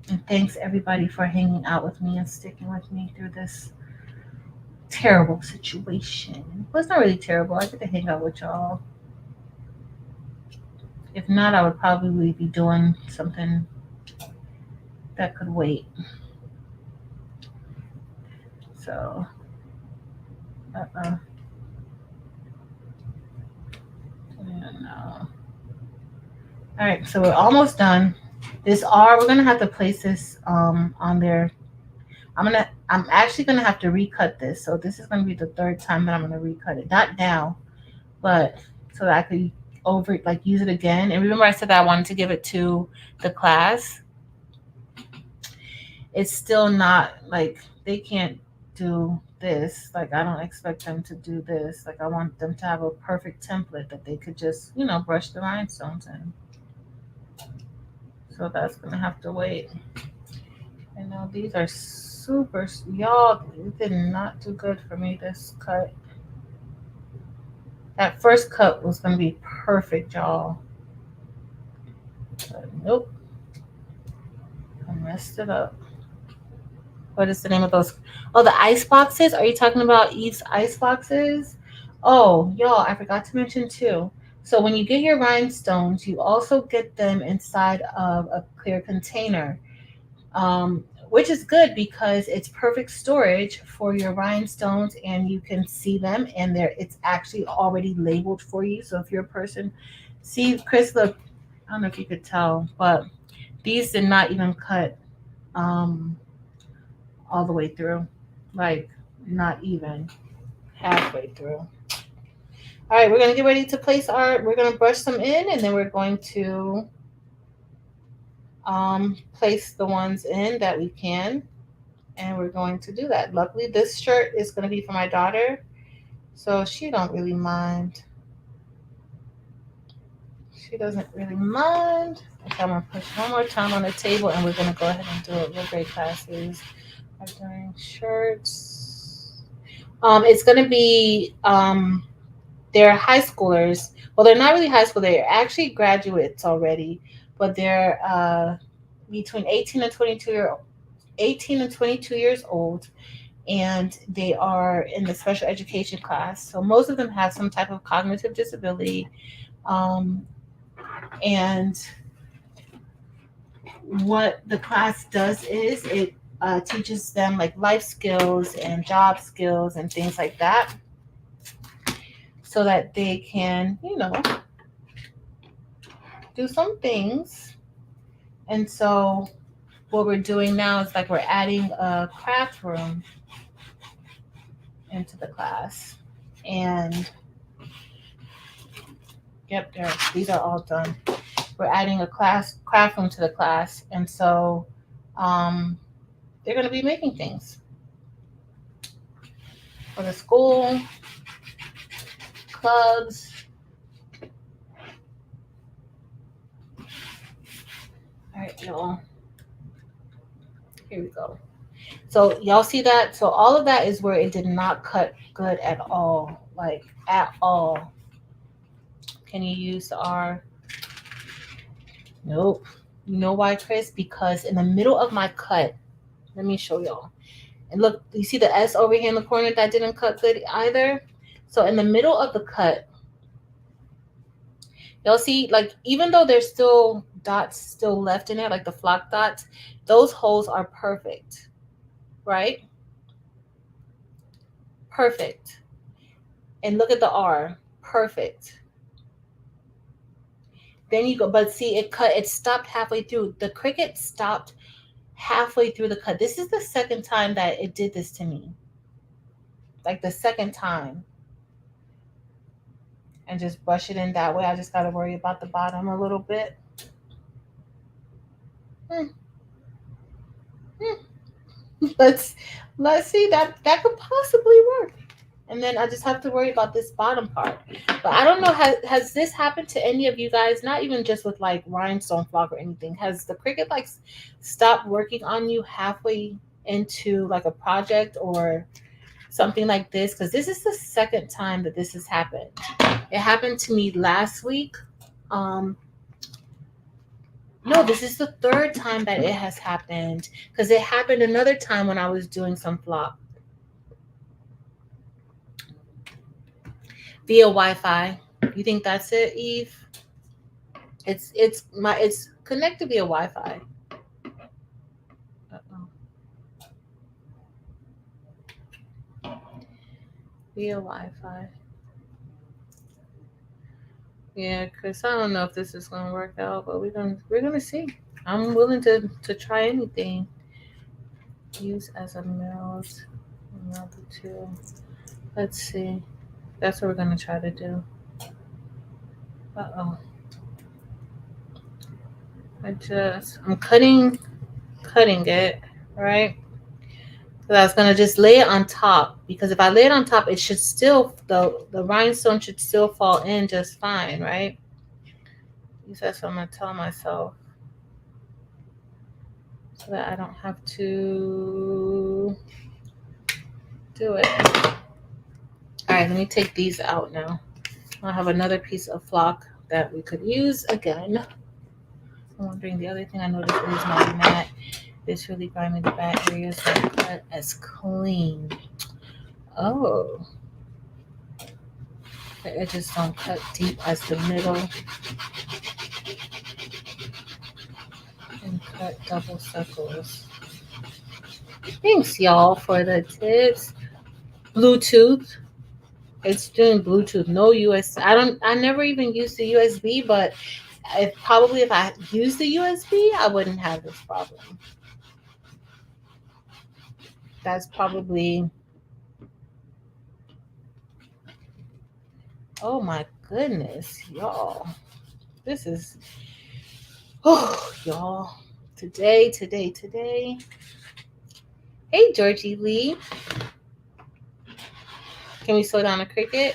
and thanks everybody for hanging out with me and sticking with me through this terrible situation. Well, it's not really terrible. I get to hang out with y'all. If not, I would probably be doing something that could wait. So, no. All right, so we're almost done. We're gonna have to place this on there. I'm actually gonna have to recut this. So this is gonna be the third time that I'm gonna recut it. Not now, but so that I could use it again. And remember I said that I wanted to give it to the class. It's still not like they can't do this. Like I don't expect them to do this. Like I want them to have a perfect template that they could just, brush the rhinestones in. So that's gonna have to wait. And now these are super, y'all, it did not do good for me, this cut. That first cut was gonna be perfect, y'all. But nope. I messed it up. What is the name of those? Oh, the ice boxes? Are you talking about Eve's ice boxes? Oh, y'all, I forgot to mention too. So when you get your rhinestones, you also get them inside of a clear container. which is good because it's perfect storage for your rhinestones and you can see them and it's actually already labeled for you. So if you're a person, see, Chris, look, I don't know if you could tell, but these did not even cut all the way through, like not even halfway through. All right, we're gonna get ready to we're gonna brush some in and then we're going to place the ones in that we can. And we're going to do that. Luckily, this shirt is going to be for my daughter, so she don't really mind. She doesn't really mind. Okay, I'm going to push one more time on the table, and we're going to go ahead and do it. Real great classes are doing shirts. It's going to be they're high schoolers. Well, they're not really high school. They're actually graduates already, but they're between 18 and 22 years old, and they are in the special education class. So most of them have some type of cognitive disability. And what the class does is it teaches them like life skills and job skills and things like that so that they can, do some things. And so what we're doing now is like we're adding a craft room into the class. And yep, these are all done. We're adding a craft room to the class. And so they're going to be making things for the school, clubs. All right, y'all. Here we go. So y'all see that? So all of that is where it did not cut good at all, like at all. Can you use the R? Nope. You know why, Chris? Because in the middle of my cut, let me show y'all. And look, you see the S over here in the corner that didn't cut good either? So in the middle of the cut, y'all see, like, even though there's still dots still left in there, like the flock dots, those holes are perfect, right? Perfect. And look at the R, perfect. Then you go, but see, it stopped halfway through. The CRICUT stopped halfway through the cut. This is the second time that it did this to me. Like the second time. And just brush it in that way. I just got to worry about the bottom a little bit. Let's see, that could possibly work. And then I just have to worry about this bottom part. But I don't know, has this happened to any of you guys? Not even just with like rhinestone flock or anything. Has the CRICUT like stopped working on you halfway into like a project or something like this? Because this is the second time that this has happened. It happened to me last week. No, this is the third time that it has happened, because it happened another time when I was doing some flock via Wi-Fi. You think that's it, Eve? It's connected via Wi-Fi. Via Wi-Fi. Yeah, Chris, I don't know if this is gonna work out, but we're gonna see. I'm willing to try anything. Use as a meld tool. Let's see. That's what we're gonna try to do. I'm cutting it, right? So I was gonna just lay it on top, because if I lay it on top, it should still, the rhinestone should still fall in just fine, right? That's what I'm gonna tell myself, so that I don't have to do it. All right, let me take these out now. I have another piece of flock that we could use again. I'm wondering, the other thing I noticed is my mat. This really grimy, the back areas are cut as clean. Oh. The edges don't cut deep as the middle. And cut double circles. Thanks, y'all, for the tips. Bluetooth. It's doing Bluetooth, no US. I never even used the USB, but if I used the USB, I wouldn't have this problem. That's probably, oh my goodness, y'all. This is, oh, y'all. Today. Hey, Georgie Lee. Can we slow down a Cricut?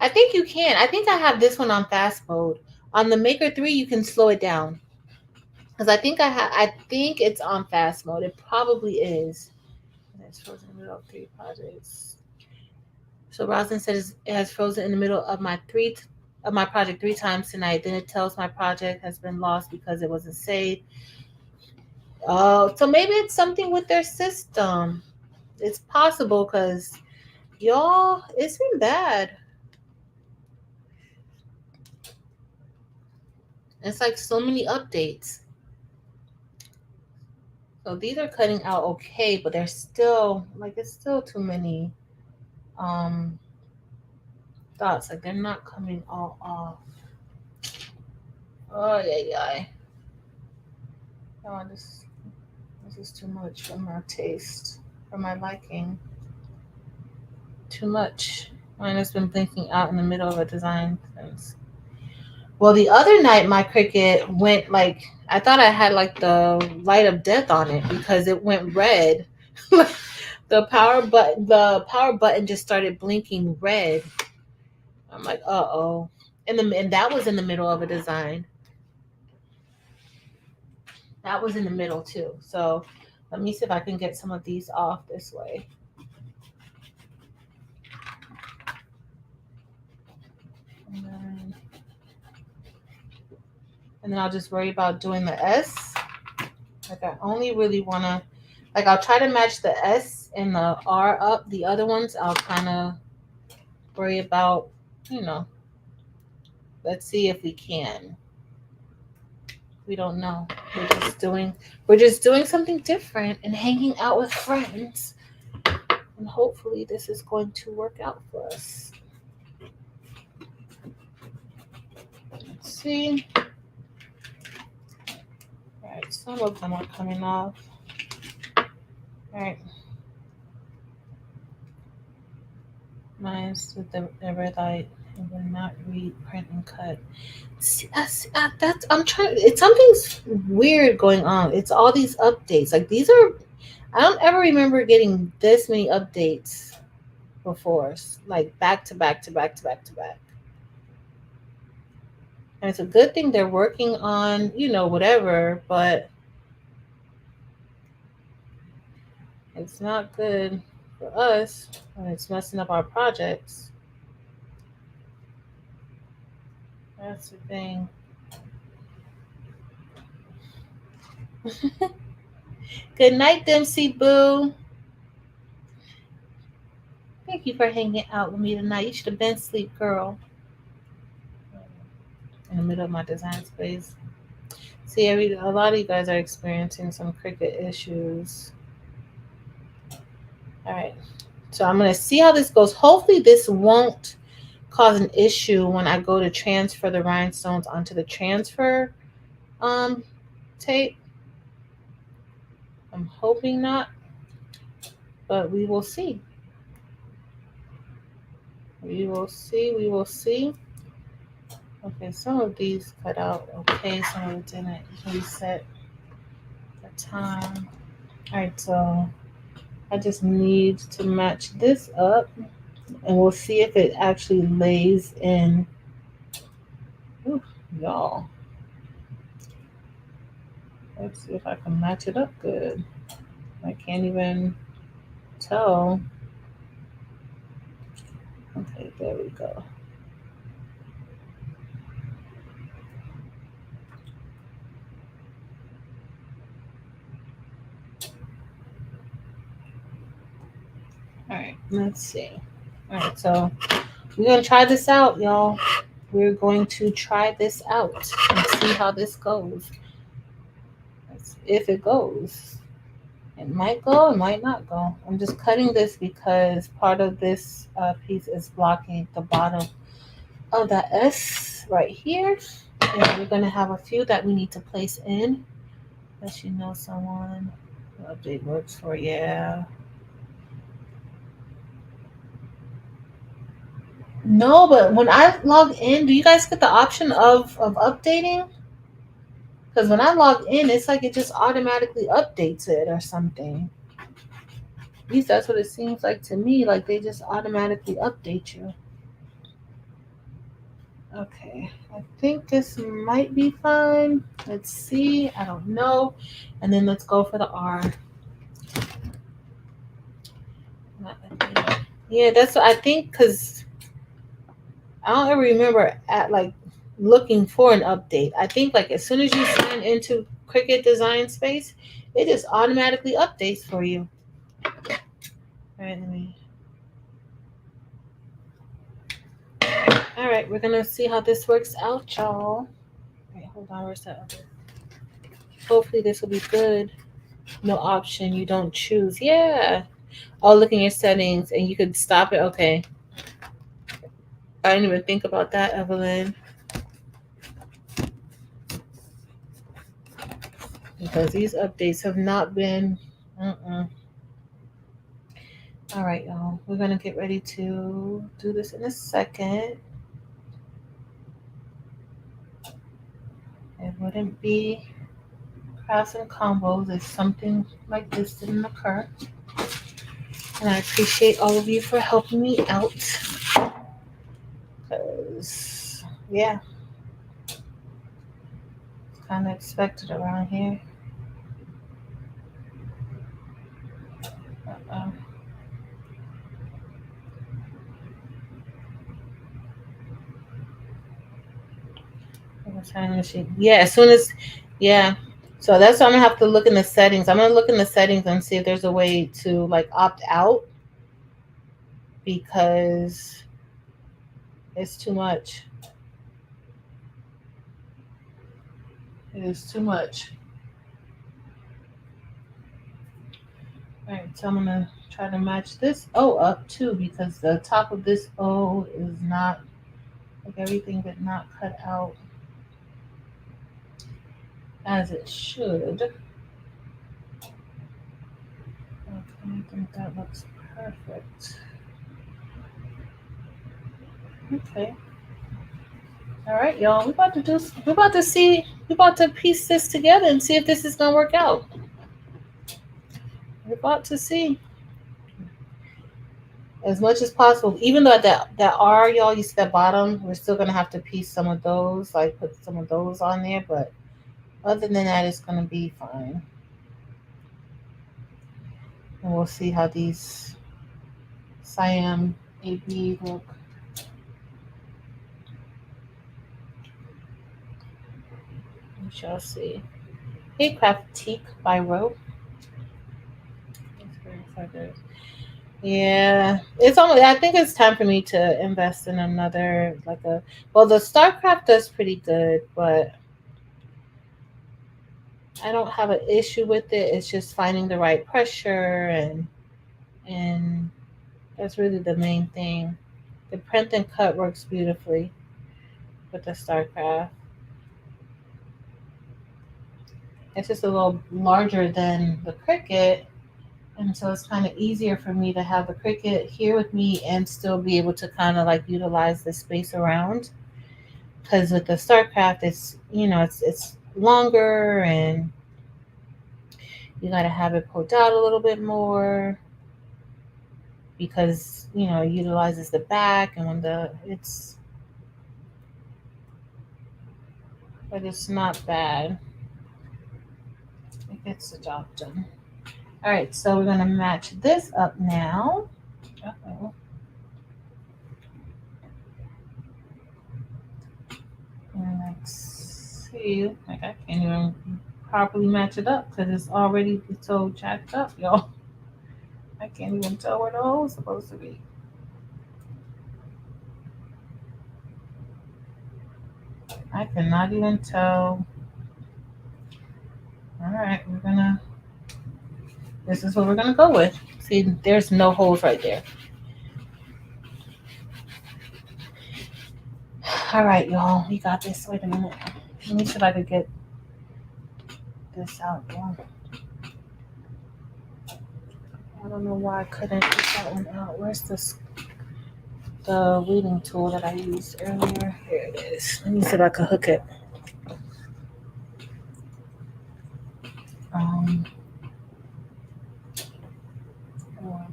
I think you can. I think I have this one on fast mode. On the Maker 3, you can slow it down. Because I think it's on fast mode. It probably is. It's frozen in the middle of 3 projects. So Roslyn says it has frozen in the middle of my project 3 times tonight. Then it tells my project has been lost because it wasn't saved. Oh, so maybe it's something with their system. It's possible because y'all, it's been bad. It's like so many updates. So these are cutting out okay, but they're still like it's still too many dots. Like they're not coming all off. Oh yeah. Oh, this is too much for my taste, for my liking. Too much. Mine has been blinking out in the middle of a design since. Well, the other night my Cricut went like I thought I had like the light of death on it because it went red. the power button just started blinking red. I'm like, uh-oh. And that was in the middle of a design. That was in the middle too. So let me see if I can get some of these off this way. And then I'll just worry about doing the S. Like I only really want to, like I'll try to match the S and the R up. The other ones I'll kind of worry about, let's see if we can. We don't know. We're just doing something different and hanging out with friends. And hopefully this is going to work out for us. Let's see. All right, some of them are coming off. All right. Mine's with the red light. I will not read, print, and cut. See, I'm trying. It's something's weird going on. It's all these updates. Like these are. I don't ever remember getting this many updates before. Like back to back to back to back to back. And it's a good thing they're working on, whatever, but it's not good for us when it's messing up our projects. That's the thing. Good night, Dempsey Boo. Thank you for hanging out with me tonight. You should have been asleep, girl. In the middle of my design space. See, a lot of you guys are experiencing some Cricut issues. All right. So I'm going to see how this goes. Hopefully this won't cause an issue when I go to transfer the rhinestones onto the transfer tape. I'm hoping not, but we will see. We will see. Okay, some of these cut out okay, some of it didn't. Reset the time. All right, so I just need to match this up, and we'll see if it actually lays in. Ooh, y'all. Let's see if I can match it up good. I can't even tell. Okay, there we go. All right, let's see. All right, so we're going to try this out, y'all. We're going to try this out and see how this goes. Let's if it goes. It might go, it might not go. I'm just cutting this because part of this piece is blocking the bottom of that S right here. And we're going to have a few that we need to place in. Unless you know someone who update works for, yeah. No, but when I log in, do you guys get the option of updating? Because when I log in, it's like it just automatically updates it or something. At least that's what it seems like to me. Like they just automatically update you. Okay, I think this might be fine. Let's see. I don't know. And then let's go for the R. Yeah, that's what I think because I don't ever remember at like looking for an update. I think like as soon as you sign into Cricut Design Space, it just automatically updates for you. All right, All right, we're gonna see how this works out, y'all. Wait, hold on, where's that other? Hopefully this will be good. No option, you don't choose. Yeah. Oh, look in your settings and you could stop it. Okay. I didn't even think about that, Evelyn. Because these updates have not been. All right, y'all. We're going to get ready to do this in a second. It wouldn't be crafts and combos if something like this didn't occur. And I appreciate all of you for helping me out. Because, yeah, it's kind of expected around here. Uh-oh. Yeah, as soon as, yeah. So that's why I'm gonna have to look in the settings. I'm gonna look in the settings and see if there's a way to like opt out because it's too much. It is too much. All right, so I'm gonna try to match this O up too because the top of this O is not like everything did not cut out as it should. Okay, I think that looks perfect. Okay. All right, y'all. We're about to see. We're about to piece this together and see if this is gonna work out. We're about to see. As much as possible. Even though that R, y'all, you see that bottom, we're still gonna have to piece some of those, like put some of those on there. But other than that, it's gonna be fine. And we'll see how these Siam AB look. We shall see. Hey, Craftique by Ro. Yeah, it's only. I think it's time for me to invest in another like a. Well, the StarCraft does pretty good, but I don't have an issue with it. It's just finding the right pressure and that's really the main thing. The print and cut works beautifully with the StarCraft. It's just a little larger than the Cricut, and so it's kind of easier for me to have the Cricut here with me and still be able to kind of like utilize the space around. Because with the StarCraft, it's it's longer and you got to have it pulled out a little bit more because it utilizes the back and when but it's not bad. It gets the job done. All right, so we're gonna match this up now. Uh-oh. And let's see. Like I can't even properly match it up because it's so jacked up, y'all. I can't even tell where the hole's supposed to be. I cannot even tell All right, this is what we're gonna go with. See, there's no holes right there. All right, y'all, we got this. Wait a minute. Let me see if I could get this out, y'all. I don't know why I couldn't get that one out. Where's the weeding tool that I used earlier? Here it is. Let me see if I can hook it.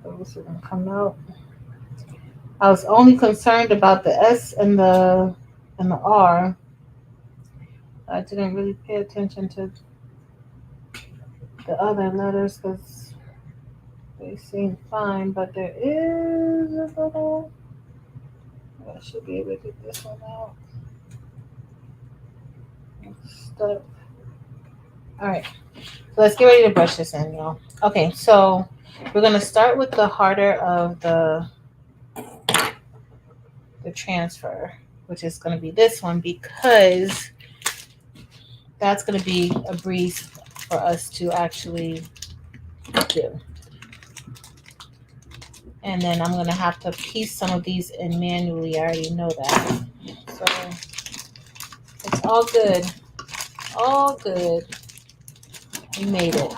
Those are gonna come out. I was only concerned about the S and the R. I didn't really pay attention to the other letters because they seem fine, but there is a little. I should be able to get this one out. Stuck. All right, so let's get ready to brush this in, y'all. Okay, so we're gonna start with the harder of the transfer, which is gonna be this one because that's gonna be a breeze for us to actually do. And then I'm gonna have to piece some of these in manually. I already know that. So it's all good. All good. We made it.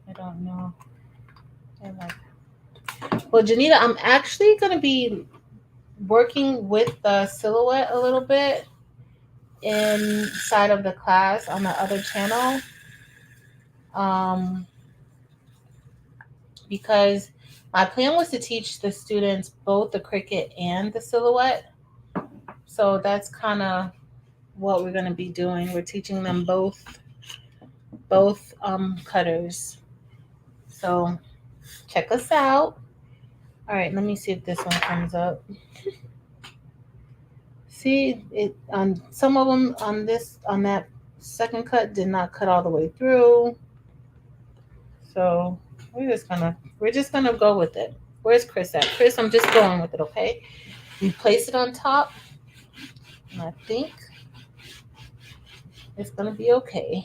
I don't know. Well, Janita, I'm actually gonna be working with the silhouette a little bit inside of the class on the other channel. Because my plan was to teach the students both the CRICUT and the silhouette. So that's kind of what we're going to be doing. We're teaching them both cutters. So check us out. All right, let me see if this one comes up. See, it on some of them on that second cut did not cut all the way through. So we're just gonna go with it. Where's Chris at? Chris, I'm just going with it, okay? We place it on top, and I think it's gonna be okay.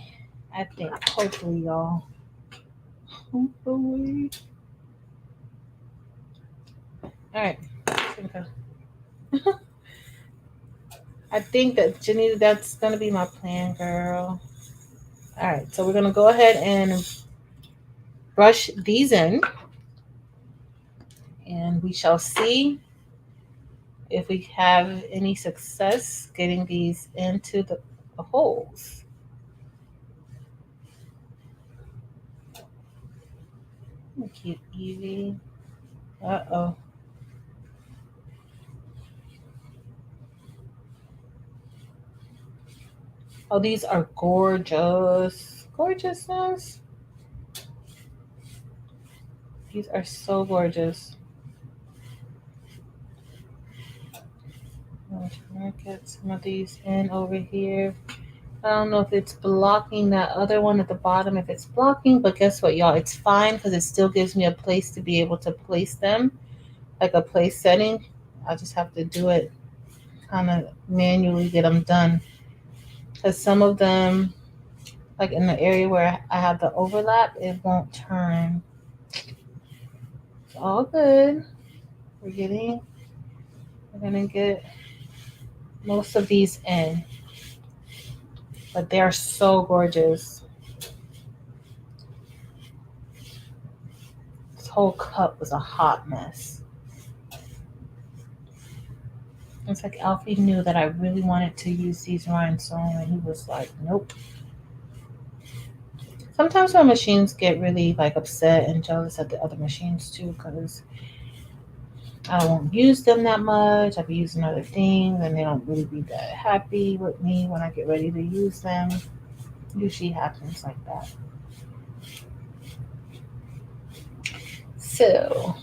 I think, hopefully, y'all. Hopefully. All right. I think that Janita, that's gonna be my plan, girl. All right, so we're gonna go ahead and brush these in, and we shall see if we have any success getting these into the holes. Cute Evie. Uh-oh. Oh, these are gorgeous. Gorgeousness. These are so gorgeous. I'm trying to get some of these in over here. I don't know if it's blocking that other one at the bottom, if it's blocking, but guess what, y'all? It's fine because it still gives me a place to be able to place them, like a place setting. I just have to do it, kind of manually get them done. Because some of them, like in the area where I have the overlap, it won't turn. It's all good. We're gonna get most of these in. But they are so gorgeous. This whole cup was a hot mess. It's like Alfie knew that I really wanted to use these rhinestones, and he was like, nope. Sometimes my machines get really like upset and jealous at the other machines too, because I won't use them that much. I'll be using other things, and they don't really be that happy with me when I get ready to use them. Usually happens like that. So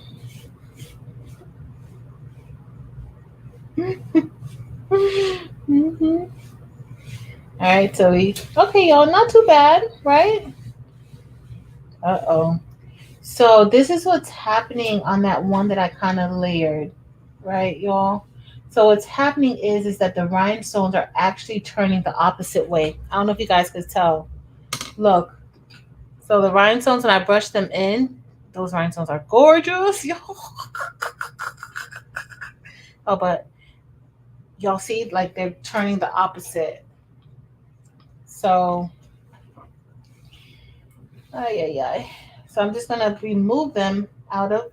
mm-hmm. All right, so okay, y'all, not too bad, right? Uh-oh. So this is what's happening on that one that I kind of layered, right, y'all? So what's happening is that the rhinestones are actually turning the opposite way. I don't know if you guys could tell. Look, so the rhinestones, when I brush them in, those rhinestones are gorgeous, y'all. Oh, but y'all see, like they're turning the opposite. So, ay. So I'm just gonna remove them out of,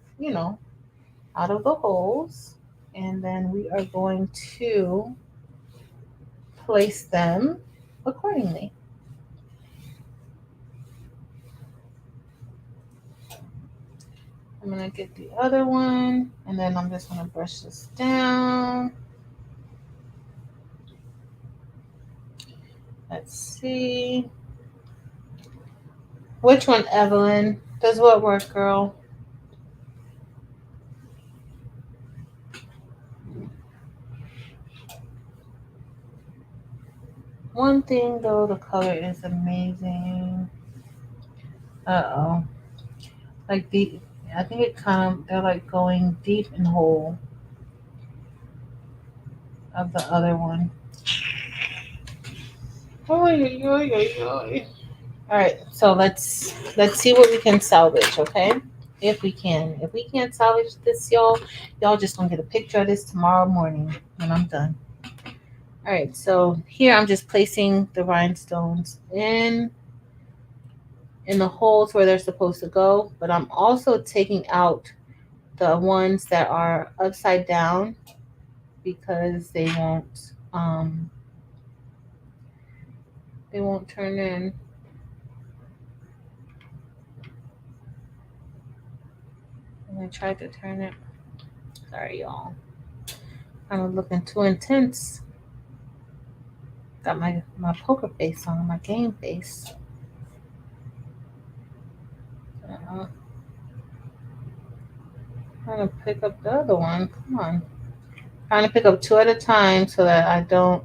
out of the holes, and then we are going to place them accordingly. I'm gonna get the other one, and then I'm just gonna brush this down. Let's see. Which one, Evelyn? Does what work, girl? One thing though, the color is amazing. Uh-oh. Like deep, I think it kind of, they're like going deep and whole of the other one. All right, so let's see what we can salvage, okay? If we can. If we can't salvage this, y'all just gonna get a picture of this tomorrow morning when I'm done. All right, so here I'm just placing the rhinestones in the holes where they're supposed to go, but I'm also taking out the ones that are upside down because they won't turn in. And I tried to turn it. Sorry, y'all. Kind of looking too intense. Got my poker face on, my game face. Trying to pick up the other one. Come on. Trying to pick up two at a time so that I don't.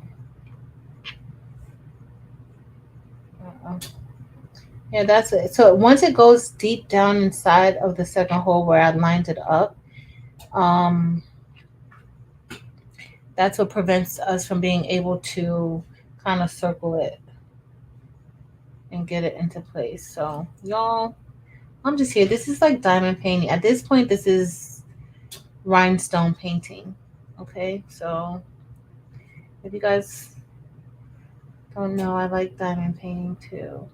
Yeah, that's it. So once it goes deep down inside of the second hole where I lined it up, um, that's what prevents us from being able to kind of circle it and get it into place. So y'all, I'm just here. This is like diamond painting. At this point, this is rhinestone painting. Okay, so if you guys don't know, I like diamond painting too.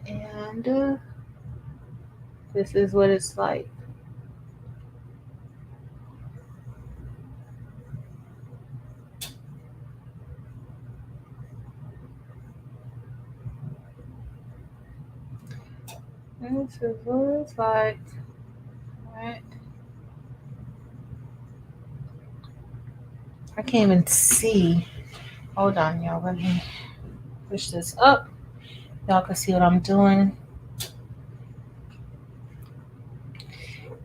And this is what it's like. This is what it's like. Right. I can't even see. Hold on, y'all. Let me push this up. Y'all can see what I'm doing.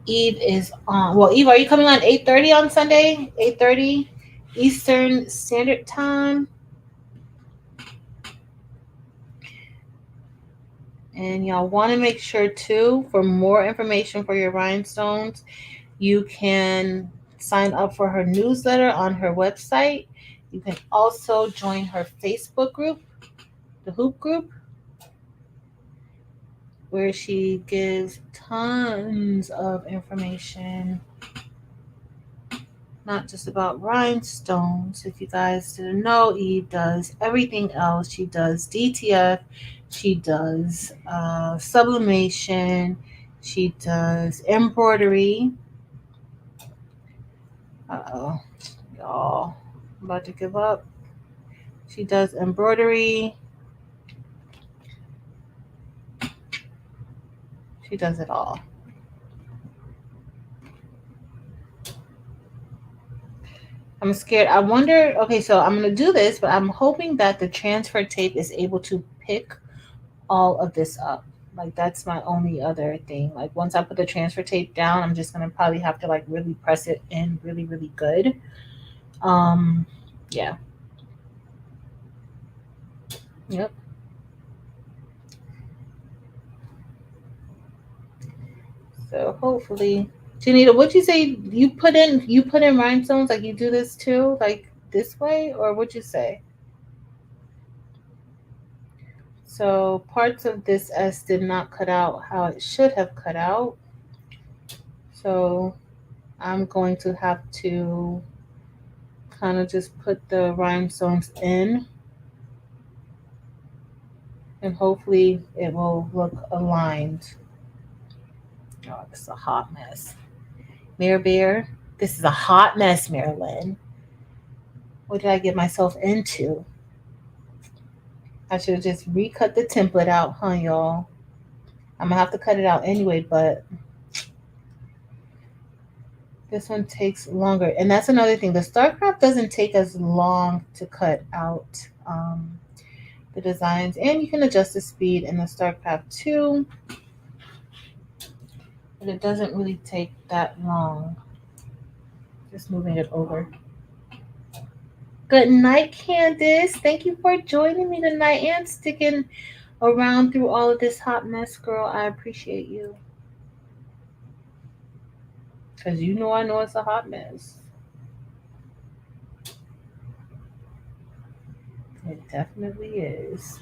Eve is on. Well, Eve, are you coming on 8:30 on Sunday? 8:30 Eastern Standard Time. And y'all want to make sure too, for more information for your rhinestones, you can sign up for her newsletter on her website. You can also join her Facebook group, the Hoop Group, where she gives tons of information, not just about rhinestones. If you guys didn't know, Eve does everything else. She does DTF, she does sublimation, she does embroidery. Uh-oh, y'all, I'm about to give up. She does embroidery. She does it all. I'm scared. I wonder, okay, so I'm going to do this, but I'm hoping that the transfer tape is able to pick all of this up. Like that's my only other thing. Like once I put the transfer tape down, I'm just going to probably have to like really press it in really, really good. Yeah. Yep. So hopefully, Janita, what'd you say? You put in rhinestones, like you do this too, like this way, or what'd you say? So parts of this S did not cut out how it should have cut out. So I'm going to have to kind of just put the rhinestones in, and hopefully it will look aligned. Oh, this is a hot mess. Mirror Bear, this is a hot mess, Marilyn. What did I get myself into? I should have just recut the template out, huh, y'all? I'm gonna have to cut it out anyway, but this one takes longer. And that's another thing. The StarCraft doesn't take as long to cut out the designs. And you can adjust the speed in the StarCraft too. But it doesn't really take that long. Just moving it over. Good night, Candace. Thank you for joining me tonight and sticking around through all of this hot mess, girl. I appreciate you. Because you know I know it's a hot mess. It definitely is.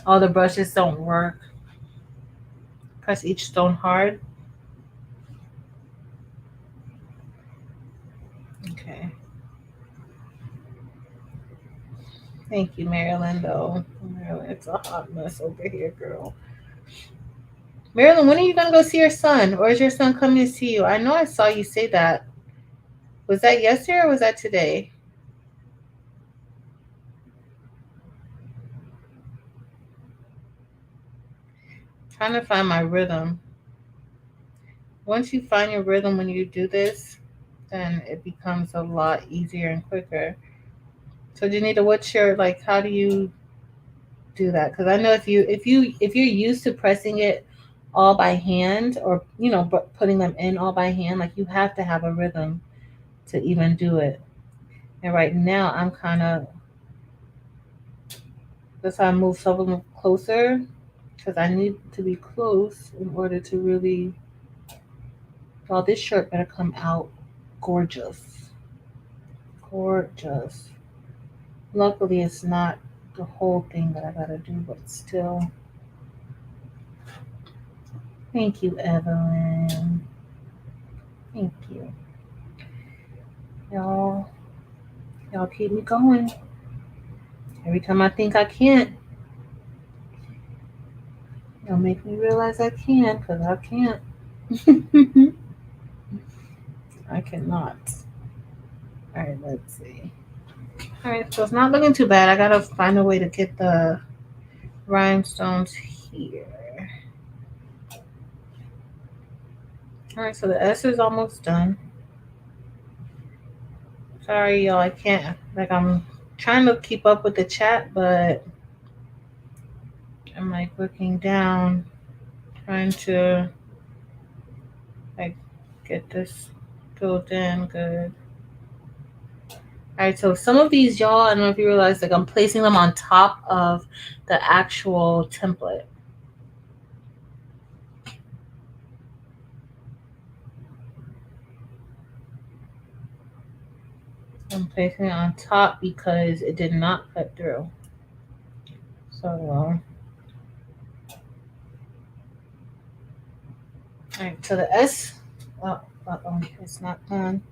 All the brushes don't work. Press each stone hard. Okay. Thank you, Marilyn, though. Marilyn, it's a hot mess over here, girl. Marilyn, when are you going to go see your son? Or is your son coming to see you? I know I saw you say that. Was that yesterday or was that today? Trying to find my rhythm. Once you find your rhythm when you do this, then it becomes a lot easier and quicker. So Janita, what's your, like, how do you do that? Because I know if you're used to pressing it all by hand, or putting them in all by hand, like you have to have a rhythm to even do it. And right now I'm kind of, that's why I move some of them closer, because I need to be close in order to really. Well, this shirt better come out gorgeous. Gorgeous. Luckily, it's not the whole thing that I gotta do, but still. Thank you, Evelyn. Thank you. Y'all, y'all keep me going. Every time I think I can't, y'all make me realize I can, because I can't. I cannot. All right, let's see. All right, so it's not looking too bad. I gotta find a way to get the rhinestones here. All right, so the S is almost done. Sorry, y'all, I can't. Like, I'm trying to keep up with the chat, but I'm like looking down, trying to like get this filled in good. All right, so some of these, y'all, I don't know if you realize, like I'm placing them on top of the actual template. I'm placing it on top because it did not cut through. So, all right, so the S, oh, it's not done.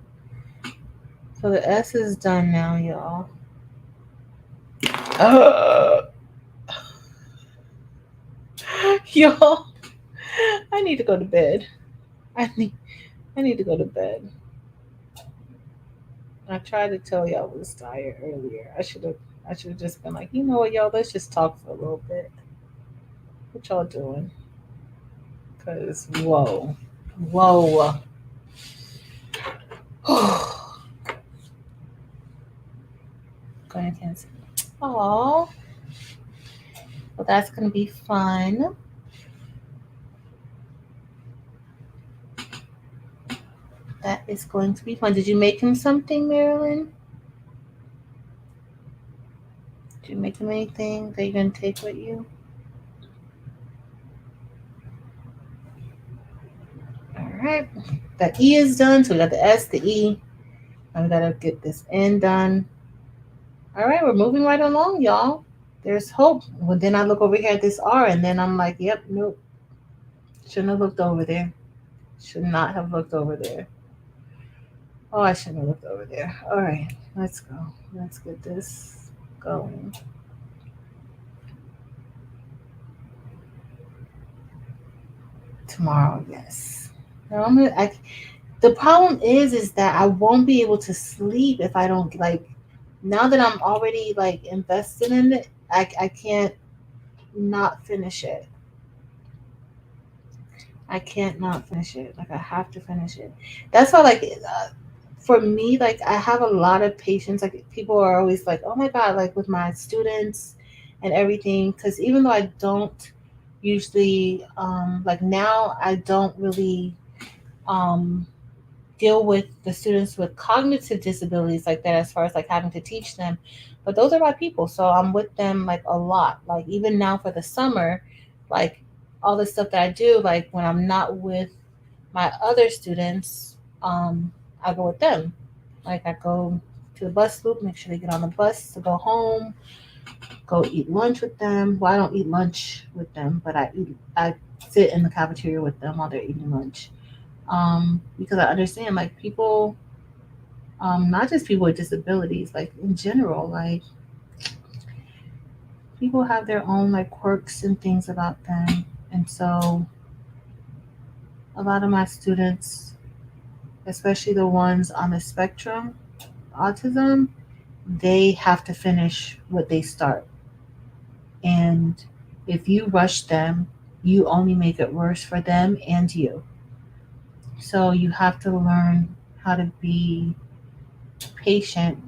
So the S is done now, y'all. Y'all, I need to go to bed. I need to go to bed. I tried to tell y'all I was tired earlier. I should have just been like, you know what, y'all, let's just talk for a little bit. What y'all doing? Cause whoa. Go ahead, Kenzie. Oh. Well, that's gonna be fun. That is going to be fun. Did you make him something, Marilyn? Did you make him anything that you're gonna take with you? right. The E is done. So we got the S, the E. And we gotta get this N done. All right, we're moving right along, y'all. There's hope. Well, then I look over here at this R, and then I'm like, yep, nope. Shouldn't have looked over there. Should not have looked over there. Oh, I shouldn't have looked over there. All right, let's go. Let's get this going. Tomorrow, yes. Now, the problem is that I won't be able to sleep if I don't like. Now that I'm already like invested in it, I can't not finish it. I can't not finish it. Like I have to finish it. That's why, like, for me, like I have a lot of patience. Like people are always like, "Oh my god!" Like with my students and everything. Because even though I don't usually, like now, I don't really um deal with the students with cognitive disabilities like that as far as like having to teach them, but those are my people, so I'm with them like a lot. Like even now for the summer, like all the stuff that I do, like when I'm not with my other students, I go with them. Like I go to the bus loop, make sure they get on the bus to go home, go eat lunch with them. Well, I don't eat lunch with them, but I sit in the cafeteria with them while they're eating lunch, because I understand like people, not just people with disabilities, like in general, like people have their own like quirks and things about them. And so a lot of my students, especially the ones on the spectrum, autism, they have to finish what they start. And if you rush them, you only make it worse for them and you. So you have to learn how to be patient.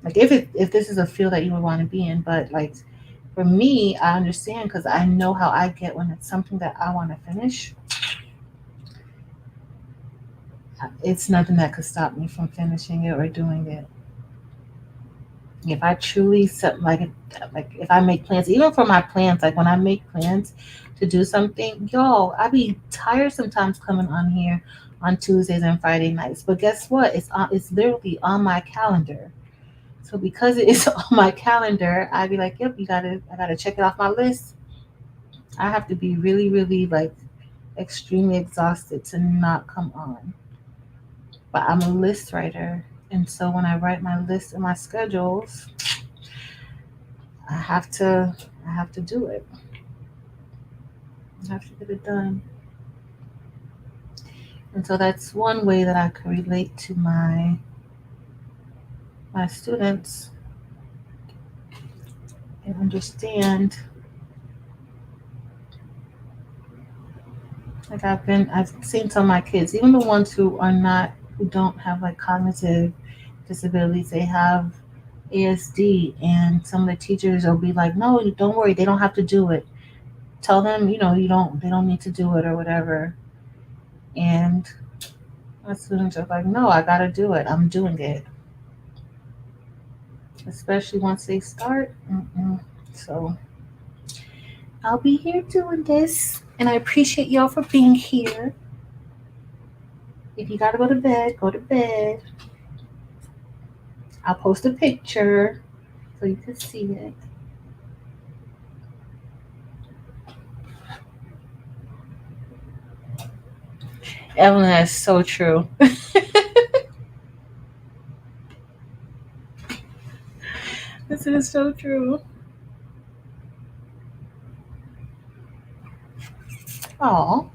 Like if this is a field that you would want to be in, but like for me, I understand because I know how I get when it's something that I want to finish. It's nothing that could stop me from finishing it or doing it. If I truly set like if I make plans, even for my plans, like when I make plans to do something, yo, I be tired sometimes coming on here on Tuesdays and Friday nights. But guess what? It's literally on my calendar. So because it is on my calendar, I'd be like, yep, I gotta check it off my list. I have to be really, really like extremely exhausted to not come on. But I'm a list writer. And so when I write my list and my schedules, I have to I have to do it. I have to get it done. And so that's one way that I can relate to my students and understand. Like I've seen some of my kids, even the ones who don't have like cognitive disabilities, they have ASD, and some of the teachers will be like, "No, don't worry, they don't have to do it. Tell them, they don't need to do it or whatever." And my students are like, "No, I gotta do it. I'm doing it." Especially once they start. Mm-mm. So I'll be here doing this, and I appreciate y'all for being here. If you gotta go to bed, go to bed. I'll post a picture so you can see it. Evelyn, that's so true. This is so true. Oh,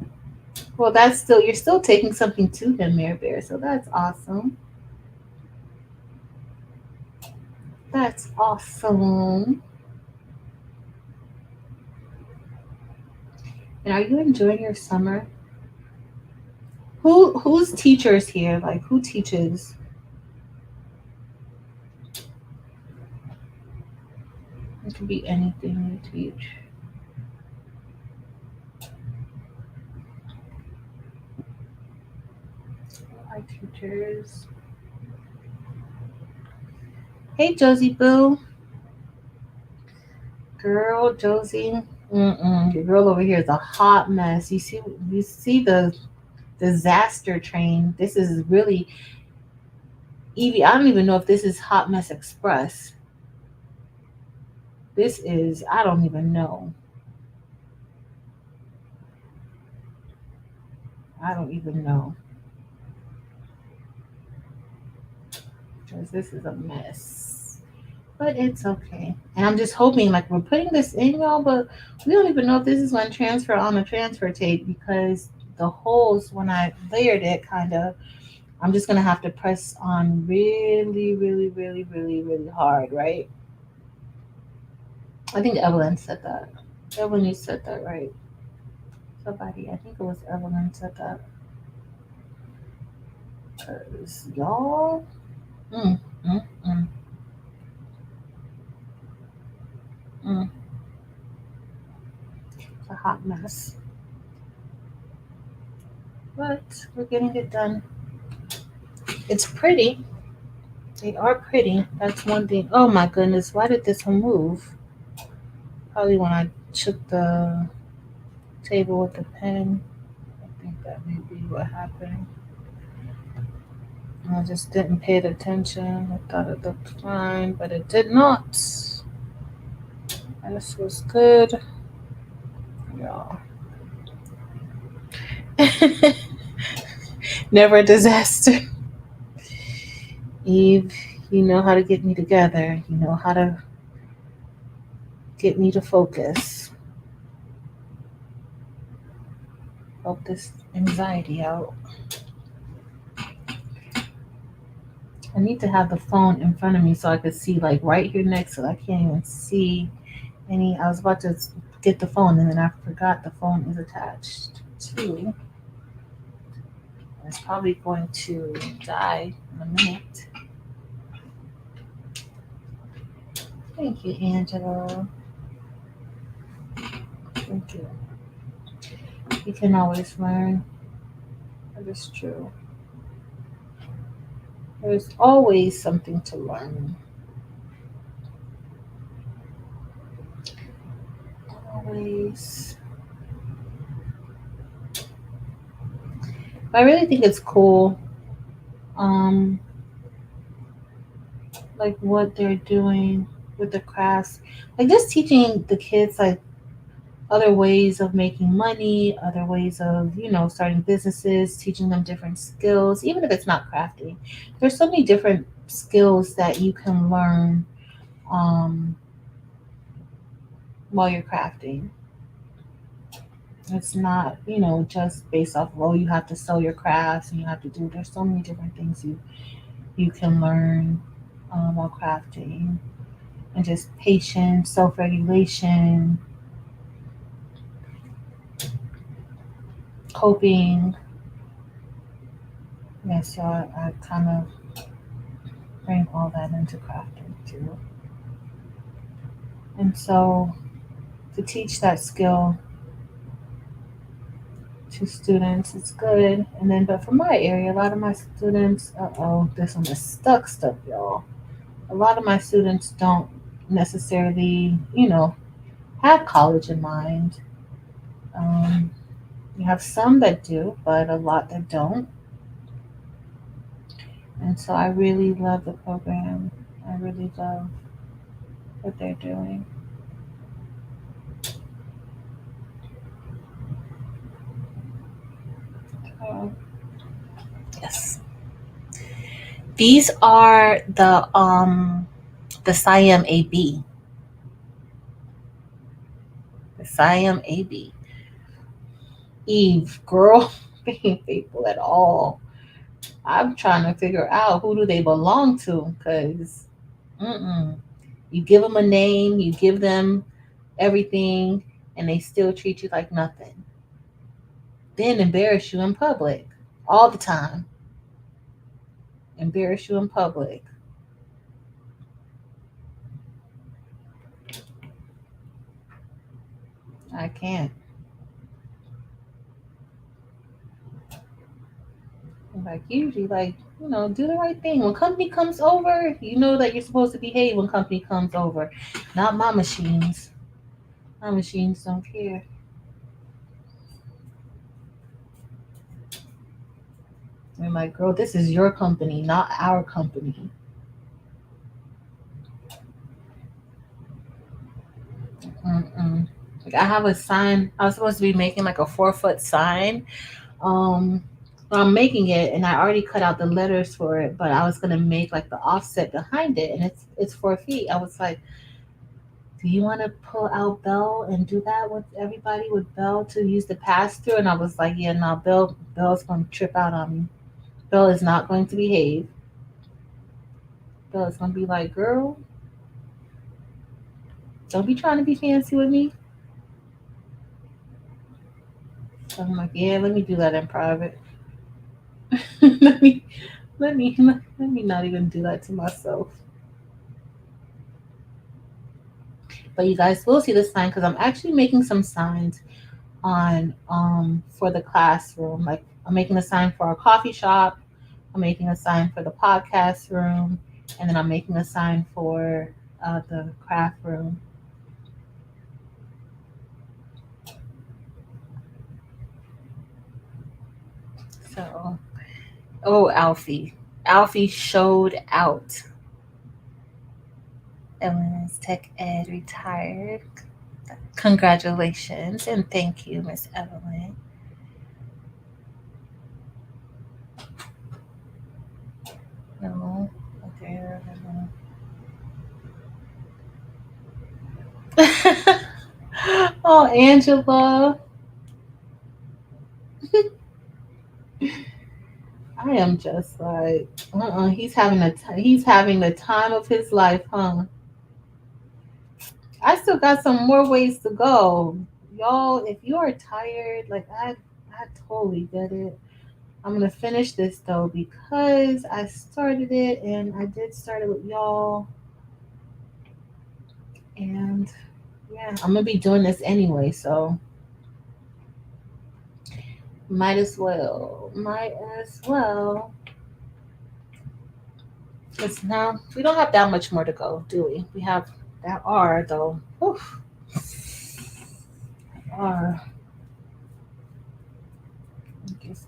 well, you're still taking something to him, Mare Bear. So that's awesome. That's awesome. And are you enjoying your summer? Who's teachers here? Like who teaches? It could be anything you teach. Hi, teachers. Hey, Josie Boo. Girl, Josie. Mm-mm. Your girl over here is a hot mess. You see the disaster train. This is really Evie. I don't even know if this is Hot Mess Express. This is, I don't even know. I don't even know. Because this is a mess. But it's okay. And I'm just hoping, like, we're putting this in, y'all, but we don't even know if this is going to transfer on the transfer tape because the holes, when I layered it, kind of, I'm just going to have to press on really, really, really, really, really hard, right? I think Evelyn said that. Evelyn, you said that, right? Somebody, I think it was Evelyn said that. Because y'all, mm, mm, mm, mm, it's a hot mess. But we're getting it done. It's pretty. They are pretty. That's one thing. Oh my goodness, why did this one move? Probably when I took the table with the pen. I think that may be what happened. I just didn't pay attention. I thought it looked fine, but it did not. This was good. Y'all. Never a disaster. Eve, you know how to get me together. You know how to get me to focus. Help this anxiety out. I need to have the phone in front of me so I could see, like, right here next to it. I can't even see any. I was about to get the phone and then I forgot the phone is attached to. It's probably going to die in a minute. Thank you, Angela. Thank you. You can always learn. That is true. There's always something to learn. Always. I really think it's cool. Like what they're doing with the crafts. Like just teaching the kids like other ways of making money, other ways of, starting businesses, teaching them different skills, even if it's not crafting. There's so many different skills that you can learn um, while you're crafting. It's not, just based off, well, you have to sell your crafts and you have to do, there's so many different things you can learn while crafting. And just patience, self-regulation, coping. Yeah, so I kind of bring all that into crafting too. And so to teach that skill to students, it's good. And then, but for my area, a lot of my students, this one is stuck, y'all. A lot of my students don't necessarily, have college in mind. Um, you have some that do, but a lot that don't. And so I really love the program. I really love what they're doing. Yes. These are the Siam AB. The Siam AB. Eve, girl, being faithful at all. I'm trying to figure out who do they belong to, because you give them a name, you give them everything, and they still treat you like nothing. Then embarrass you in public all the time. Embarrass you in public. I can't. Like usually, like do the right thing. When company comes over, you know that you're supposed to behave when company comes over. Not my machines. My machines don't care. I'm like, girl, this is your company, not our company. Mm-mm. Like I have a sign. I was supposed to be making like a 4 foot sign. Um, I'm making it, and I already cut out the letters for it. But I was gonna make like the offset behind it, and it's 4 feet. I was like, do you want to pull out Bell and do that with everybody with Bell to use the pass through? And I was like, yeah, no, Bell's going to trip out on me. Bell is not going to behave. Bell is going to be like, girl, don't be trying to be fancy with me. So I'm like, yeah, let me do that in private. let me let me not even do that to myself. But you guys will see the sign because I'm actually making some signs on for the classroom. Like I'm making a sign for our coffee shop. I'm making a sign for the podcast room, and then I'm making a sign for the craft room. So, oh, Alfie showed out. Evelyn is tech ed retired. Congratulations and thank you, Miss Evelyn. No, there. Oh, Angela, I am just like, he's having the time of his life, huh? I still got some more ways to go. Y'all, if you are tired, like I totally get it. I'm gonna finish this though because I started it and I did start it with y'all. And yeah, I'm gonna be doing this anyway, so might as well. Might as well. Because now we don't have that much more to go, do we? We have that R though. Oof. R. Just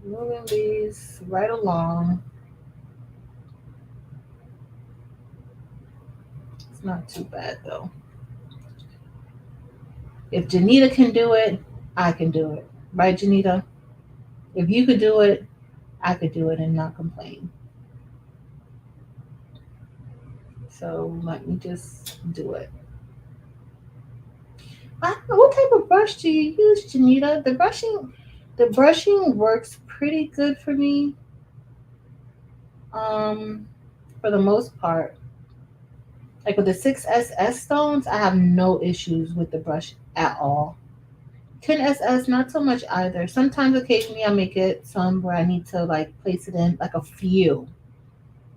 moving these right along. It's not too bad though. If Janita can do it, I can do it. Right, Janita? If you could do it, I could do it and not complain. So let me just do it. I don't know what type of brush do you use, Janita? The brushing works pretty good for me. Um, for the most part. Like with the 6SS stones, I have no issues with the brush at all. 10SS, not so much either. Sometimes occasionally I may get some where I need to like place it in like a few.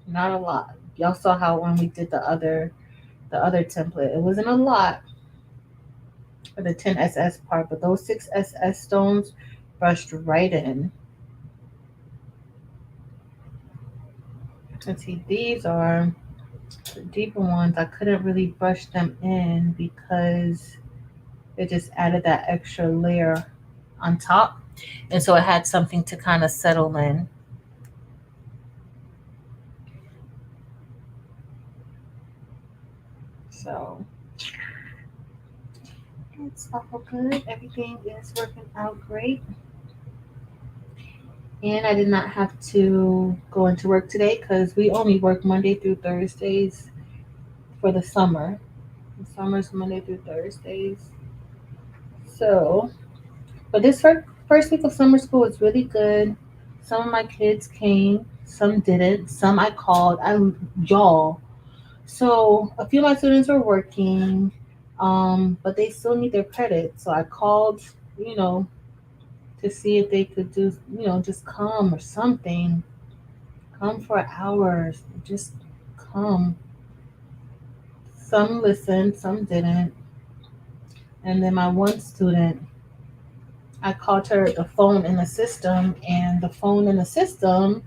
Not a lot. Y'all saw how when we did the other template, it wasn't a lot for the 10SS part, but those 6SS stones brushed right in. Let's see, these are the deeper ones. I couldn't really brush them in because it just added that extra layer on top. And so it had something to kind of settle in. So it's all good. Everything is working out great. And I did not have to go into work today because we only work Monday through Thursdays for the summer. The summer's Monday through Thursdays. So, but this first week of summer school was really good. Some of my kids came, some didn't. Some I called. Y'all. So a few of my students were working, but they still need their credit. So I called, you know, to see if they could do, just come or something. Come for hours. Just come. Some listened, some didn't. And then my one student, I called her the phone in the system, and the phone in the system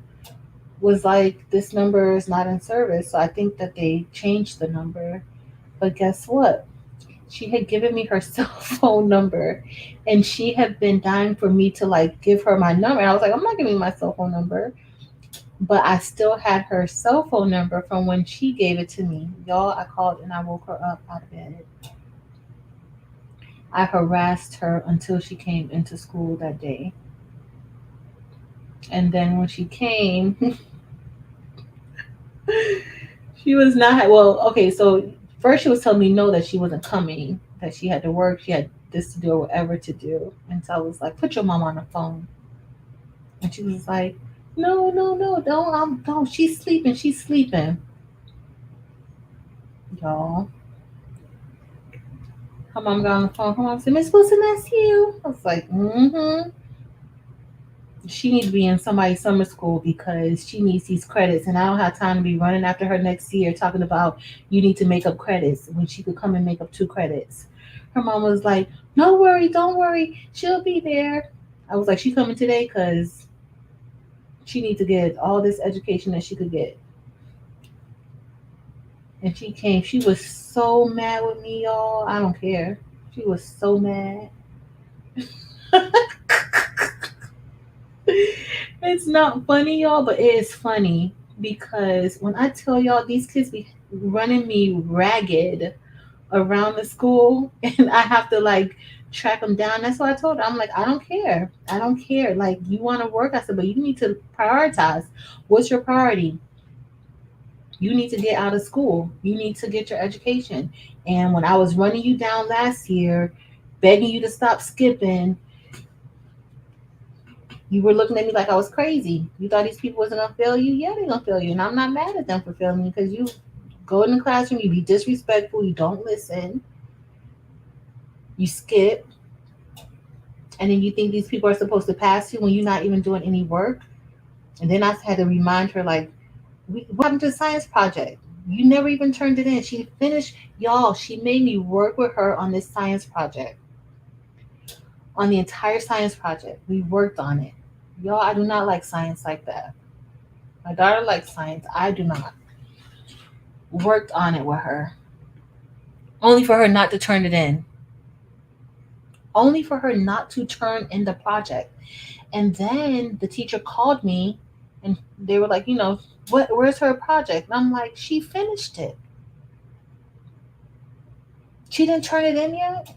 was like, this number is not in service. So I think that they changed the number. But guess what? She had given me her cell phone number, and she had been dying for me to like give her my number. And I was like, I'm not giving you my cell phone number. But I still had her cell phone number from when she gave it to me. Y'all, I called and I woke her up out of bed. I harassed her until she came into school that day. And then when she came, she was not, well, okay, so first she was telling me no, that she wasn't coming, that she had to work, she had this to do or whatever to do. And so I was like, put your mom on the phone. And she was like, no, no, no, don't. She's sleeping. She's sleeping. Y'all. Her mom got on the phone. Her mom said, Miss Wilson, that's you. I was like, mm-hmm. She needs to be in somebody's summer school because she needs these credits. And I don't have time to be running after her next year talking about you need to make up credits when she could come and make up 2 credits. Her mom was like, no worry, don't worry. She'll be there. I was like, she coming today because she needs to get all this education that she could get. And she came. She was so mad with me, y'all. I don't care. She was so mad. It's not funny, y'all, but it is funny because when I tell y'all these kids be running me ragged around the school and I have to like track them down. That's what I told her. I'm like, I don't care. I don't care. Like, you want to work? I said, but you need to prioritize. What's your priority? You need to get out of school. You need to get your education. And when I was running you down last year, begging you to stop skipping, you were looking at me like I was crazy. You thought these people wasn't gonna fail you? Yeah, they're gonna fail you. And I'm not mad at them for failing me because you go in the classroom, you be disrespectful, you don't listen, you skip, and then you think these people are supposed to pass you when you're not even doing any work. And then I had to remind her, like, what happened to the science project? You never even turned it in. She finished, y'all, she made me work with her on this science project, on the entire science project. We worked on it. Y'all, I do not like science like that. My daughter likes science. I do not. Worked on it with her. Only for her not to turn it in. Only for her not to turn in the project. And then the teacher called me and they were like, where's her project? And I'm like, she finished it. She didn't turn it in yet?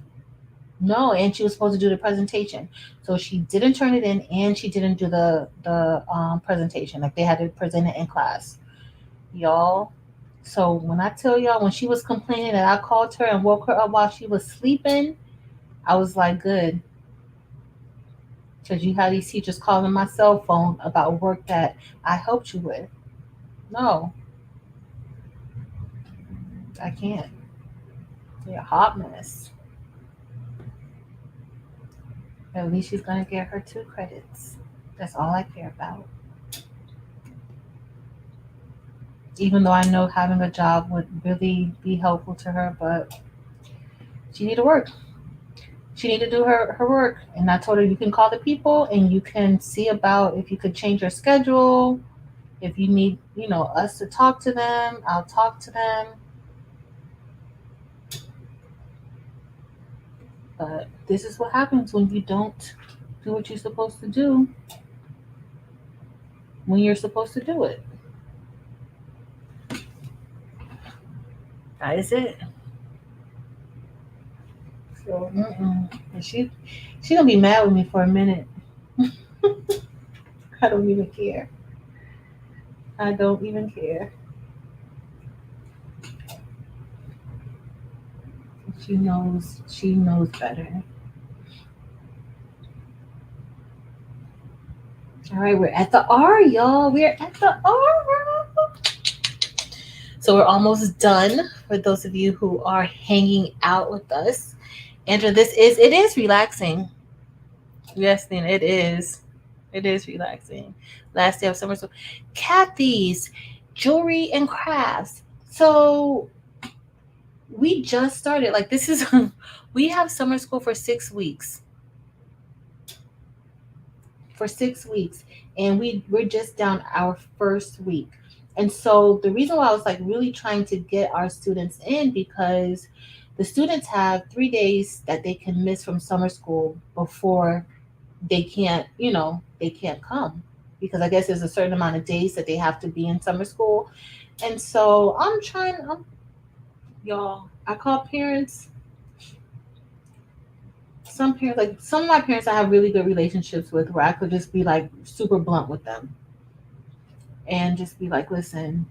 No, and she was supposed to do the presentation. So she didn't turn it in and she didn't do the presentation. Like, they had to present it in class. Y'all. So when I tell y'all, when she was complaining that I called her and woke her up while she was sleeping, I was like, good. Because you had these teachers calling my cell phone about work that I helped you with. No, I can't. You're a hot mess. At least she's going to get her 2 credits. That's all I care about. Even though I know having a job would really be helpful to her, but she need to work. She need to do her work. And I told her, you can call the people and you can see about if you could change your schedule. If you need, us to talk to them, I'll talk to them. But this is what happens when you don't do what you're supposed to do when you're supposed to do it. That is it. So, and she gonna be mad with me for a minute. I don't even care. I don't even care. She knows. She knows better. All right, we're at the R, y'all. We're at the R. So we're almost done. For those of you who are hanging out with us, Andrew, it is relaxing. Yes, then it is. It is relaxing. Last day of summer school. Kathy's jewelry and crafts. So we just started. Like, this is we have summer school for 6 weeks. For 6 weeks. And we're just down our first week. And so the reason why I was like really trying to get our students in, because The students have 3 days that they can miss from summer school before they can't come, because I guess there's a certain amount of days that they have to be in summer school. And so y'all, I call parents, some parents, like some of my parents I have really good relationships with, where I could just be like super blunt with them and just be like, listen,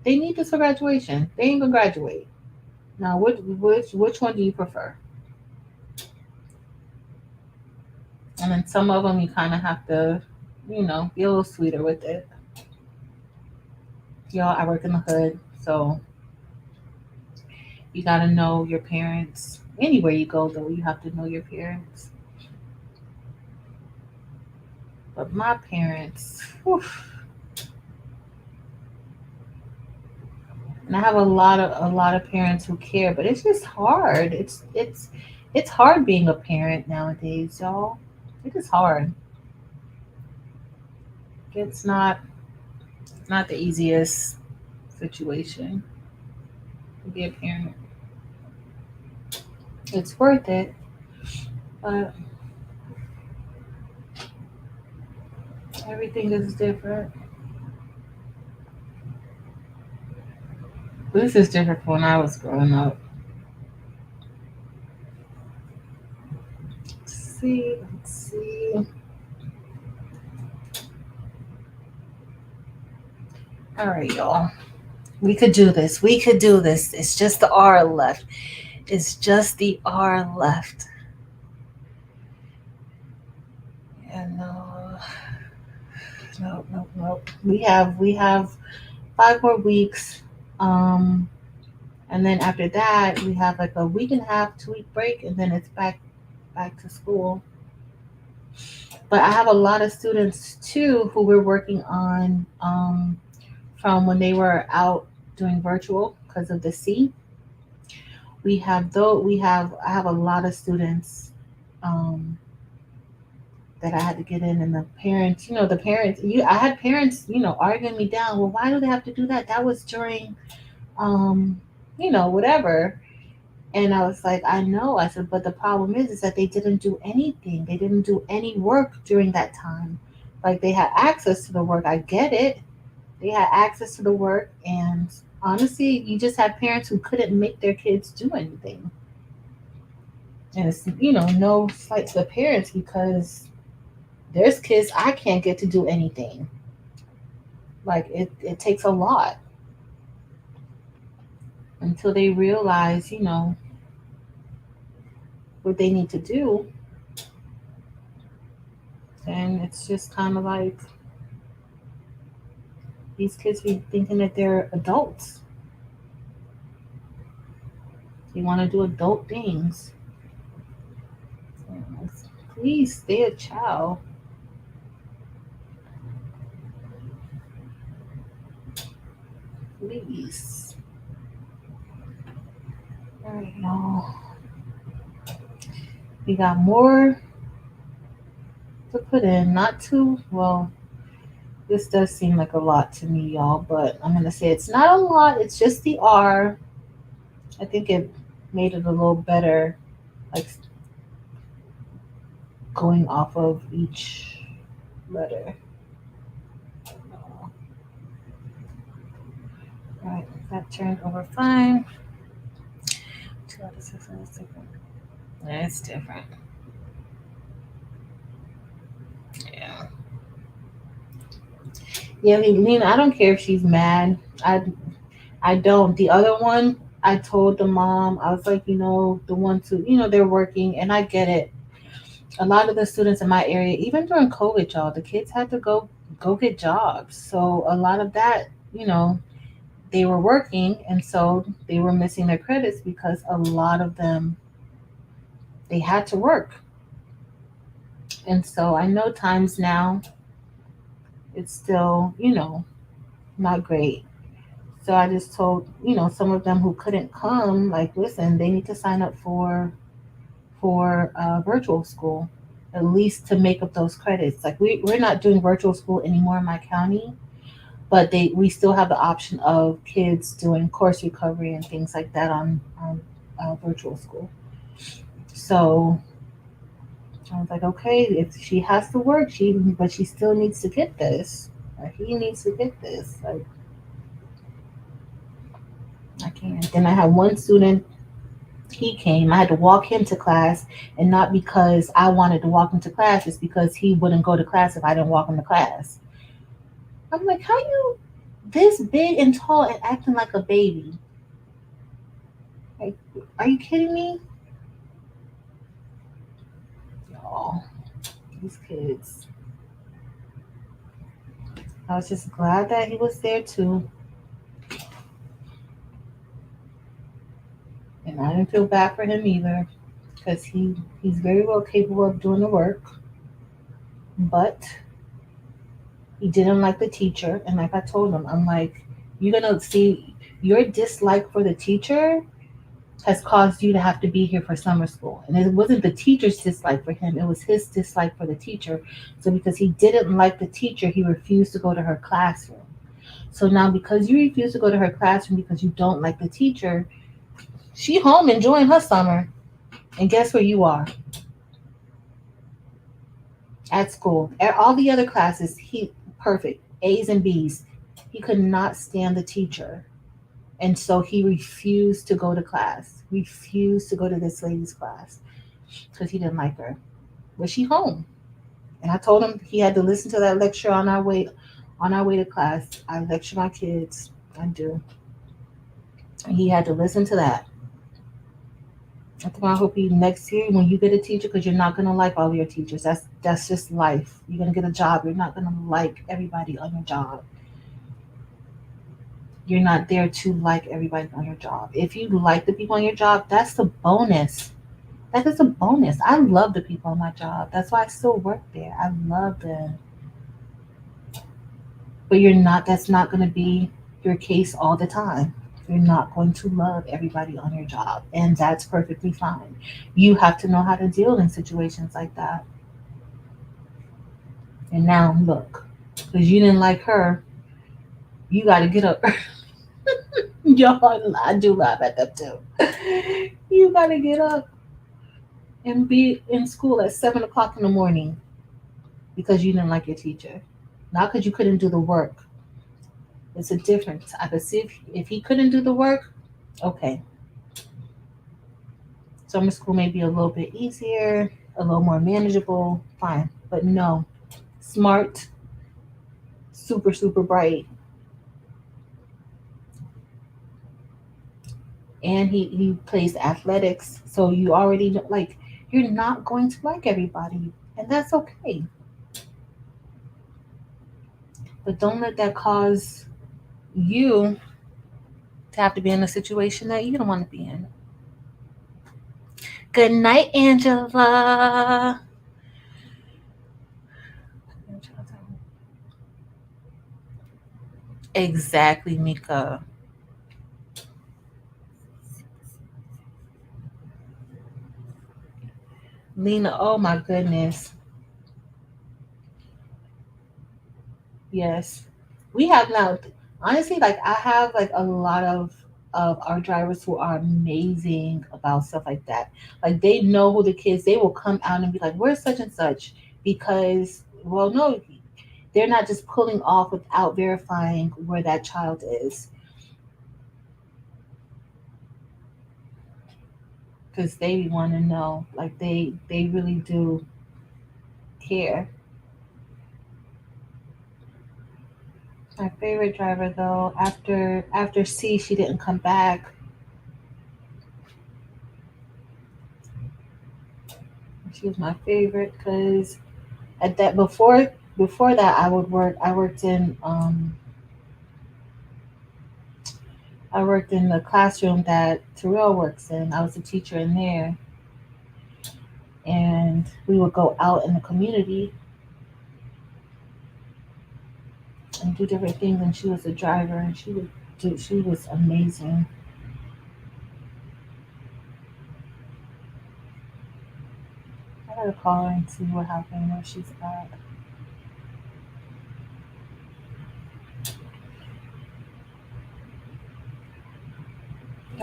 they need this for graduation. They ain't gonna graduate. Now, which one do you prefer? And then some of them you kind of have to, be a little sweeter with it. Y'all, I work in the hood, so you gotta know your parents. Anywhere you go, though, you have to know your parents. But my parents, whew, and I have a lot of parents who care, but it's just hard. It's hard being a parent nowadays, y'all. It is hard. It's not the easiest situation to be a parent. It's worth it, but everything is different. This is different from when I was growing up. Let's see. All right, y'all. We could do this. We could do this. It's just the R left. It's just the R left. And no, no, no. We have 5 more weeks. Um, and then after that, we have like a week and a half, 2 week break, and then it's back to school. But I have a lot of students too who we're working on from when they were out doing virtual because of the C. I have a lot of students um, that I had to get in, and I had parents, arguing me down. Well, why do they have to do that? That was during, um, whatever. And I was like, I know. I said, but the problem is that they didn't do anything. They didn't do any work during that time. Like they had access to the work. I get it. They had access to the work, and honestly, you just had parents who couldn't make their kids do anything. And it's, no slight to the parents, because there's kids I can't get to do anything. Like it takes a lot until they realize, what they need to do. And it's just kind of like these kids be thinking that they're adults. They want to do adult things. Please stay a child. Please. All right, y'all. We got more to put in. Not too well. This does seem like a lot to me, y'all, but I'm gonna say it's not a lot. It's just the R. I think it made it a little better, like going off of each letter. All right, that turned over fine. 2 out of 6 on the second. Yeah, it's different. Yeah. Yeah, Lena, I don't care if she's mad. I don't. The other one, I told the mom, I was like, the ones who, they're working, and I get it. A lot of the students in my area, even during COVID, y'all, the kids had to go get jobs. So a lot of that, they were working, and so they were missing their credits because a lot of them, they had to work. And so I know times now it's still, not great. So I just told, some of them who couldn't come, like, listen, they need to sign up for virtual school, at least to make up those credits. Like we're not doing virtual school anymore in my county, but we still have the option of kids doing course recovery and things like that on virtual school. So I was like, okay, if she has to work, but she still needs to get this. Or he needs to get this. Like, I can't. Then I had one student, he came. I had to walk him to class, and not because I wanted to walk him to class, it's because he wouldn't go to class if I didn't walk him to class. I'm like, how you this big and tall and acting like a baby? Like, are you kidding me? Y'all, these kids. I was just glad that he was there too. And I didn't feel bad for him either, because he's very well capable of doing the work, but he didn't like the teacher. And like I told him, I'm like, you're gonna see your dislike for the teacher has caused you to have to be here for summer school. And it wasn't the teacher's dislike for him, it was his dislike for the teacher. So because he didn't like the teacher, he refused to go to her classroom. So now because you refuse to go to her classroom because you don't like the teacher, she home enjoying her summer. And guess where you are? At school. At all the other classes, he perfect. A's and B's. He could not stand the teacher. And so he refused to go to class. Refused to go to this lady's class because he didn't like her. But she home. And I told him he had to listen to that lecture on our way to class. I lecture my kids. I do. And he had to listen to that. I hope you next year when you get a teacher, because you're not gonna like all your teachers. That's just life. You're gonna get a job. You're not gonna like everybody on your job. You're not there to like everybody on your job. If you like the people on your job, that's the bonus. That is a bonus. I love the people on my job. That's why I still work there. I love them. But you're not. That's not gonna be your case all the time. You're not going to love everybody on your job, and that's perfectly fine. You have to know how to deal in situations like that. And now look, because you didn't like her, you got to get up. Y'all, I do laugh at them too. You got to get up and be in school at 7 o'clock in the morning because you didn't like your teacher, not because you couldn't do the work. It's a difference. I could see if he couldn't do the work, okay, summer school may be a little bit easier, a little more manageable, fine. But no, smart, super, super bright. And he plays athletics. So you already know, like, you're not going to like everybody. And that's okay. But don't let that cause you to have to be in a situation that you don't want to be in. Good night, Angela. Exactly, Mika. Lena, oh my goodness. Yes. We have now, honestly, like I have like a lot of our drivers who are amazing about stuff like that. Like they know who the kids, they will come out and be like, "Where's such and such?" Because, well, no, they're not just pulling off without verifying where that child is, because they want to know. Like they really do care. My favorite driver though, after C, she didn't come back. She was my favorite because at that before that I worked in the classroom that Terrell works in. I was a teacher in there, and we would go out in the community and do different things. And she was a driver, and she was amazing. I gotta call her and see what happened, where she's at.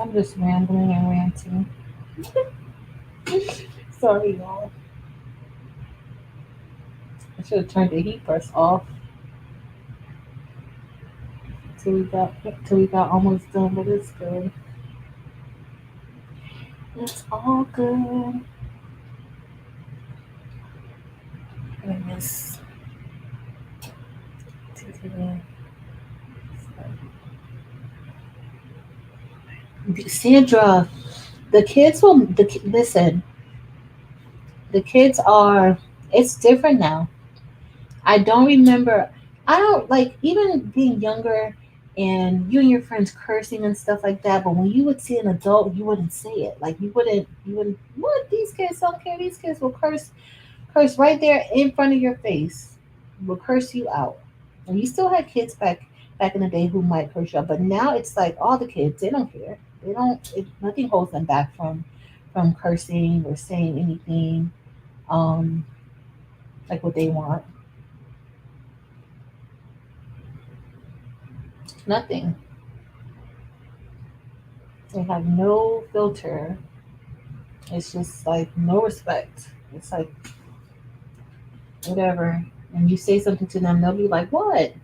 I'm just rambling and ranting. Sorry, y'all. I should have turned the heat press off till we got almost done, but it's good. It's all good. Goodness. Sandra, the kids will listen. The kids are. It's different now. I don't remember. I don't like even being younger and you and your friends cursing and stuff like that. But when you would see an adult, you wouldn't say it. Like you wouldn't. You wouldn't. What these kids don't care. These kids will curse right there in front of your face. Will curse you out. And you still had kids back in the day who might curse you out. But now it's like all the kids. They don't care. They don't. Nothing holds them back from cursing or saying anything. Um, like what they want. Nothing. They have no filter. It's just like no respect. It's like whatever. And you say something to them, they'll be like, "What?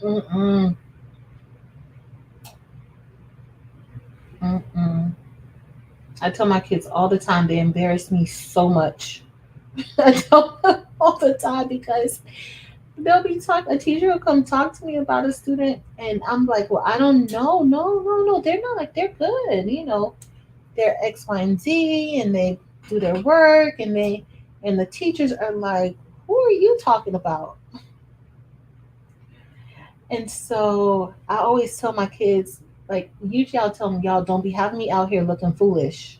Mm-mm, mm-mm." I tell my kids all the time they embarrass me so much. I tell them all the time because they'll be talking. A teacher will come talk to me about a student, and I'm like, "Well, I don't know. No, no, no. They're not like they're good. They're X, Y, and Z, and they do their work, and the teachers are like, who are you talking about?" And so I always tell my kids, like, usually I'll tell them, y'all don't be having me out here looking foolish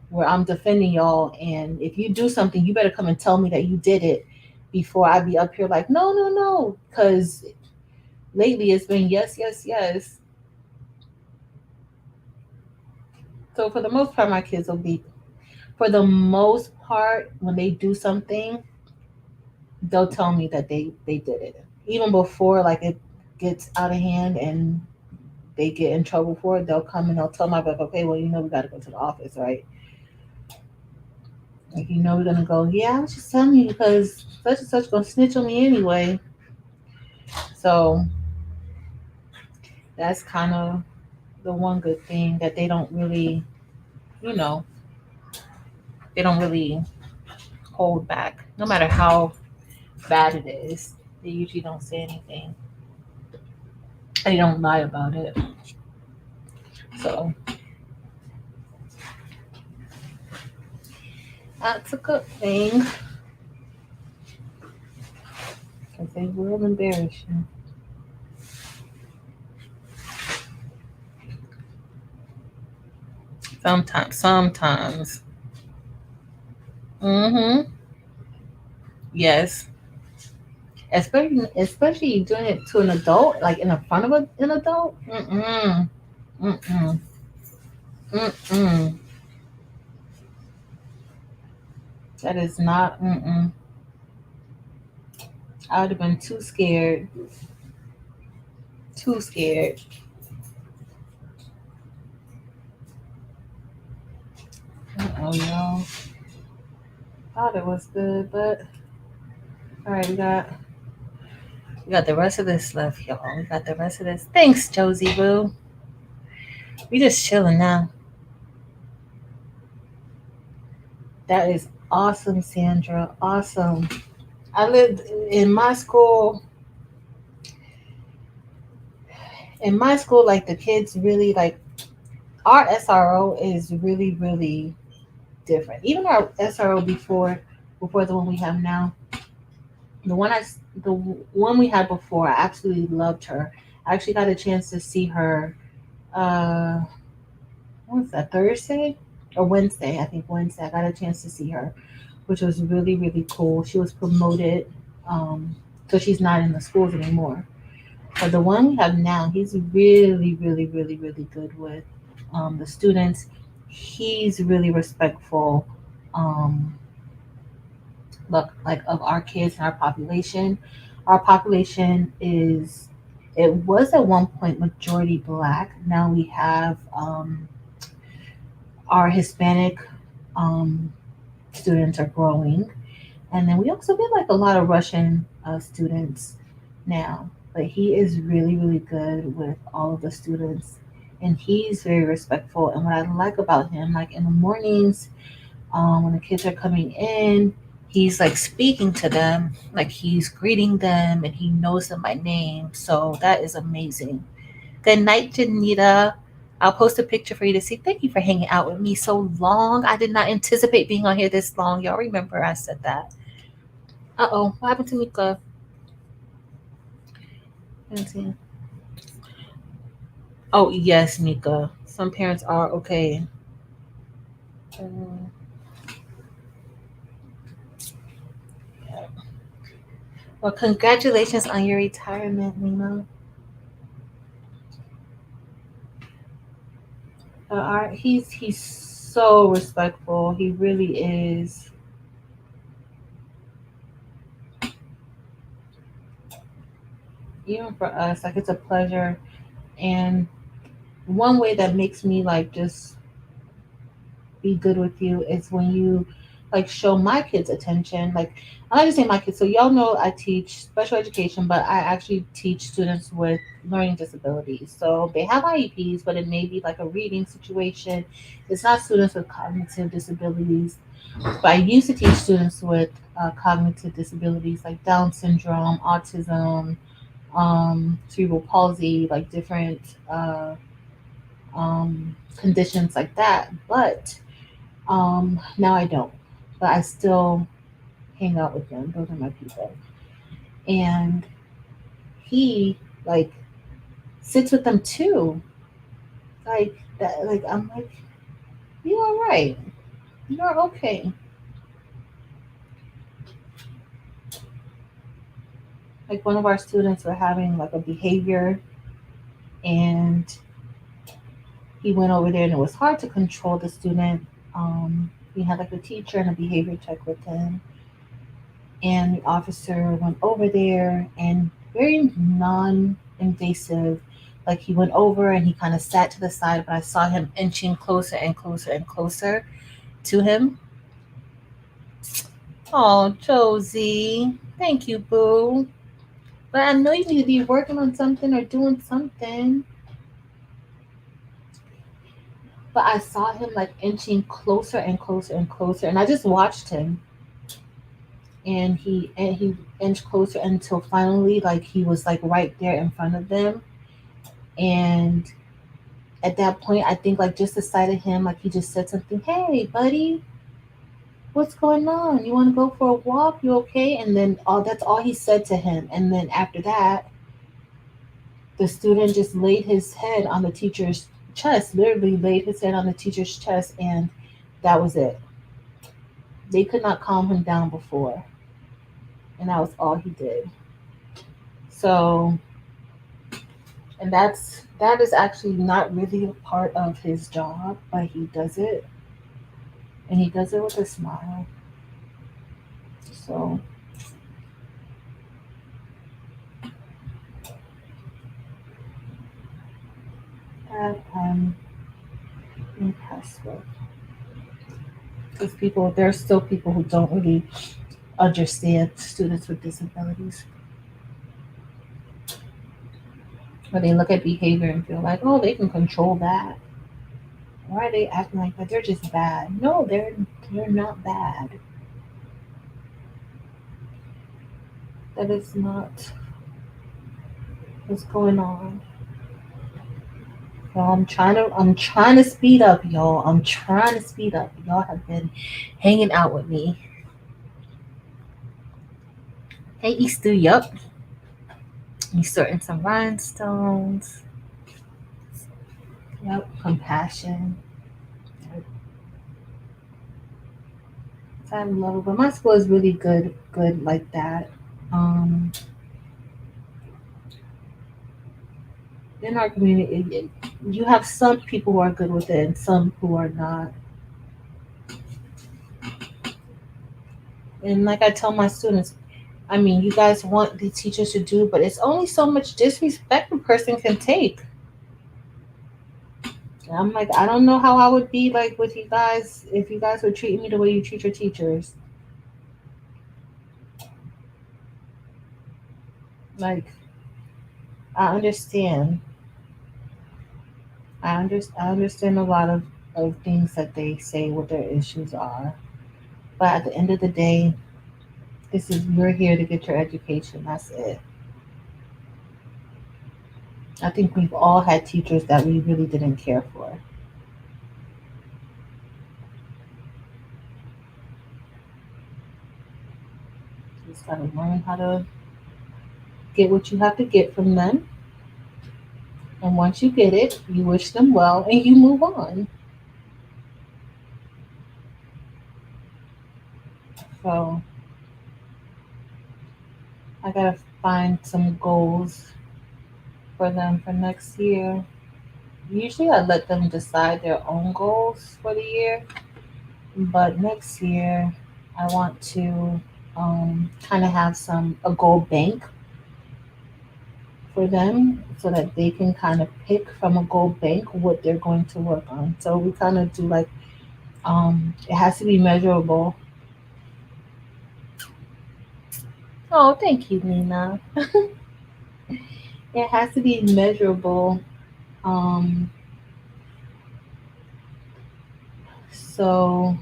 where I'm defending y'all. And if you do something, you better come and tell me that you did it before I be up here like, no, no, no. Because lately it's been yes, yes, yes. So for the most part, my kids will be, for the most part, when they do something, they'll tell me that they did it even before like it gets out of hand and they get in trouble for it. They'll come and they'll tell my wife, okay, well, we got to go to the office, right? Like, we're gonna go. Yeah, I was just telling you because such and such gonna snitch on me anyway. So that's kind of the one good thing that they don't really, you know, they don't really hold back, no matter how bad it is. They usually don't say anything. They don't lie about it. So that's a good thing because they will embarrass you. Sometimes. Mm-hmm. Yes. Especially doing it to an adult, like in the front of an adult. Mm-mm. Mm-mm. Mm-mm. That is not. Mm-mm. I would have been too scared. Too scared. Oh no. Thought it was good, but all right, we got the rest of this left, y'all. We got the rest of this. Thanks, Josie Boo. We just chilling now. That is awesome, Sandra. Awesome. I lived in my school. In my school, like the kids really like our SRO is really, really different. Even our SRO before the one we have now, the one I the one we had before, I absolutely loved her. I actually got a chance to see her. Uh, what was that, Thursday or Wednesday? I think Wednesday. I got a chance to see her, which was really, really cool. She was promoted, um, so she's not in the schools anymore. But the one we have now, he's really, really, really, really good with the students. He's really respectful, um, look like of our kids and our population. Our population is It was at one point majority black. Now we have our Hispanic um, students are growing, and then we also get like a lot of Russian students now. But he is really, really good with all of the students, and he's very respectful. And what I like about him, like in the mornings, when the kids are coming in, he's like speaking to them, like he's greeting them, and he knows them by name. So that is amazing. Good night, Janita. I'll post a picture for you to see. Thank you for hanging out with me so long. I did not anticipate being on here this long. Y'all remember I said that. Uh-oh, what happened to Mika? Let's see. Oh, yes, Mika. Some parents are okay. Um, well, congratulations on your retirement, Lena. He's so respectful. He really is. Even for us, like it's a pleasure. And one way that makes me like just be good with you is when you like show my kids attention. Like I like to say my kids. So y'all know I teach special education, but I actually teach students with learning disabilities. So they have IEPs, but it may be like a reading situation. It's not students with cognitive disabilities. But I used to teach students with cognitive disabilities like Down syndrome, autism, cerebral palsy, like different conditions like that. But now I don't, but I still hang out with them. Those are my people. And he like sits with them too. Like that. Like I'm like, you all right? You're okay. Like one of our students were having like a behavior, and he went over there, and it was hard to control the student. We had like a teacher and a behavior check with him, and the officer went over there and very non-invasive, like he went over and he kind of sat to the side, but I saw him inching closer and closer and closer to him. Oh, Josie, thank you, boo. But I know you need to be working on something or doing something. But I saw him like inching closer and closer and closer, and I just watched him, and he inched closer until finally like he was like right there in front of them. And at that point, I think like just the sight of him, like he just said something, "Hey, buddy, what's going on? You want to go for a walk? You okay?" And then all that's all he said to him. And then after that, the student just laid his head on the teacher's chest, literally laid his head on the teacher's chest, and that was it. They could not calm him down before, and that was all he did. So, and that is actually not really a part of his job, but he does it, and he does it with a smile. So that I'm impressed with. Because people, there's still people who don't really understand students with disabilities. Or they look at behavior and feel like, oh, they can control that. Why are they acting like that? They're just bad. No, they're not bad. That is not what's going on. Y'all, I'm trying to speed up, y'all. I'm trying to speed up. Y'all have been hanging out with me. Hey, Easter, yup. Easter and some rhinestones. Yep, compassion. I love it. But my school is really good like that. Um, in our community, you have some people who are good with it and some who are not. And like I tell my students, I mean, you guys want the teachers to do, but it's only so much disrespect a person can take. And I'm like, I don't know how I would be like with you guys if you guys would treat me the way you treat your teachers. Like, I understand. I understand a lot of things that they say what their issues are. But at the end of the day, this is you're here to get your education. That's it. I think we've all had teachers that we really didn't care for. You just gotta learn how to get what you have to get from them. And once you get it, you wish them well and you move on. So I gotta find some goals for them for next year. Usually I let them decide their own goals for the year, but next year I want to kind of have a goal bank for them so that they can kind of pick from a goal bank what they're going to work on. So we kind of do like it has to be measurable. Oh, thank you, Nina. It has to be measurable. Um, so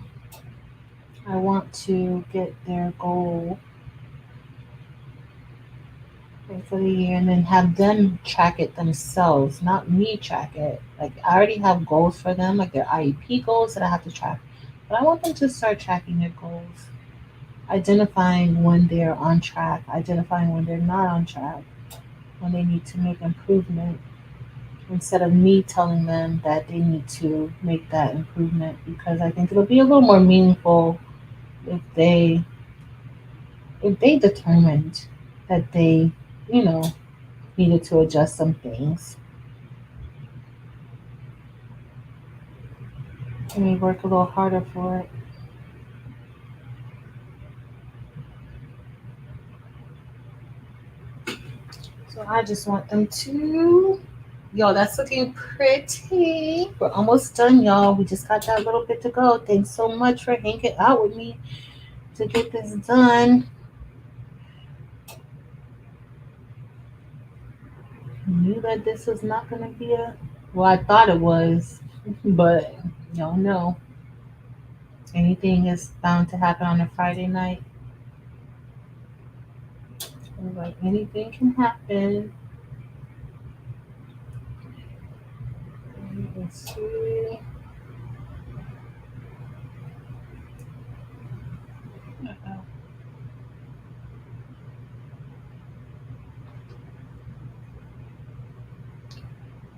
I want to get their goal for the year and then have them track it themselves, not me track it. Like I already have goals for them, like their IEP goals that I have to track. But I want them to start tracking their goals, identifying when they're on track, identifying when they're not on track, when they need to make improvement, instead of me telling them that they need to make that improvement because I think it'll be a little more meaningful if they determined that they, you know, needed to adjust some things. And we work a little harder for it. So I just want them to. Yo, that's looking pretty. We're almost done, y'all. We just got that little bit to go. Thanks so much for hanging out with me to get this done. Knew that this was not going to be a. Well, I thought it was, but y'all know anything is bound to happen on a Friday night. Like anything can happen. Let's see.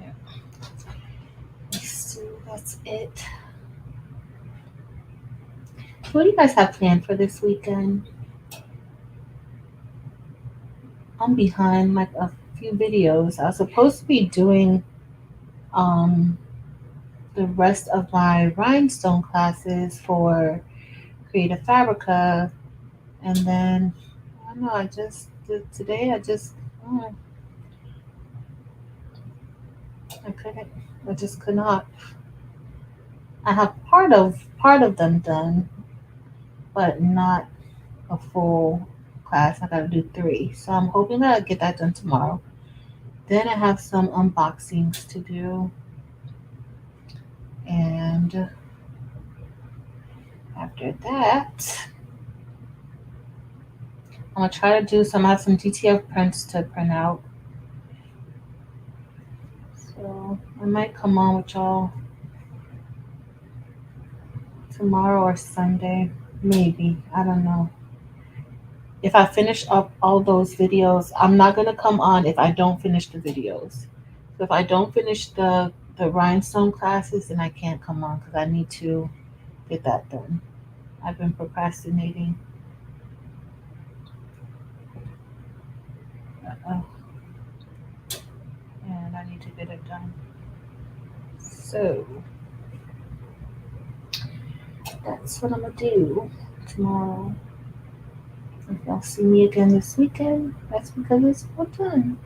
Yeah. Let's see. That's it. What do you guys have planned for this weekend? I'm behind like a few videos. I was supposed to be doing um, the rest of my rhinestone classes for Creative Fabrica, and then I don't know. I just today. Oh, I couldn't. I just could not. I have part of them done, but not a full class. I gotta do three, so I'm hoping that I get that done tomorrow. Then I have some unboxings to do, and after that, I'm gonna try to do some. I have some DTF prints to print out, so I might come on with y'all tomorrow or Sunday, maybe. I don't know. If I finish up all those videos, I'm not gonna come on if I don't finish the videos. So if I don't finish the rhinestone classes, then I can't come on because I need to get that done. I've been procrastinating, uh, and I need to get it done. So that's what I'm gonna do tomorrow. If y'all see me again this weekend, that's because it's all done.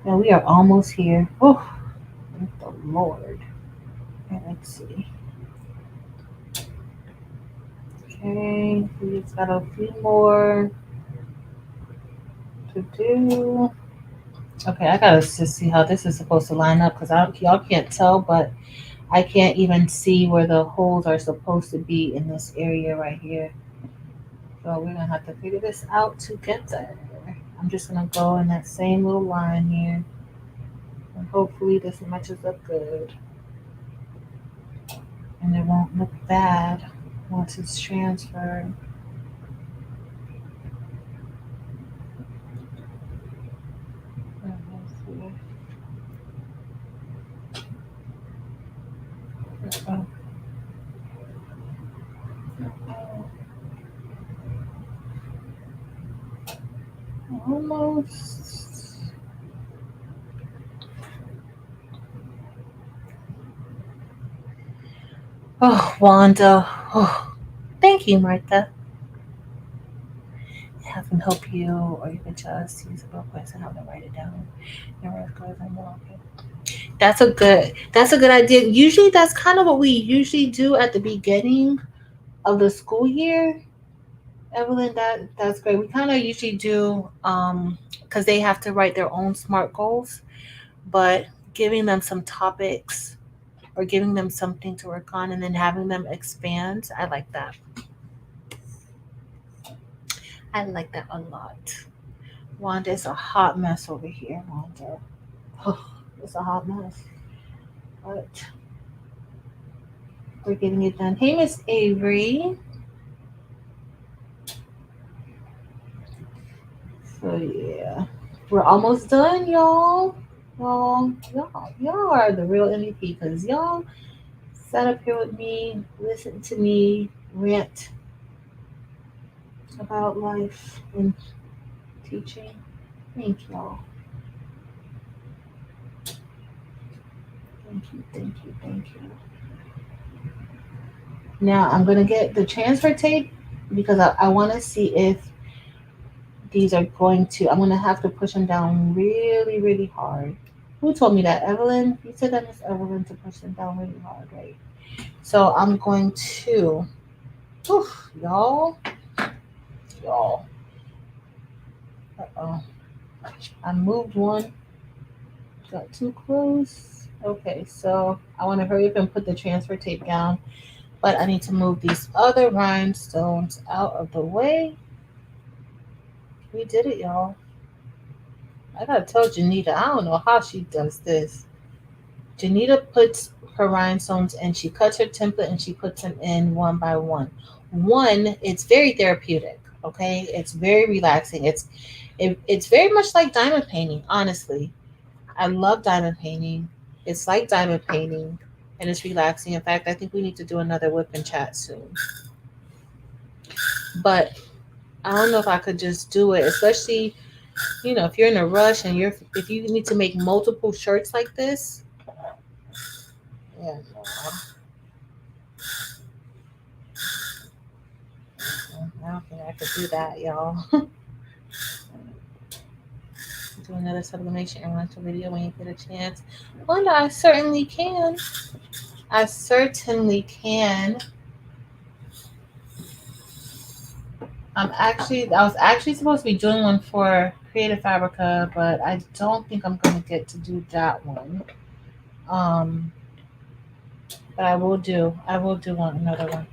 Now we are almost here. Oh, thank the Lord. Okay, let's see. Okay, we just got a few more to do. Okay, I gotta just see how this is supposed to line up because y'all can't tell, but I can't even see where the holes are supposed to be in this area right here. So we're gonna have to figure this out together. I'm just gonna go in that same little line here, and hopefully this matches up good, and it won't look bad once it's transferred. Almost. Oh, Wanda. Oh, thank you, Martha. Have them help you, or you can just use a real quick and have them write it down. That's a good idea. Usually that's kind of what we usually do at the beginning of the school year. Evelyn, that's great. We kind of usually do because they have to write their own SMART goals, but giving them some topics or giving them something to work on and then having them expand. I like that. I like that a lot. Wanda, it's a hot mess over here, Wanda. Oh, it's a hot mess. But we're getting it done. Hey, Miss Avery. So yeah, we're almost done, y'all. Y'all are the real MVP because y'all sat up here with me, listened to me rant about life and teaching. Thank y'all. Thank you. Now I'm gonna get the transfer tape because I want to see if these are going to. I'm gonna have to push them down really, really hard. Who told me that? Evelyn? You said that, Miss Evelyn, to push them down really hard, right? So I'm going to. Whew, y'all. Uh-oh. I moved one. Got too close. Okay, so I want to hurry up and put the transfer tape down, but I need to move these other rhinestones out of the way. We did it, y'all. I gotta tell Janita, I don't know how she does this. Janita puts her rhinestones and she cuts her template and she puts them in one by one. One, it's very therapeutic. Okay, it's very relaxing. It's very much like diamond painting. Honestly, I love diamond painting. It's like diamond painting, and it's relaxing. In fact, I think we need to do another whip and chat soon. But I don't know if I could just do it, especially if you're in a rush and if you need to make multiple shirts like this. Yeah, no. I don't think I could do that, y'all. Do another sublimation and rental video when you get a chance. Wanda, I certainly can. I certainly can. I was actually supposed to be doing one for Creative Fabrica, but I don't think I'm going to get to do that one. But I will do another one.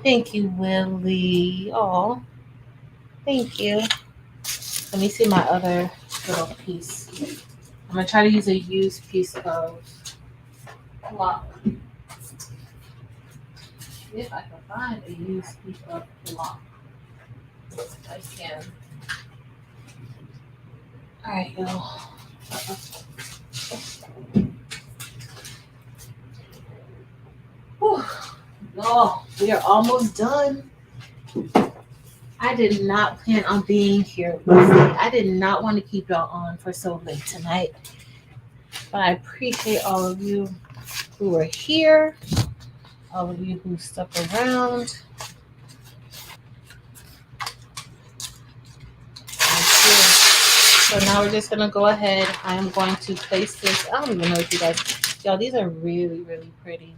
Thank you, Willie. Oh, thank you. Let me see my other little piece. I'm gonna try to use a used piece of cloth. If I can find a used piece of cloth, I can. All right, y'all. Y'all, we are almost done. I did not plan on being here. I did not want to keep y'all on for so late tonight. But I appreciate all of you who are here, all of you who stuck around. So now we're just gonna go ahead. I am going to place this. I don't even know if you guys, y'all, these are really, really pretty.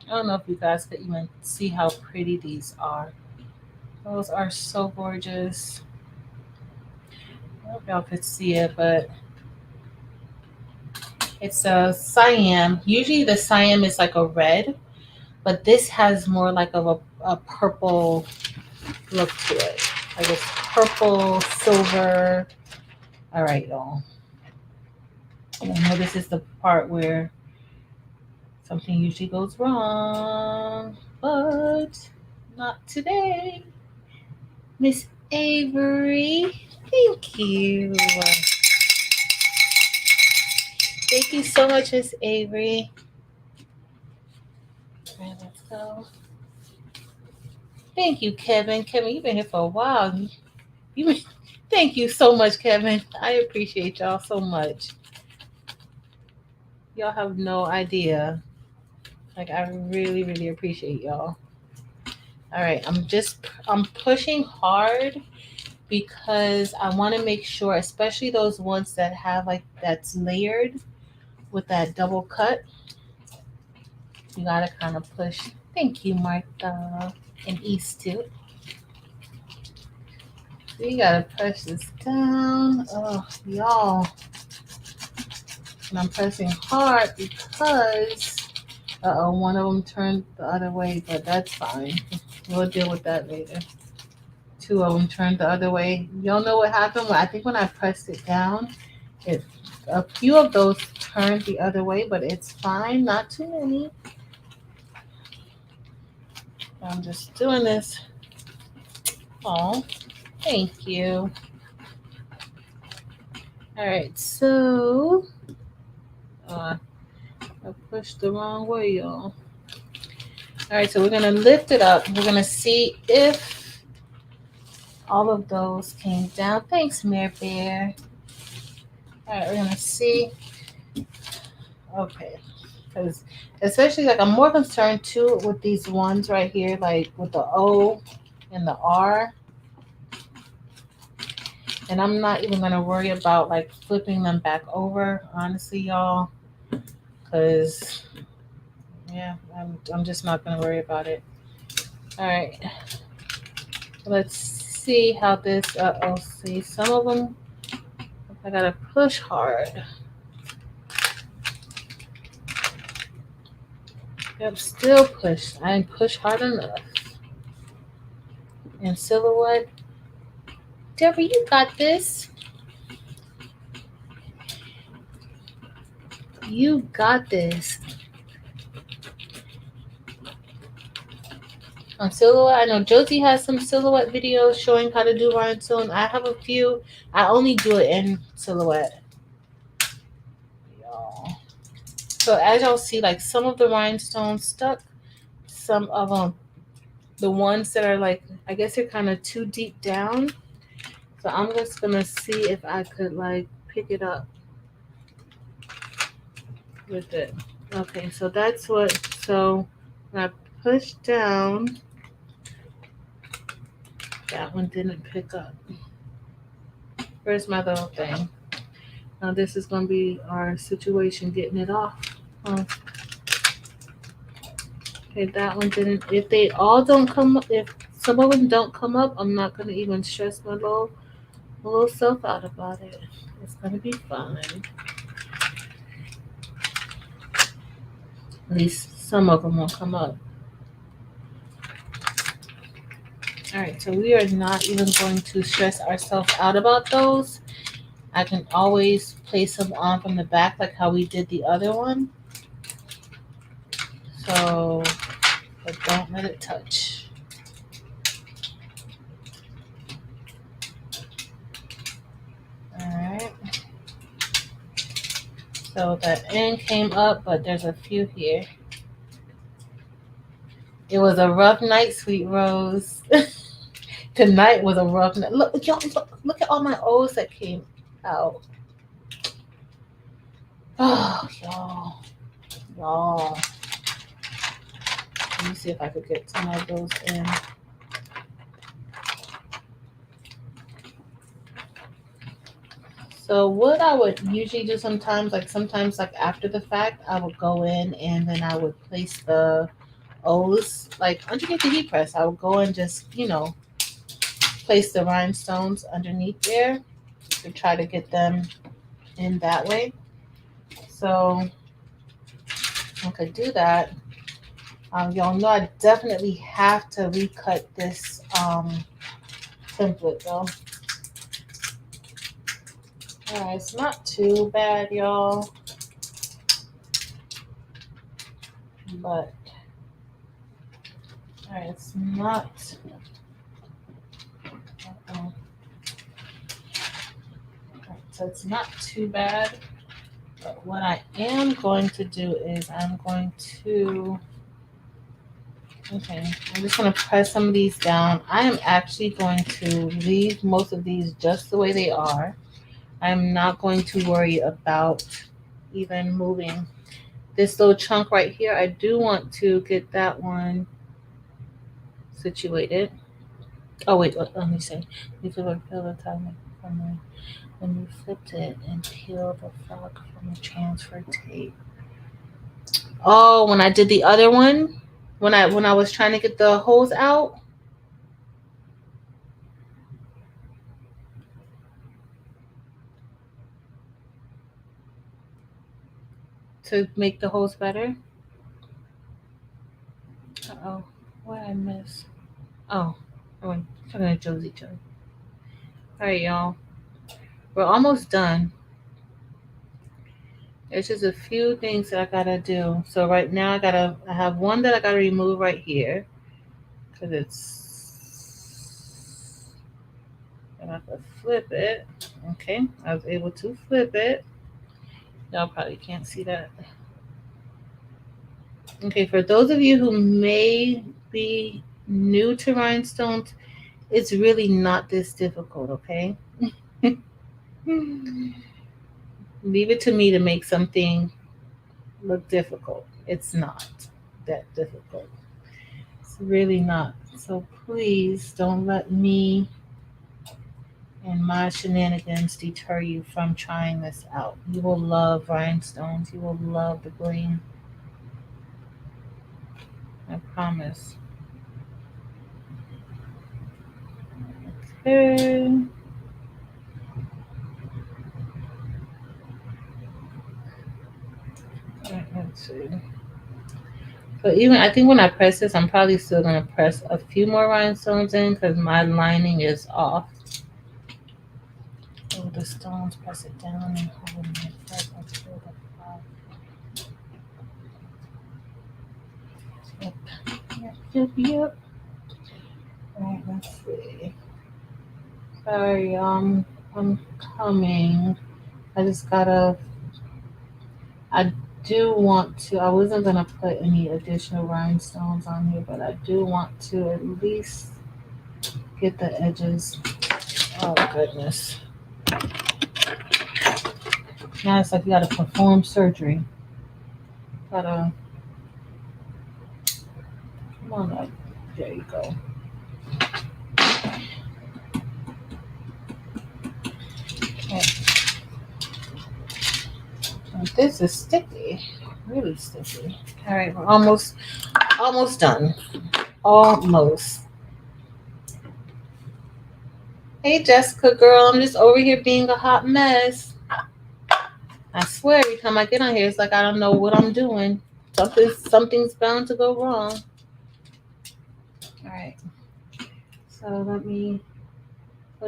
I don't know if you guys could even see how pretty these are. Those are so gorgeous. I don't know if y'all could see it, but it's a cyan. Usually the cyan is like a red, but this has more like of a purple look to it. Like it's purple, silver. All right, y'all. I know this is the part where something usually goes wrong, but not today. Miss Avery, thank you. Thank you so much, Miss Avery. All right, let's go. Thank you, Kevin. Kevin, you've been here for a while. Thank you so much, Kevin. I appreciate y'all so much. Y'all have no idea. Like, I really, really appreciate y'all. All right, I'm pushing hard because I want to make sure, especially those ones that have like that's layered with that double cut, you gotta kind of push. Thank you, Martha and East too. So you gotta push this down. Oh, y'all. And I'm pressing hard because one of them turned the other way, but that's fine. We'll deal with that later. Two of them turned the other way. Y'all know what happened? I think when I pressed it down, a few of those turned the other way, but it's fine. Not too many. I'm just doing this. Oh, thank you. All right, so I pushed the wrong way, y'all. All right, so we're gonna lift it up. We're gonna see if all of those came down. Thanks, Mare Bear. All right, we're gonna see. Okay, because especially like I'm more concerned too with these ones right here, like with the O and the R. And I'm not even gonna worry about like flipping them back over, honestly, y'all, because yeah, I'm just not gonna worry about it. All right, let's see how this. See, some of them I gotta push hard. Yep, still push. I didn't push hard enough. And silhouette, Deborah, you got this. You got this. On silhouette, I know Josie has some silhouette videos showing how to do rhinestone. I have a few. I only do it in silhouette. So as y'all see, like some of the rhinestones stuck, some of them, the ones that are like, I guess they're kind of too deep down. So I'm just gonna see if I could like pick it up with it. Okay, so that's what, so when I push down, that one didn't pick up. Where's my little thing? Now this is gonna be our situation getting it off. Okay, that one didn't. If they all don't come up, if some of them don't come up, I'm not gonna even stress my little self out about it. It's gonna be fine. At least some of them will come up. All right, so we are not even going to stress ourselves out about those. I can always place them on from the back like how we did the other one. So, but don't let it touch. All right. So that end came up, but there's a few here. It was a rough night, Sweet Rose. Tonight was a rough night. Look, y'all, look at all my O's that came out. Oh, y'all. Let me see if I could get some of those in. So what I would usually do sometimes like after the fact, I would go in and then I would place the O's like underneath the heat press. I would go and just, place the rhinestones underneath there to try to get them in that way. So I could do that. Y'all know I definitely have to recut this template though. Alright, it's not too bad, y'all. But alright, it's not. Alright, so it's not too bad. But what I am going to do is I'm just going to press some of these down. I am actually going to leave most of these just the way they are. I'm not going to worry about even moving this little chunk right here. I do want to get that one situated. Oh wait, let me see. You feel the time when you flipped it and peel the frog from the transfer tape. Oh, when I did the other one, when I was trying to get the holes out. To make the holes better. Uh-oh, what did I miss? Oh, I'm gonna Josie. Alright, y'all. We're almost done. There's just a few things that I gotta do. So right now I have one that I gotta remove right here. Cause and I have to flip it. Okay, I was able to flip it. Y'all probably can't see that. Okay, for those of you who may be new to rhinestones, it's really not this difficult, okay? Leave it to me to make something look difficult. It's not that difficult. It's really not. So please don't let me and my shenanigans deter you from trying this out. You will love rhinestones. You will love the bling. I promise. Okay. Let's see. So I think when I press this, I'm probably still going to press a few more rhinestones in because my lining is off. Oh, the stones, press it down and hold my foot until the frog. Yep. Alright, let's see. Sorry, I'm coming. I do want to, I wasn't going to put any additional rhinestones on here, but I do want to at least get the edges. Oh, goodness. Now it's like you gotta perform surgery. Come on up. There you go. Okay. This is sticky. Really sticky. Alright, we're almost done. Almost. Hey Jessica girl, I'm just over here being a hot mess. I swear every time I get on here it's like I don't know what I'm doing. Something's bound to go wrong. Alright. So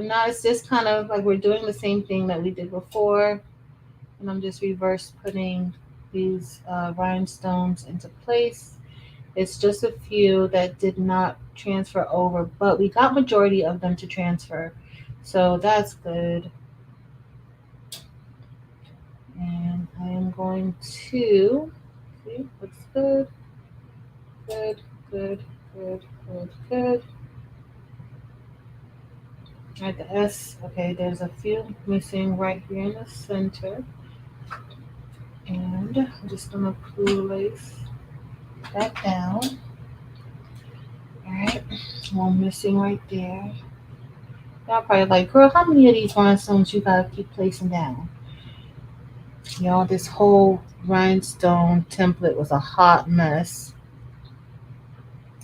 now it's just kind of like we're doing the same thing that we did before. And I'm just reverse putting these rhinestones into place. It's just a few that did not transfer over, but we got majority of them to transfer. So that's good. And I am going to see what's good. Good. Alright, the S, okay, there's a few missing right here in the center. And I'm just gonna place that down. Alright, one missing right there. Y'all probably like, girl, how many of these rhinestones you gotta keep placing down? Y'all, this whole rhinestone template was a hot mess.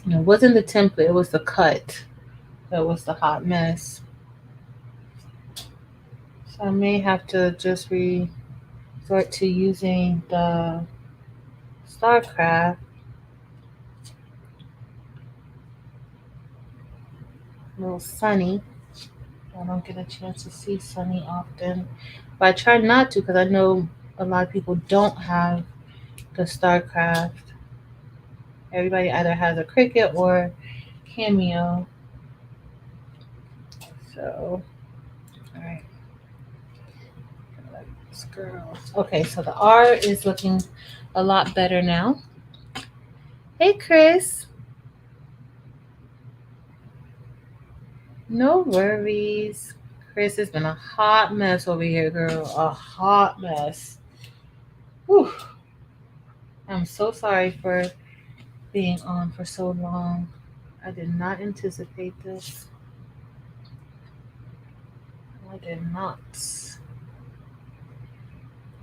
And it wasn't the template, it was the cut that was the hot mess. So I may have to just resort to using the StarCraft. A little Sunny. I don't get a chance to see Sunny often. But I try not to because I know a lot of people don't have the StarCraft. Everybody either has a CRICUT or Cameo. So, alright. Girl. Okay, so the R is looking a lot better now. Hey, Chris. No worries. Chris has been a hot mess over here, girl. A hot mess. Whew. I'm so sorry for being on for so long. I did not anticipate this. I did not.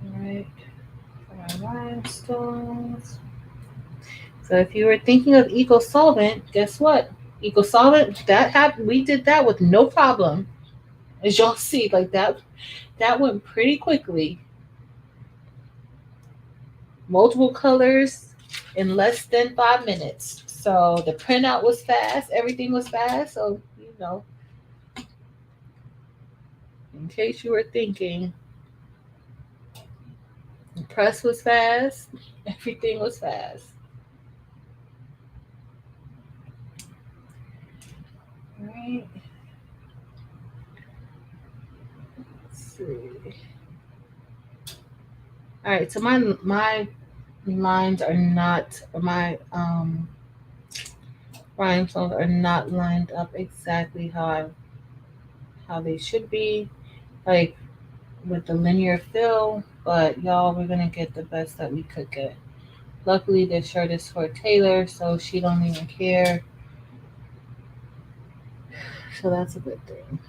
Alright. For my rhinestones. So if you were thinking of Eco-Solvent, guess what? Eco-Solvent, we did that with no problem. As y'all see, like that went pretty quickly. Multiple colors in less than 5 minutes. So the printout was fast, everything was fast. So, in case you were thinking, the press was fast, everything was fast. All right. Let's see. All right, so my lines are not, my rhinestones are not lined up exactly how they should be, like with the linear fill. But y'all, we're gonna get the best that we could get. Luckily, this shirt is for Taylor, so she don't even care. So that's a good thing.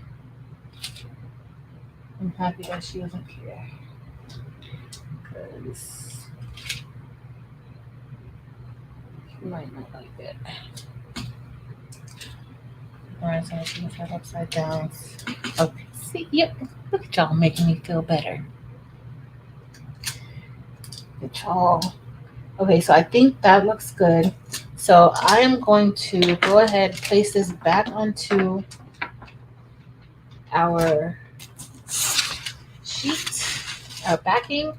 I'm happy that she doesn't care. Because she might not like it. Alright, so I'm going to try upside down. Okay, see, yep. Look at y'all making me feel better. Look at y'all. Okay, so I think that looks good. So I am going to go ahead and place this back onto our sheet, our backing,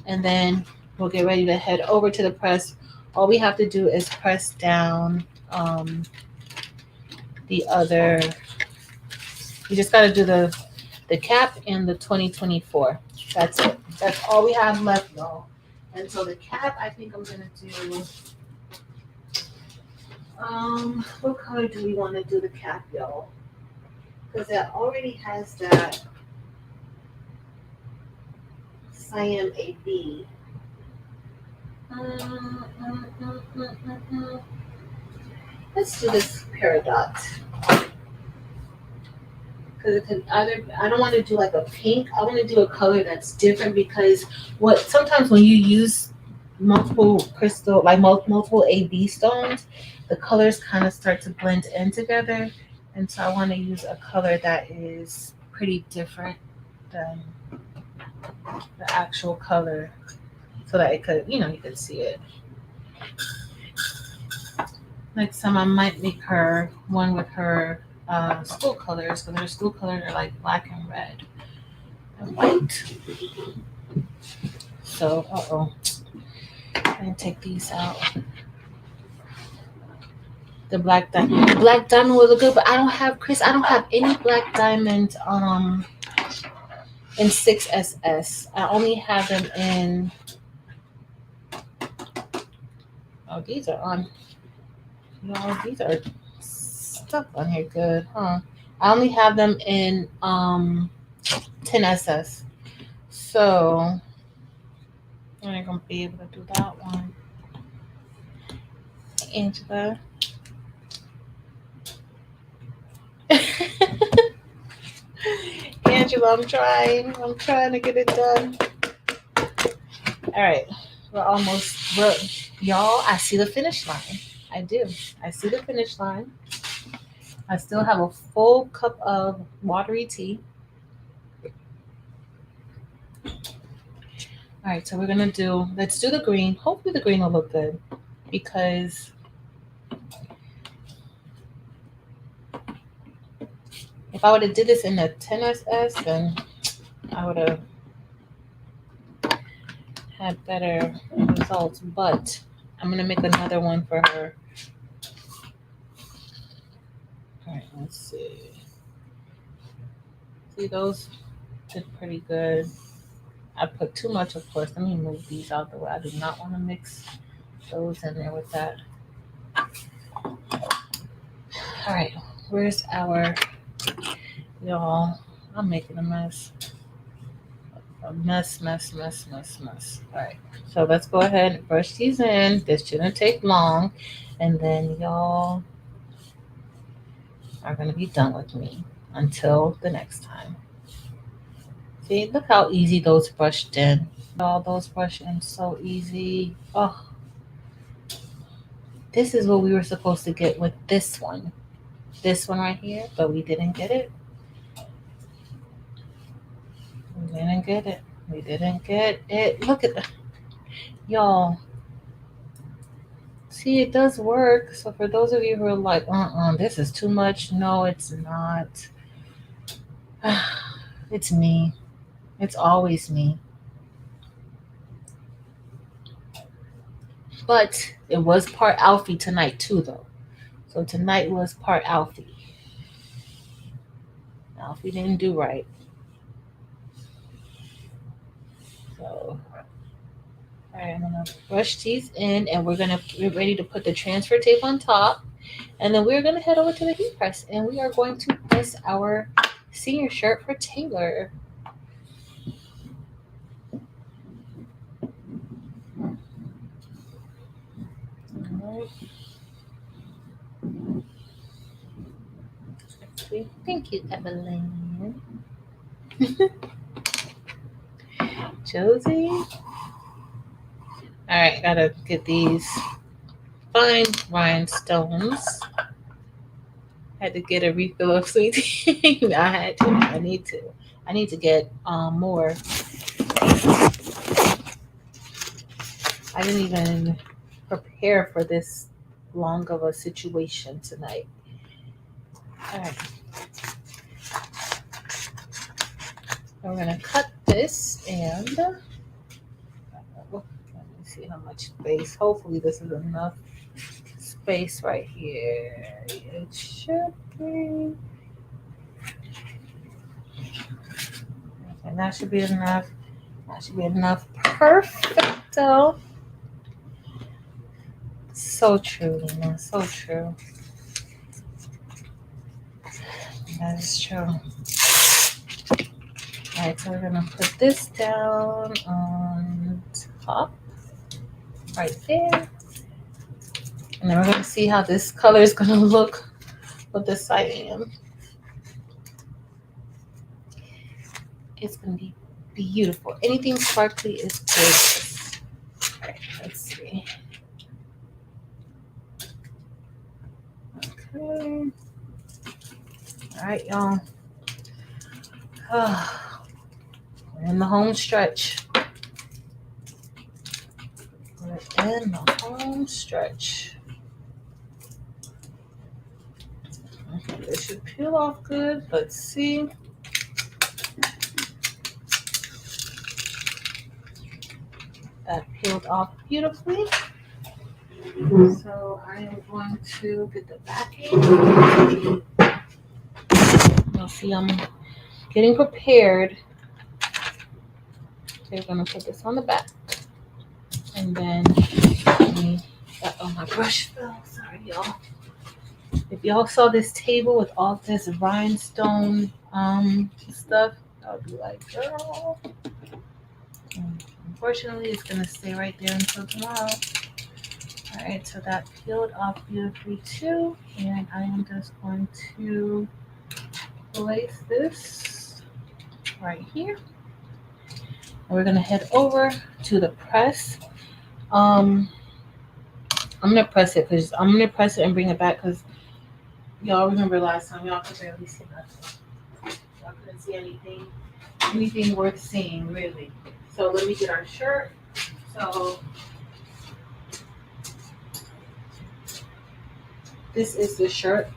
and then we'll get ready to head over to the press. All we have to do is press down the other. You just got to do the cap and the 2024. That's it. That's all we have left, y'all. And so the cap, I think I'm gonna do. What color do we want to do the cap, y'all? Because that already has that cyan AB. Let's do this peridot. Because it can either, I don't want to do like a pink. I want to do a color that's different, because sometimes when you use multiple crystal, like multiple AB stones, the colors kind of start to blend in together. And so I want to use a color that is pretty different than the actual color, so that it could, you could see it. Next time I might make her one with her school colors, because her school colors are like black and red and white. So, I'm gonna take these out. The black diamond will look good, but I don't have any black diamond in 6SS. I only have them in. Oh, these are on. No, these are stuck on here good, huh? I only have them in 10SS. So I'm not gonna be able to do that one. Angela. told you I'm trying. I'm trying to get it done. All right. Y'all, I see the finish line. I do. I see the finish line. I still have a full cup of watery tea. All right, so let's do the green. Hopefully the green will look good because if I would have did this in the 10SS, then I would have had better results. But I'm gonna make another one for her. All right, let's see. See, those did pretty good. I put too much, of course. Let me move these out the way. I do not want to mix those in there with that. All right, where's our, y'all? I'm making a mess. A mess. All right, so let's go ahead and brush these in. This shouldn't take long. And then y'all are going to be done with me until the next time. See, look how easy those brushed in. All those brushed in so easy. Oh, this is what we were supposed to get with this one. This one right here, but we didn't get it. We didn't get it. We didn't get it. Look at that. Y'all. See, it does work. So for those of you who are like, this is too much. No, it's not. It's me. It's always me. But it was part Alfie tonight too, though. So tonight was part Alfie. Alfie didn't do right. So, all right, I'm gonna brush these in, and we're gonna get ready to put the transfer tape on top, and then we're gonna head over to the heat press, and we are going to press our senior shirt for Taylor. All right. Thank you, Evelyn. Josie. All right, gotta get these fine rhinestones. Had to get a refill of sweet tea. I had to. I need to. I need to get more. I didn't even prepare for this long of a situation tonight. All right. We're gonna cut this and let me see how much space. Hopefully this is enough space right here. It should be. And that should be enough. That should be enough. Perfecto. So true, Lena. So true. That is true. All right, so we're gonna put this down on top, right there. And then we're gonna see how this color is gonna look with the cyan. It's gonna be beautiful. Anything sparkly is gorgeous. All right, let's see. Okay. All right, y'all. We're in the home stretch. We're in the home stretch. Okay, this should peel off good. Let's see. That peeled off beautifully. So I am going to get the backing. You'll see I'm getting prepared. So we're gonna put this on the back. And then my brush fell. Sorry, y'all. If y'all saw this table with all this rhinestone stuff, I would be like, girl. Unfortunately, it's gonna stay right there until tomorrow. All right, so that peeled off beautifully too, and I am just going to place this right here. And we're gonna head over to the press. I'm gonna press it and bring it back because y'all remember last time y'all could barely see nothing. Y'all couldn't see anything worth seeing really. So let me get our shirt. So this is the shirt.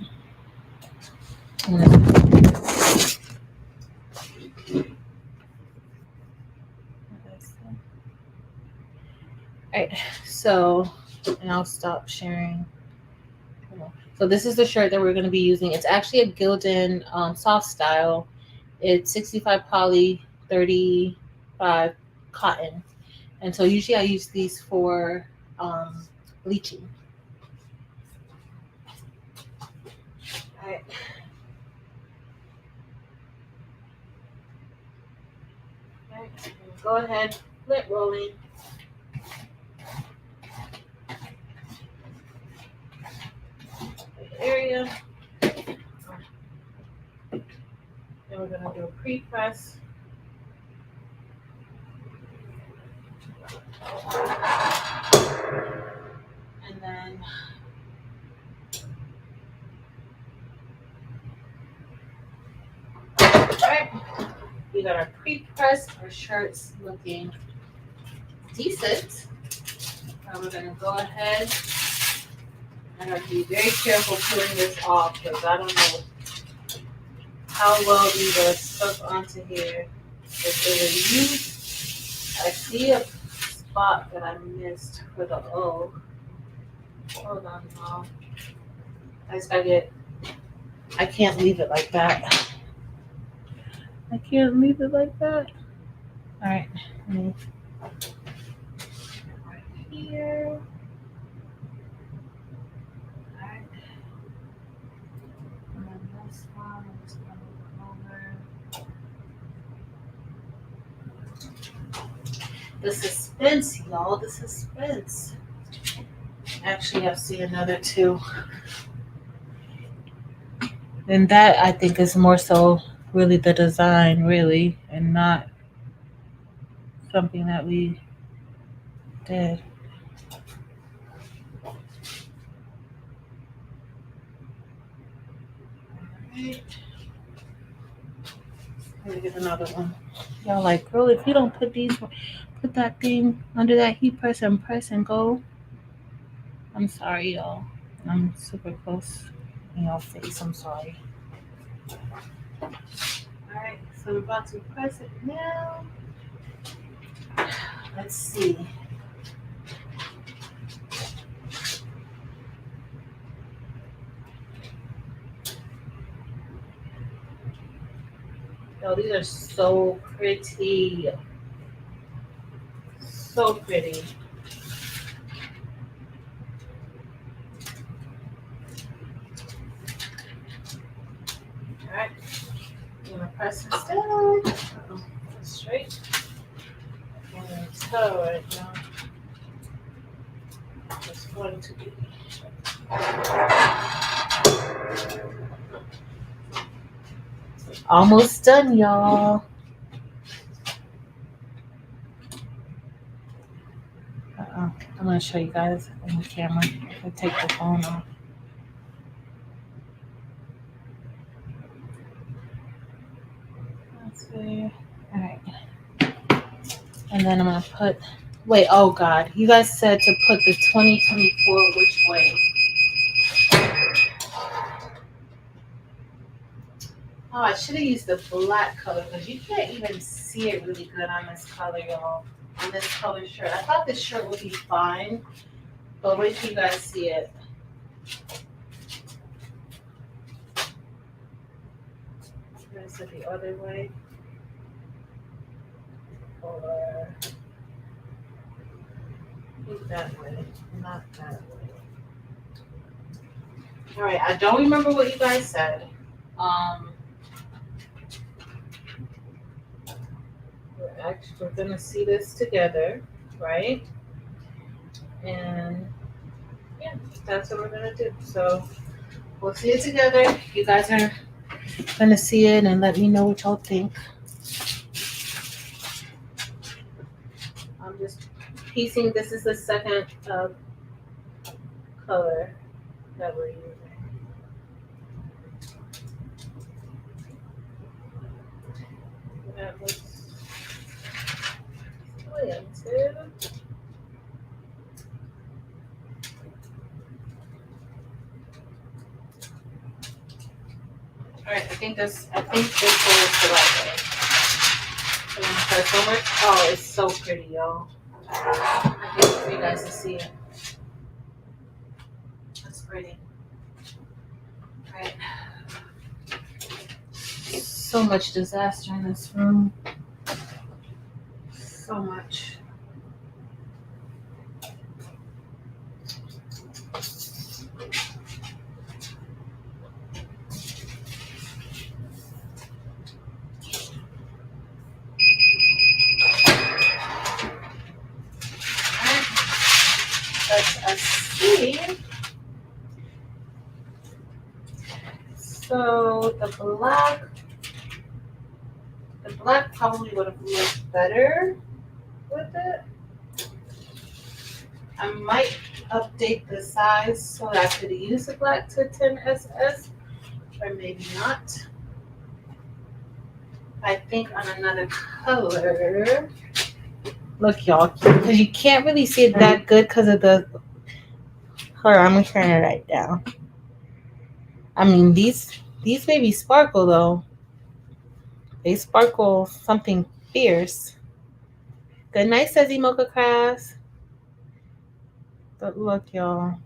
Alright, so, and I'll stop sharing. So this is the shirt that we're going to be using. It's actually a Gildan soft style. It's 65 poly, 35 cotton. And so usually I use these for bleaching. Alright. Go ahead, lip rolling. Area. Then we're gonna do a pre-press. And then alright, we got our pre-press, our shirts looking decent. Now we're gonna go ahead and I'm gonna be very careful pulling this off because I don't know how well these are stuck onto here. If they were used, I see a spot that I missed for the O. Hold on, y'all. I can't leave it like that. I can't leave it like that. All right, right here. All right. And then this one, I'm just gonna move over. The suspense, y'all. The suspense. Actually, I see another two. And that I think is more so really the design, really, and not something that we did. Alright. Let me get another one. Y'all like, girl, if you don't put that thing under that heat press and go. I'm sorry, y'all. I'm super close in y'all face. I'm sorry. Alright, so we're about to press it now. Let's see. Oh, these are so pretty. So pretty. Alright. I'm gonna press this down. Straight. I'm gonna toe right now. It's going to be. Almost done, y'all. I'm gonna show you guys on the camera. I'll take the phone off. Let's see. All right. And then I'm gonna put. Wait. Oh God. You guys said to put the 2024 which way? Oh, I should have used the black color because you can't even see it really good on this color, y'all. On this color shirt. I thought this shirt would be fine, but wait till you guys see it. Is it the other way? Or that way, not that way. All right, I don't remember what you guys said. We're gonna see this together, right? And yeah, that's what we're gonna do. So we'll see it together. You guys are gonna see it and let me know what y'all think. I'm just piecing. This is the second color that we're using. That was slanted. All right, I think this one is the right way. I'm gonna try so much. Oh, it's so pretty, y'all. I can't wait for you guys to see it. It's pretty. All right. So much disaster in this room. So much. Let's see. So the black probably would have looked better with it. I might update the size so that I could use the black to 10SS, or maybe not. I think on another color. Look, y'all, because you can't really see it that good because of the. Hold on, I'm gonna turn it right down. I mean, these baby sparkle though. They sparkle something fierce. Good night, says Mocha Crafts. But look, y'all.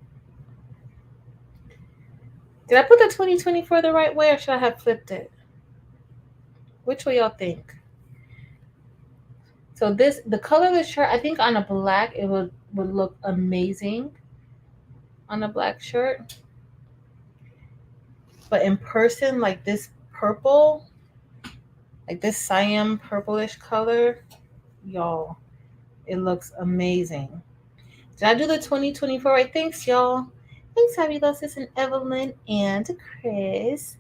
Did I put the 2024 the right way, or should I have flipped it? Which way y'all think? So the color of the shirt, I think on a black, it would look amazing on a black shirt. But in person, like this purple, like this cyan purplish color, y'all, it looks amazing. Did I do the 2024 right? Thanks, y'all. Thanks, Fabulosis and Evelyn and Chris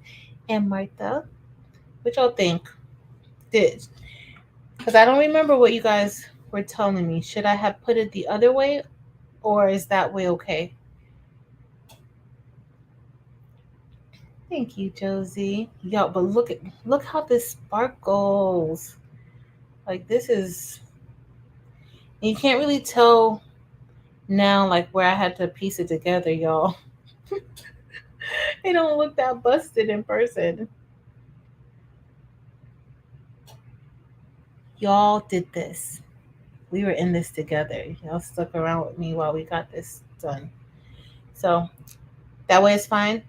and Martha. What y'all think? Because I don't remember what you guys were telling me. Should I have put it the other way, or is that way okay? Thank you, Josie. Yo, but look how this sparkles. Like this is, you can't really tell now like where I had to piece it together, y'all. It don't look that busted in person. Y'all did this. We were in this together. Y'all stuck around with me while we got this done. So that way it's fine.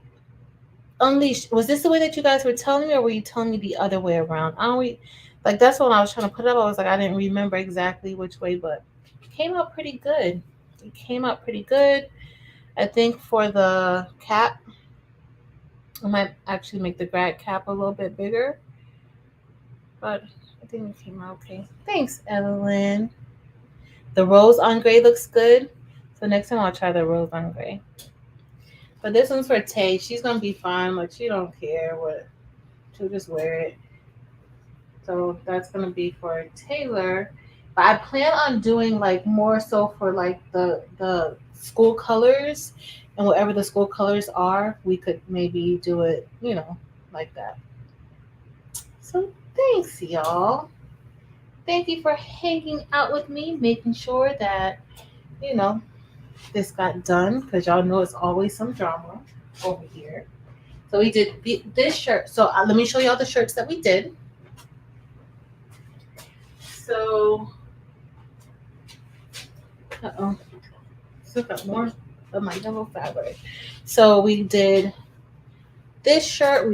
Unleashed. Was this the way that you guys were telling me, or were you telling me the other way around? I don't like that's when I was trying to put it up. I was like, I didn't remember exactly which way, but it came out pretty good. It came out pretty good. I think for the cap, I might actually make the grad cap a little bit bigger. But I think it came out okay. Thanks, Evelyn. The rose on gray looks good. So next time I'll try the rose on gray. But this one's for Tay. She's gonna be fine. Like she don't care what. She'll just wear it. So that's gonna be for Taylor. But I plan on doing like more so for like the school colors, and whatever the school colors are, we could maybe do it, like that. So thanks, y'all. Thank you for hanging out with me, making sure that this got done, because y'all know it's always some drama over here. So we did this shirt. So let me show y'all the shirts that we did. So, still got more of my yellow fabric. So we did this shirt.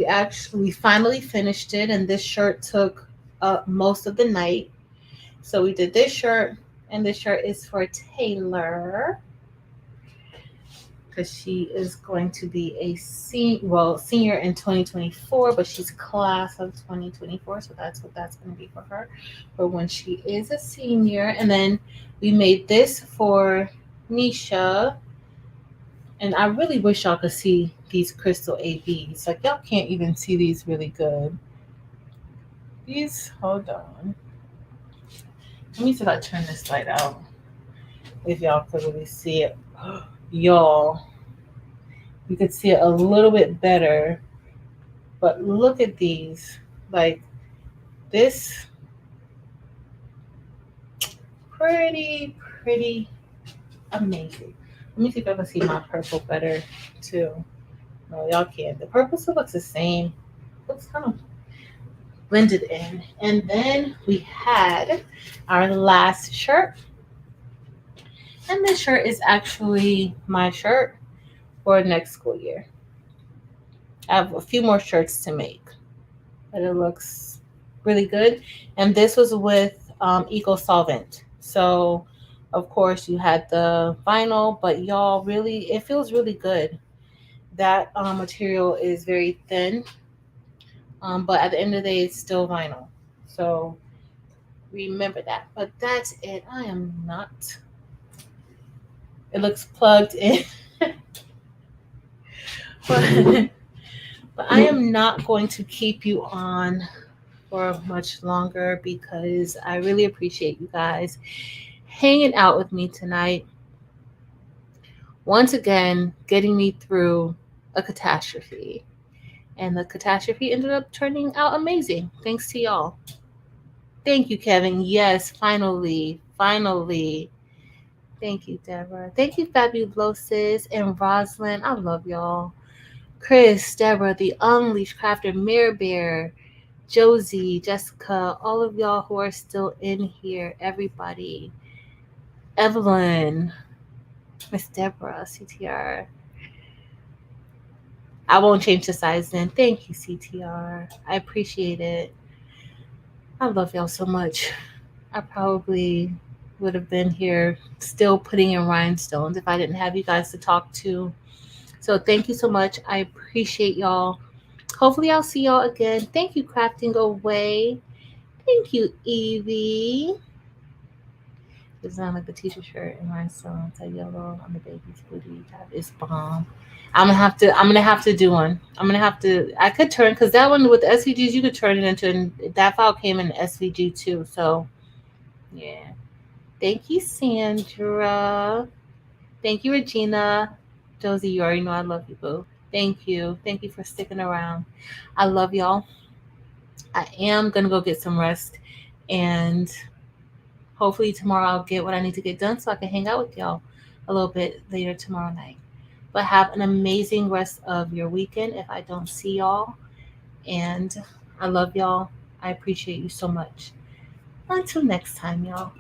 We finally finished it, and this shirt took most of the night. So we did this shirt, and this shirt is for Taylor, because she is going to be a senior in 2024, but she's class of 2024, so that's what that's going to be for her. But when she is a senior, and then we made this for Nisha, and I really wish y'all could see these crystal ABs. Like y'all can't even see these really good. Hold on. Let me see if I turn this light out. If y'all could really see it. Y'all, you could see it a little bit better. But look at these. Like this, pretty amazing. Let me see if I can see my purple better too. No, y'all can't. The purple still looks the same. Looks kind of blended in. And then we had our last shirt. And this shirt is actually my shirt for next school year. I have a few more shirts to make, but it looks really good. And this was with Eco-Solvent. So, of course, you had the vinyl, but y'all really, it feels really good. That material is very thin, but at the end of the day, it's still vinyl. So, remember that. But that's it. I am not. It looks plugged in. but, but I am not going to keep you on for much longer because I really appreciate you guys hanging out with me tonight. Once again, getting me through a catastrophe. And the catastrophe ended up turning out amazing. Thanks to y'all. Thank you, Kevin. Yes, finally. Finally. Thank you, Deborah. Thank you, Fabulosis and Rosalind. I love y'all. Chris, Deborah, the Unleashed Crafter, Mare Bear, Josie, Jessica, all of y'all who are still in here, everybody. Evelyn, Miss Deborah, CTR. I won't change the size then. Thank you, CTR. I appreciate it. I love y'all so much. I probably would have been here still putting in rhinestones if I didn't have you guys to talk to. So thank you so much. I appreciate y'all. Hopefully I'll see y'all again. Thank you, Crafting Away. Thank you, Evie. Design like the t-shirt shirt and rhinestones, a yellow on the baby's booty. That is bomb. I'm gonna have to do one. I could turn because that one with the SVGs you could turn it into, and that file came in SVG too. So yeah. Thank you, Sandra. Thank you, Regina. Josie, you already know I love you, boo. Thank you. Thank you for sticking around. I love y'all. I am gonna go get some rest, and hopefully tomorrow I'll get what I need to get done so I can hang out with y'all a little bit later tomorrow night. But have an amazing rest of your weekend if I don't see y'all. And I love y'all. I appreciate you so much. Until next time, y'all.